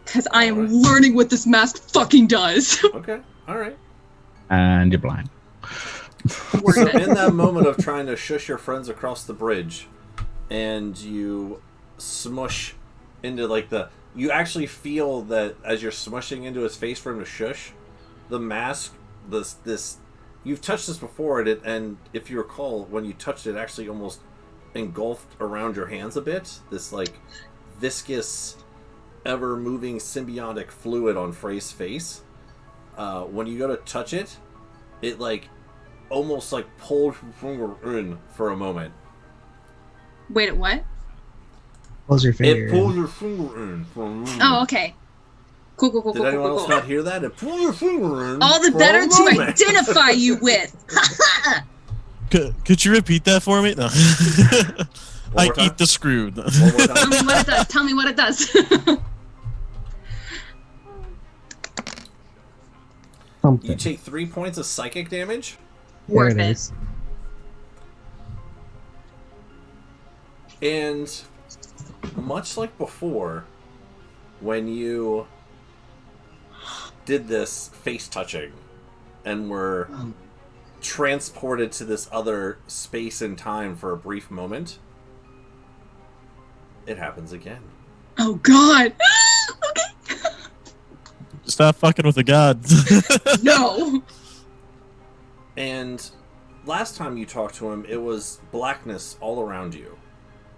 because I am Alright. learning what this mask fucking does. okay, all right. And you're blind. Worth So it. in that moment of trying to shush your friends across the bridge, and you smush into like you actually feel that as you're smushing into his face for him to shush, the mask, this you've touched this before, and if you recall, when you touched it, actually almost engulfed around your hands a bit. This like viscous, ever-moving symbiotic fluid on Frey's face. When you go to touch it, it like almost like pulled your finger in for a moment. Wait, what? Close your finger. It pulled your finger in for a moment. Oh, okay. Cool. Did anyone else not hear that? It pulled your finger in. All the for better a to moment. identify you with. Could you repeat that for me? No. I more time? eat the screw. One more Tell time. me what it does. Tell me what it does. Something. You take 3 points of psychic damage. There Worth it it. is. And much like before, when you did this face touching and were transported to this other space and time for a brief moment, it happens again. Oh God. Okay. Stop fucking with the gods. No. And last time you talked to him, it was blackness all around you.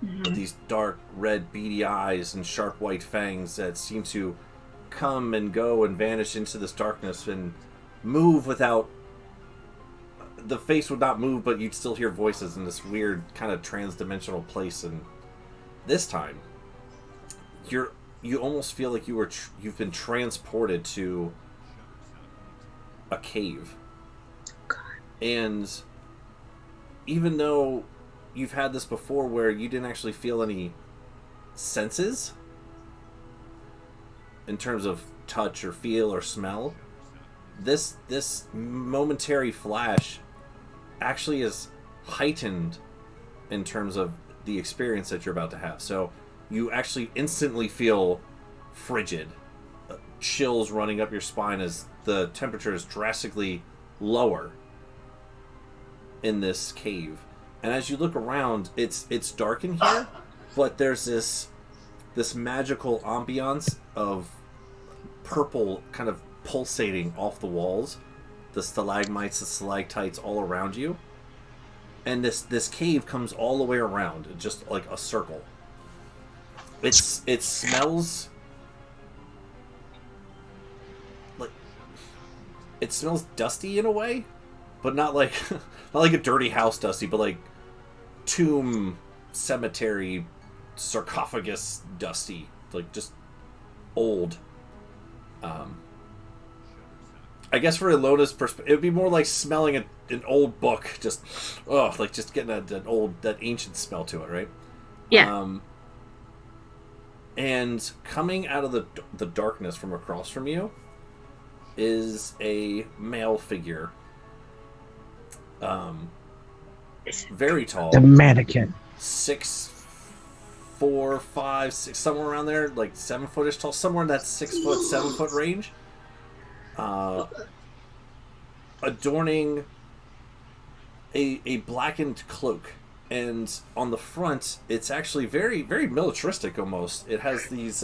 With these dark, red, beady eyes and sharp white fangs that seem to come and go and vanish into this darkness and move without... The face would not move, but you'd still hear voices in this weird kind of trans-dimensional place. And this time, you almost feel like you've been transported to a cave. And even though you've had this before where you didn't actually feel any senses in terms of touch or feel or smell, this momentary flash actually is heightened in terms of the experience that you're about to have. So you actually instantly feel frigid, chills running up your spine as the temperature is drastically lower in this cave. And as you look around, it's dark in here, but there's this magical ambiance of purple kind of pulsating off the walls, the stalagmites, the stalactites all around you. and this cave comes all the way around, just like a circle. It smells like it smells dusty in a way, but not like not like a dirty house dusty, but like tomb, cemetery, sarcophagus dusty, like just old. I guess for Ilona's perspective, it would be more like smelling an old book, just like just getting that ancient smell to it, right? Yeah. And coming out of the darkness from across from you is a male figure. Very tall. The mannequin. 6'4", 5", 6", somewhere around there, like 7 foot-ish tall, somewhere in that 6 foot, 7 foot range. Adorning a blackened cloak. And on the front, it's actually very, very militaristic almost. It has these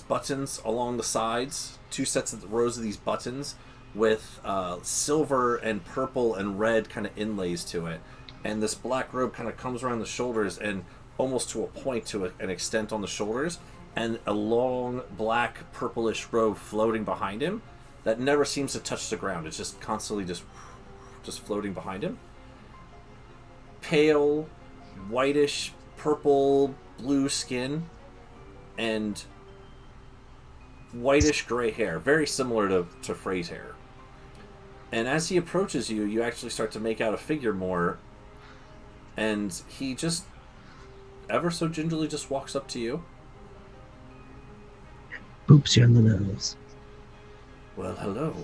buttons along the sides, 2 sets of rows of these buttons with silver and purple and red kind of inlays to it. And this black robe kind of comes around the shoulders and almost to a point to an extent on the shoulders, and a long black purplish robe floating behind him that never seems to touch the ground. It's just constantly just floating behind him. Pale, whitish, purple, blue skin, and whitish gray hair, very similar to Frey's hair. And as he approaches you, you actually start to make out a figure more, and he just ever so gingerly just walks up to you. Boops you on the nose. Well, hello.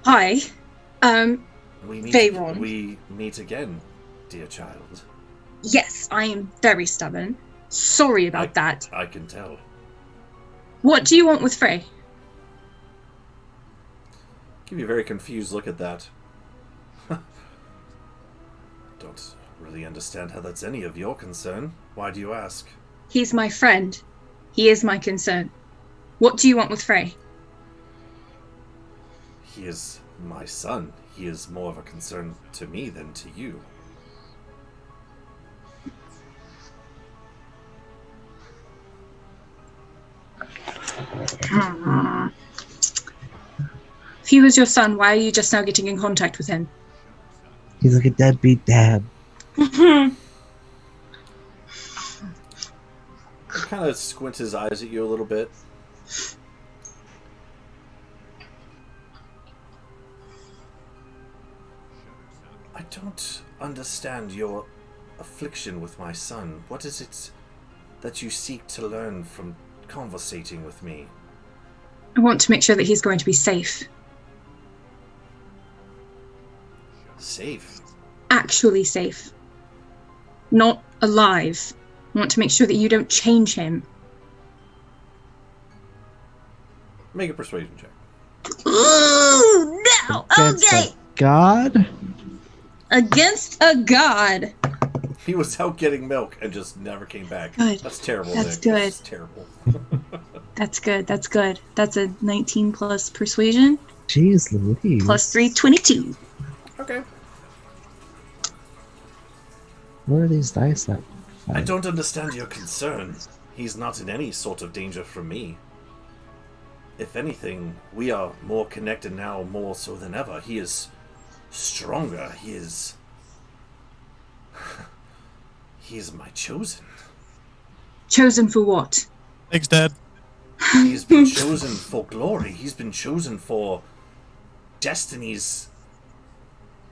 Hi. We meet again, dear child. Yes, I am very stubborn. Sorry about that. I can tell. What do you want with Frey? Give you a very confused look at that. Don't really understand how that's any of your concern. Why do you ask? He's my friend. He is my concern. What do you want with Frey? He is my son. He is more of a concern to me than to you. If he was your son, why are you just now getting in contact with him? He's like a deadbeat dad. He kind of squints his eyes at you a little bit. I don't understand your affliction with my son. What is it that you seek to learn from conversating with me? I want to make sure that he's going to be safe. Safe? Actually safe. Not alive. I want to make sure that you don't change him. Make a persuasion check. Ooh, no! Against Okay! a god? Against a god. He was out getting milk and just never came back. Good. That's terrible, That's Nick. good. That's terrible. That's good. That's good. That's a 19 plus persuasion. Jeez Louise. Plus 3, 22. Okay. What are these dice that? I don't understand your concern. He's not in any sort of danger from me. If anything, we are more connected now, more so than ever. He is stronger. He is my chosen. Chosen for what? Thanks, Dad. He's been chosen for glory. He's been chosen for Destiny's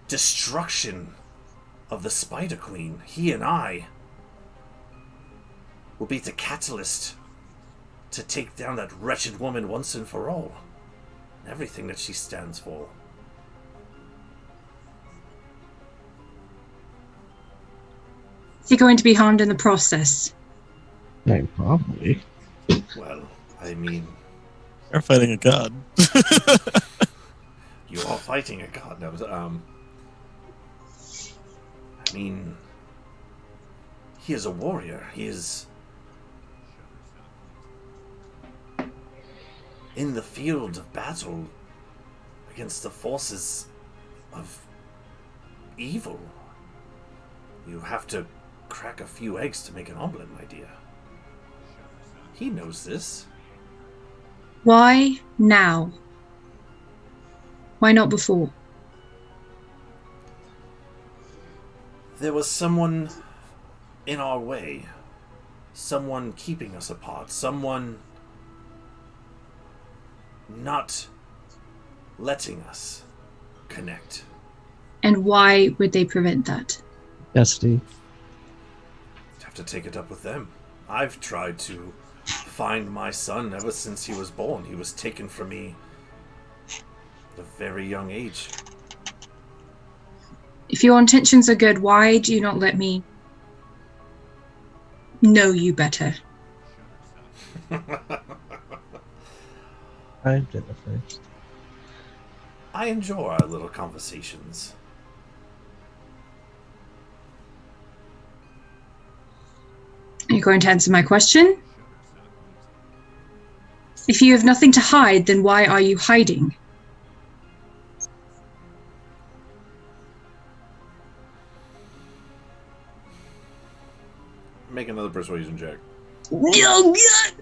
destruction of the Spider Queen. He and I will be the catalyst to take down that wretched woman once and for all. And everything that she stands for. Is he going to be harmed in the process? Yeah, probably. Well, I mean, You're fighting a god. you are fighting a god. No, I mean, he is a warrior. He is in the field of battle against the forces of evil. You have to crack a few eggs to make an omelet, my dear. He knows this. Why now? Why not before? There was someone in our way. Someone keeping us apart. Someone not letting us connect. And why would they prevent that? Destiny. Have to take it up with them. I've tried to find my son ever since he was born. He was taken from me at a very young age. If your intentions are good, why do you not let me know you better? I did it first. I enjoy our little conversations. Are you going to answer my question? If you have nothing to hide, then why are you hiding? Make another persuasion check. Oh, God!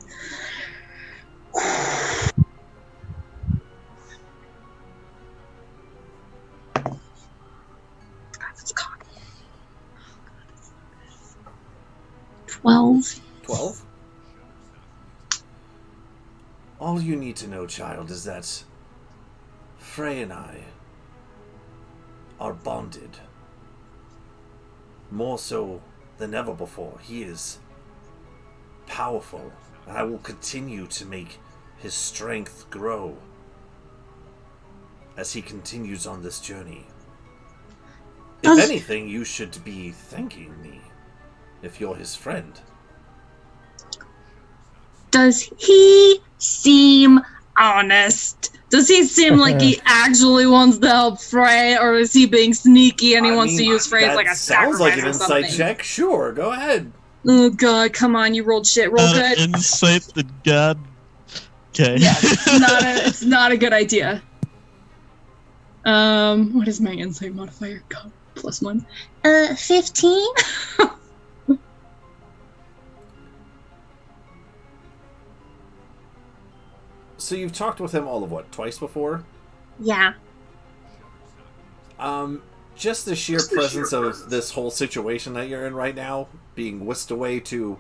That's cocky. 12. 12? All you need to know, child, is that Frey and I are bonded. More so than ever before. He is powerful, and I will continue to make his strength grow as he continues on this journey. If anything, you should be thanking me if you're his friend. Does he seem honest? Does he seem like he actually wants to help Frey, or is he being sneaky and he wants to use Frey as like a sounds like an or insight something? check. Sure, go ahead. Oh God, come on, you rolled shit. Roll good. Insight the god. Okay. Yeah, it's not a good idea. What is my insight modifier? God, +1. 15. So you've talked with him all of what, twice before? Yeah. Just the sheer presence of this whole situation that you're in right now, being whisked away to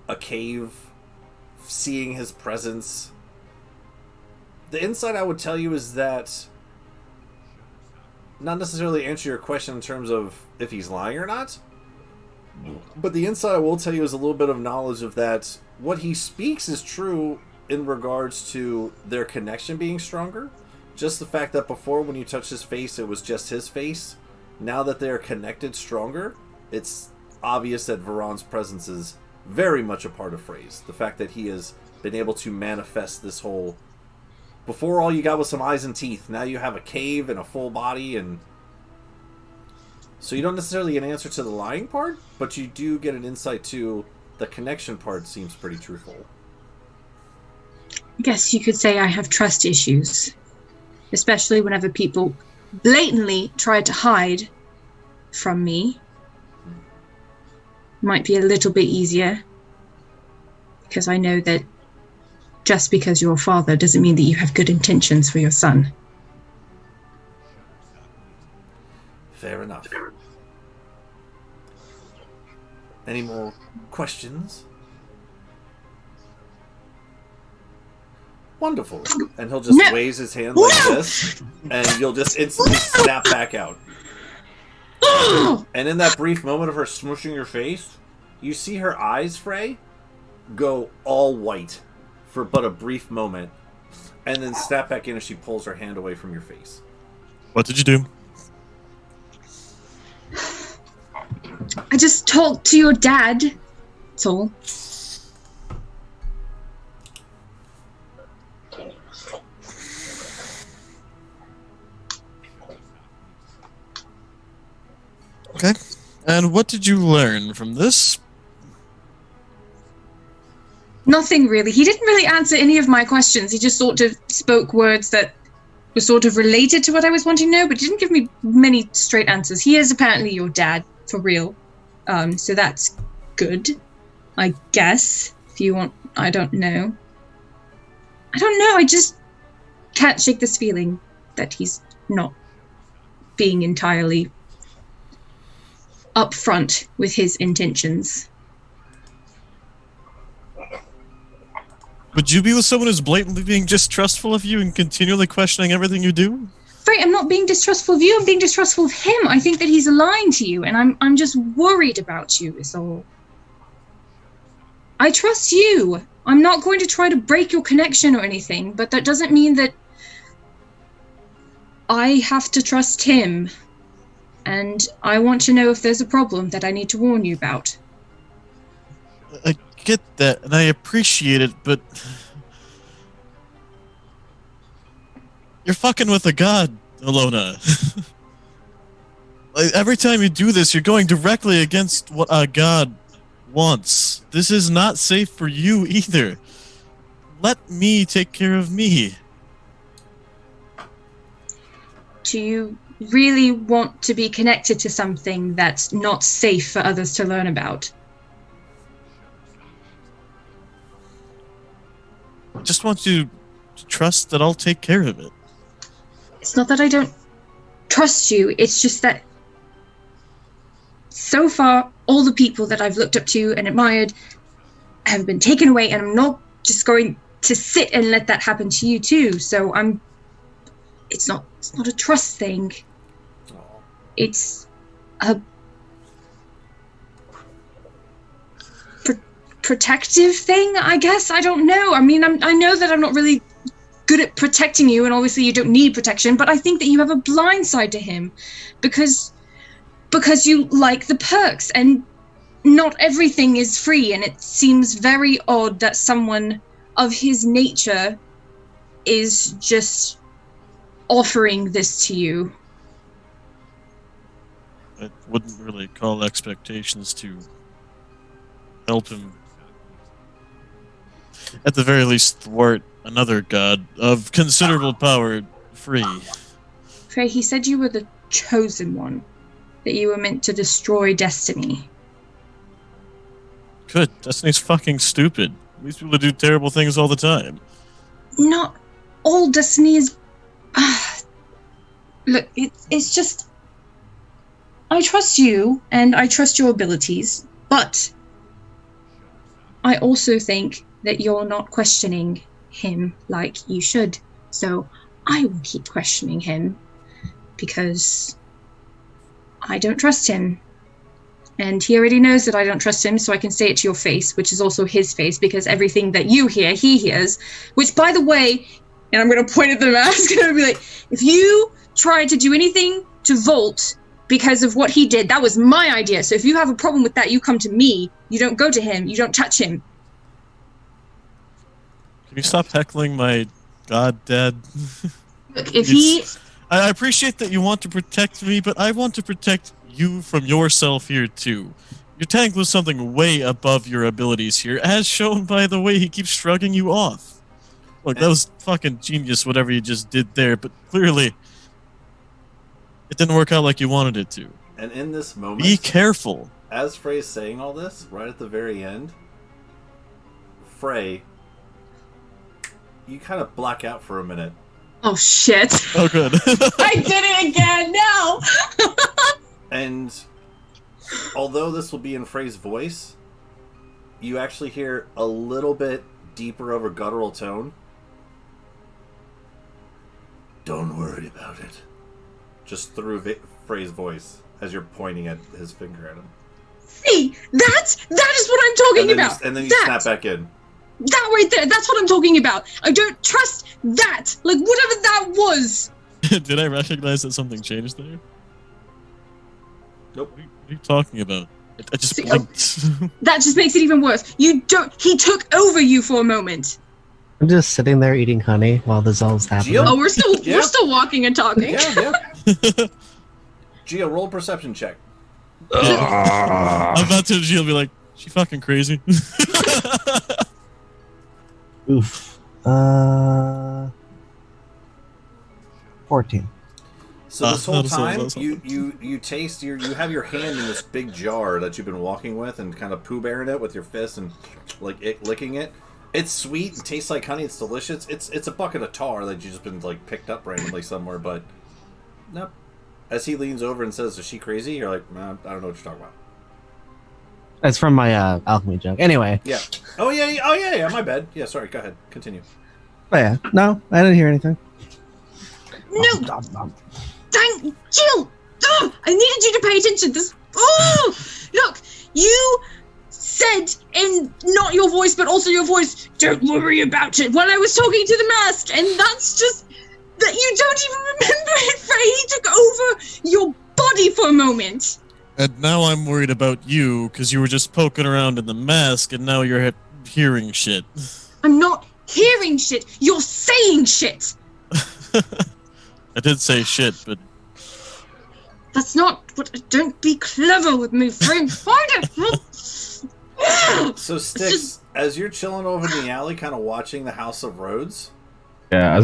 a cave, seeing his presence. The insight I would tell you is that, not necessarily answer your question in terms of if he's lying or not, but the insight I will tell you is a little bit of knowledge of that what he speaks is true in regards to their connection being stronger. Just the fact that before, when you touched his face, it was just his face. Now that they're connected stronger, it's obvious that Varan's presence is very much a part of Frey's. The fact that he has been able to manifest this whole... Before, all you got was some eyes and teeth. Now you have a cave and a full body, and... So you don't necessarily get an answer to the lying part, but you do get an insight to the connection part seems pretty truthful. I guess you could say I have trust issues. Especially whenever people blatantly try to hide from me. Might be a little bit easier. Because I know that just because you're a father doesn't mean that you have good intentions for your son. Fair enough. Any more questions? Wonderful. And he'll just raise his hand like this, and you'll just instantly snap back out. And in that brief moment of her smooshing your face, you see her eyes, Frey, go all white for but a brief moment, and then snap back in as she pulls her hand away from your face. What did you do? I just talked to your dad. That's all. Okay. And what did you learn from this? Nothing really. He didn't really answer any of my questions. He just sort of spoke words that was sort of related to what I was wanting to know, but didn't give me many straight answers. He is apparently your dad, for real. So that's good, I guess, if you want. I don't know. I just can't shake this feeling that he's not being entirely upfront with his intentions. Would you be with someone who's blatantly being distrustful of you and continually questioning everything you do? Frey, I'm not being distrustful of you, I'm being distrustful of him. I think that he's lying to you, and I'm just worried about you, is all. I trust you. I'm not going to try to break your connection or anything, but that doesn't mean that I have to trust him. And I want to know if there's a problem that I need to warn you about. I get that, and I appreciate it, but you're fucking with a god, Alona. Like, every time you do this, you're going directly against what a god wants. This is not safe for you either. Let me take care of me. Do you really want to be connected to something that's not safe for others to learn about? I just want you to trust that I'll take care of it. It's not that I don't trust you, it's just that so far, all the people that I've looked up to and admired have been taken away, and I'm not just going to sit and let that happen to you too. So it's not a trust thing. It's a protective thing, I guess. I don't know. I mean, I know that I'm not really good at protecting you, and obviously you don't need protection, but I think that you have a blind side to him because you like the perks, and not everything is free, and it seems very odd that someone of his nature is just offering this to you. I wouldn't really call expectations to help him, at the very least, thwart another god of considerable power free. Frey, he said you were the chosen one, that you were meant to destroy destiny. Good. Destiny's fucking stupid. These people do terrible things all the time. Not all destiny is... Look, it's just... I trust you, and I trust your abilities, but I also think that you're not questioning him like you should. So I will keep questioning him, because I don't trust him. And he already knows that I don't trust him, so I can say it to your face, which is also his face, because everything that you hear, he hears. Which, by the way, and I'm going to point at the mask, and I'll be like, if you try to do anything to Volt because of what he did, that was my idea. So if you have a problem with that, you come to me. You don't go to him. You don't touch him. Can you stop heckling my god dad? Look, if he... I appreciate that you want to protect me, but I want to protect you from yourself here too. You're tangled with something way above your abilities here, as shown by the way he keeps shrugging you off. Look, that was fucking genius, whatever you just did there, but clearly it didn't work out like you wanted it to. And in this moment, be careful. As Frey's saying all this, right at the very end, Frey, you kind of black out for a minute. Oh, shit. Oh, good. I did it again, no! And although this will be in Frey's voice, you actually hear a little bit deeper of a guttural tone. Don't worry about it. Just through Frey's voice as you're pointing at his finger at him. See, that is what I'm talking about. And then you snap back in. That right there, that's what I'm talking about. I don't trust that. Like, whatever that was. Did I recognize that something changed there? Nope. What are you talking about? I just See, blinked. That just makes it even worse. He took over you for a moment. I'm just sitting there eating honey while this all's happening. Gio? Oh, we're still walking and talking. Yeah. Gio, roll a perception check. I'm about to Gio be like, she fucking crazy. Oof. 14. So this whole so- time, so- you taste you have your hand in this big jar that you've been walking with and kind of poo bearing it with your fist and licking it. It's sweet, it tastes like honey, it's delicious. It's a bucket of tar that you've just been like picked up randomly somewhere, but nope. As he leans over and says, "Is she crazy?" You're like, "Man, I don't know what you're talking about." That's from my alchemy joke. Anyway. Yeah. Oh yeah. My bad. Yeah. Sorry. Go ahead. Continue. Oh, yeah. No, I didn't hear anything. No! Dang, Jill! Oh, I needed you to pay attention. Look, you said in not your voice, but also your voice, "Don't worry about it," when I was talking to the mask, and that's just that you don't even remember it, Frey. He took over your body for a moment. And now I'm worried about you, because you were just poking around in the mask, and now you're hearing shit. I'm not hearing shit. You're saying shit. I did say shit, but... That's not what... Don't be clever with me, Frey. Find it! So, Styx, as you're chilling over in the alley, kind of watching the House of Rhodes. Yeah,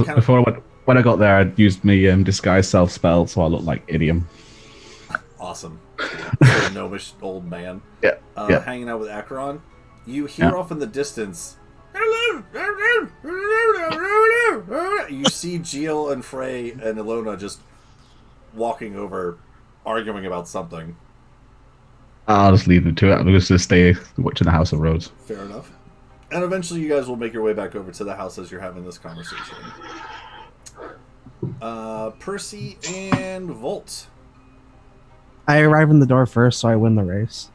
when I got there, I used my disguise self spell, so I looked like Idiom. Awesome. Little gnomish old man. Yeah. Hanging out with Acheron. You hear off in the distance. You see Jill and Frey and Ilona just walking over, arguing about something. I'll just leave them to it. I'm just going to stay watching the House of Rhodes. Fair enough. And eventually you guys will make your way back over to the house as you're having this conversation. Percy and Volt. I arrive in the door first, so I win the race.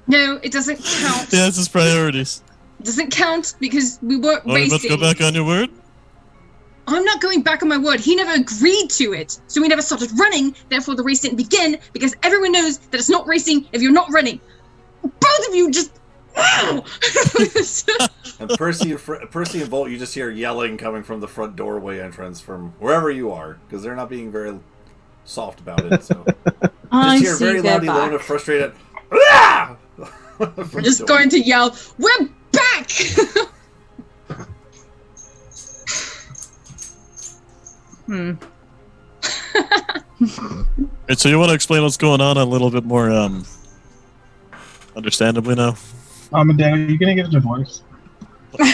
No, it doesn't count. Yeah, that's his priorities. It doesn't count because we weren't Oh, you about to racing. go back on your word? I'm not going back on my word. He never agreed to it. So we never started running. Therefore, the race didn't begin because everyone knows that it's not racing if you're not running. Both of you just... And Percy and Volt, you just hear yelling coming from the front doorway entrance from wherever you are, because they're not being very soft about it. So I just hear see very they're loud back. Ilona frustrated. "Ah!" We're just going to yell, "We're back!" Right, so you want to explain what's going on a little bit more, understandably now? Dad, are you gonna get a divorce? I'm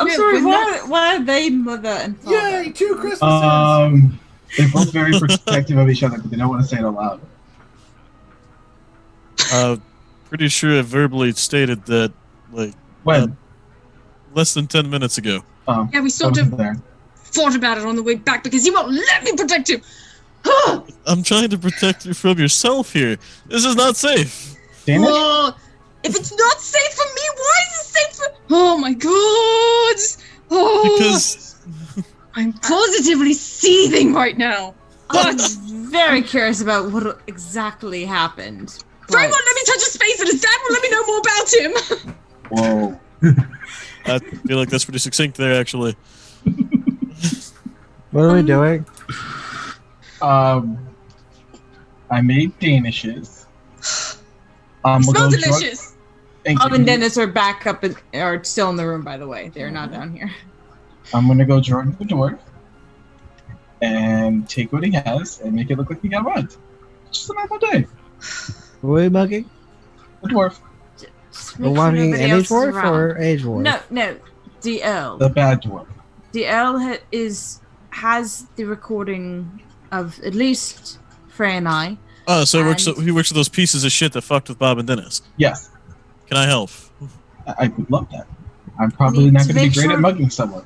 Yeah, sorry. we're Why are they mother and father? Yay, 2 Christmases! They're both very protective of each other, but they don't want to say it aloud. Pretty sure I verbally stated that, like, When? less than 10 minutes ago. Yeah, we sort I of wasn't there. fought about it on the way back because he won't let me protect him. I'm trying to protect you from yourself here. This is not safe. Danish? Well, if it's not safe for me, why is it safe for... Oh my god! Oh, Because I'm positively seething right now. I'm But very curious about what exactly happened. Frey but- won't let me touch his face and his dad won't let me know more about him. Whoa. I feel like that's pretty succinct there, actually. What are we doing? I made Danishes. Smell we'll go delicious. Bob and Dennis are back up and are still in the room, by the way. They're not down here. I'm gonna go Jordan the dwarf and take what he has and make it look like he got robbed. It's just a normal day. Who are we mugging? The dwarf, Just We're make sure mugging nobody any else is dwarf around. or age dwarf? No, DL. the bad dwarf. DL has the recording of at least Frey and I. Oh, so And- he works with those pieces of shit that fucked with Bob and Dennis. Yes, Can I help? I would love that. I'm probably Need not to going to be make great sure- at mugging someone.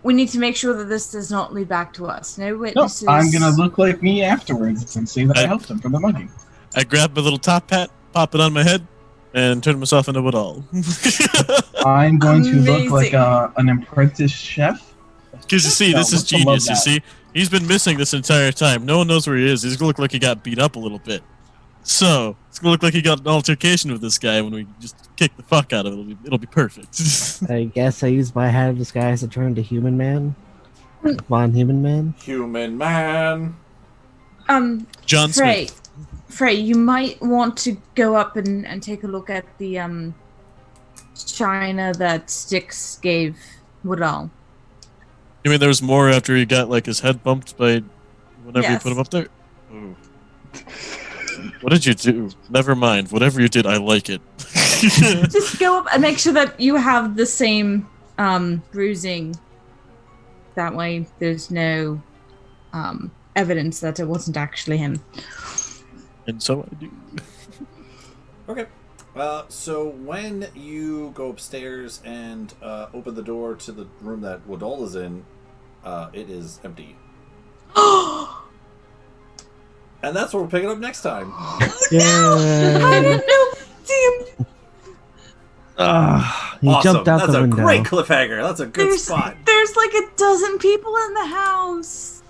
We need to make sure that this does not lead back to us. No No, witnesses. I'm going to look like me afterwards and say that I helped him from the mugging. I grab my little top hat, pop it on my head, and turn myself into a doll. I'm going to look like Amazing. an apprentice chef. Because you see, No, this is let's love genius. You that. see, he's been missing this entire time. No one knows where he is. He's gonna look like he got beat up a little bit. So it's gonna look like he got an altercation with this guy when we just kick the fuck out of it. It'll be perfect. I guess I used my hat of disguise to turn to human man. Come on, human man. Human man. John Frey, Smith. Frey, you might want to go up and take a look at the china that Styx gave Woodall. You mean there was more after he got like his head bumped by whenever you Yes. put him up there? Ooh. What did you do? Never mind. Whatever you did, I like it. Just go up and make sure that you have the same bruising. That way, there's no evidence that it wasn't actually him. And so I do. Okay. So when you go upstairs and open the door to the room that Woodall is in, it is empty. And that's what we're picking up next time. Yeah. I didn't know. Damn. He Awesome. jumped out That's the a window. great cliffhanger. That's a good spot. There's like a dozen people in the house.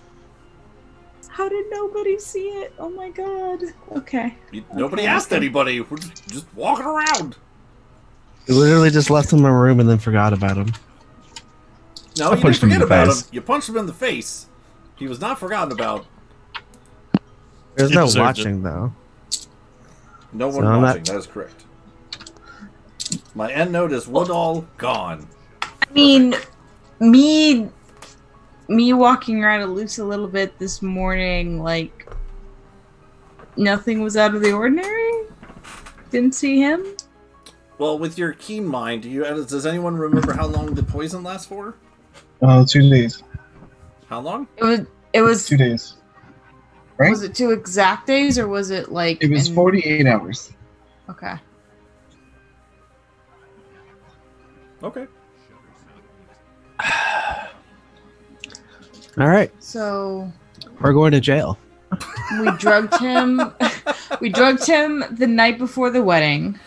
How did nobody see it? Oh my god. Okay. Nobody Okay, asked okay. anybody. We're just walking around. He literally just left him in a room and then forgot about him. No, I you didn't punched him in forget the about him. face. You punched him in the face. He was not forgotten about. There's He no deserved watching though. No one So I'm watching. not- That is correct. My end note is Woodall gone. I mean, me walking around loose a little bit this morning, like nothing was out of the ordinary. Didn't see him. Well, with your keen mind, does anyone remember how long the poison lasts for? 2 days. How long? It was 2 days. Right? Was it 2 exact days or was it like It was in- 48 hours. Okay. Okay. All right, So we're going to jail. we drugged him. We drugged him the night before the wedding.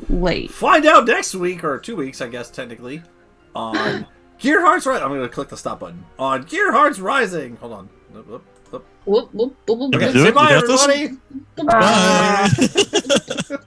Late. Find out next week, or 2 weeks, I guess, technically, on Gearhearts Rising. I'm going to click the stop button. On Gearhearts Rising. Hold on. Up. Whoop, whoop, whoop, whoop, Okay, do say it? bye, You got this? everybody. Bye.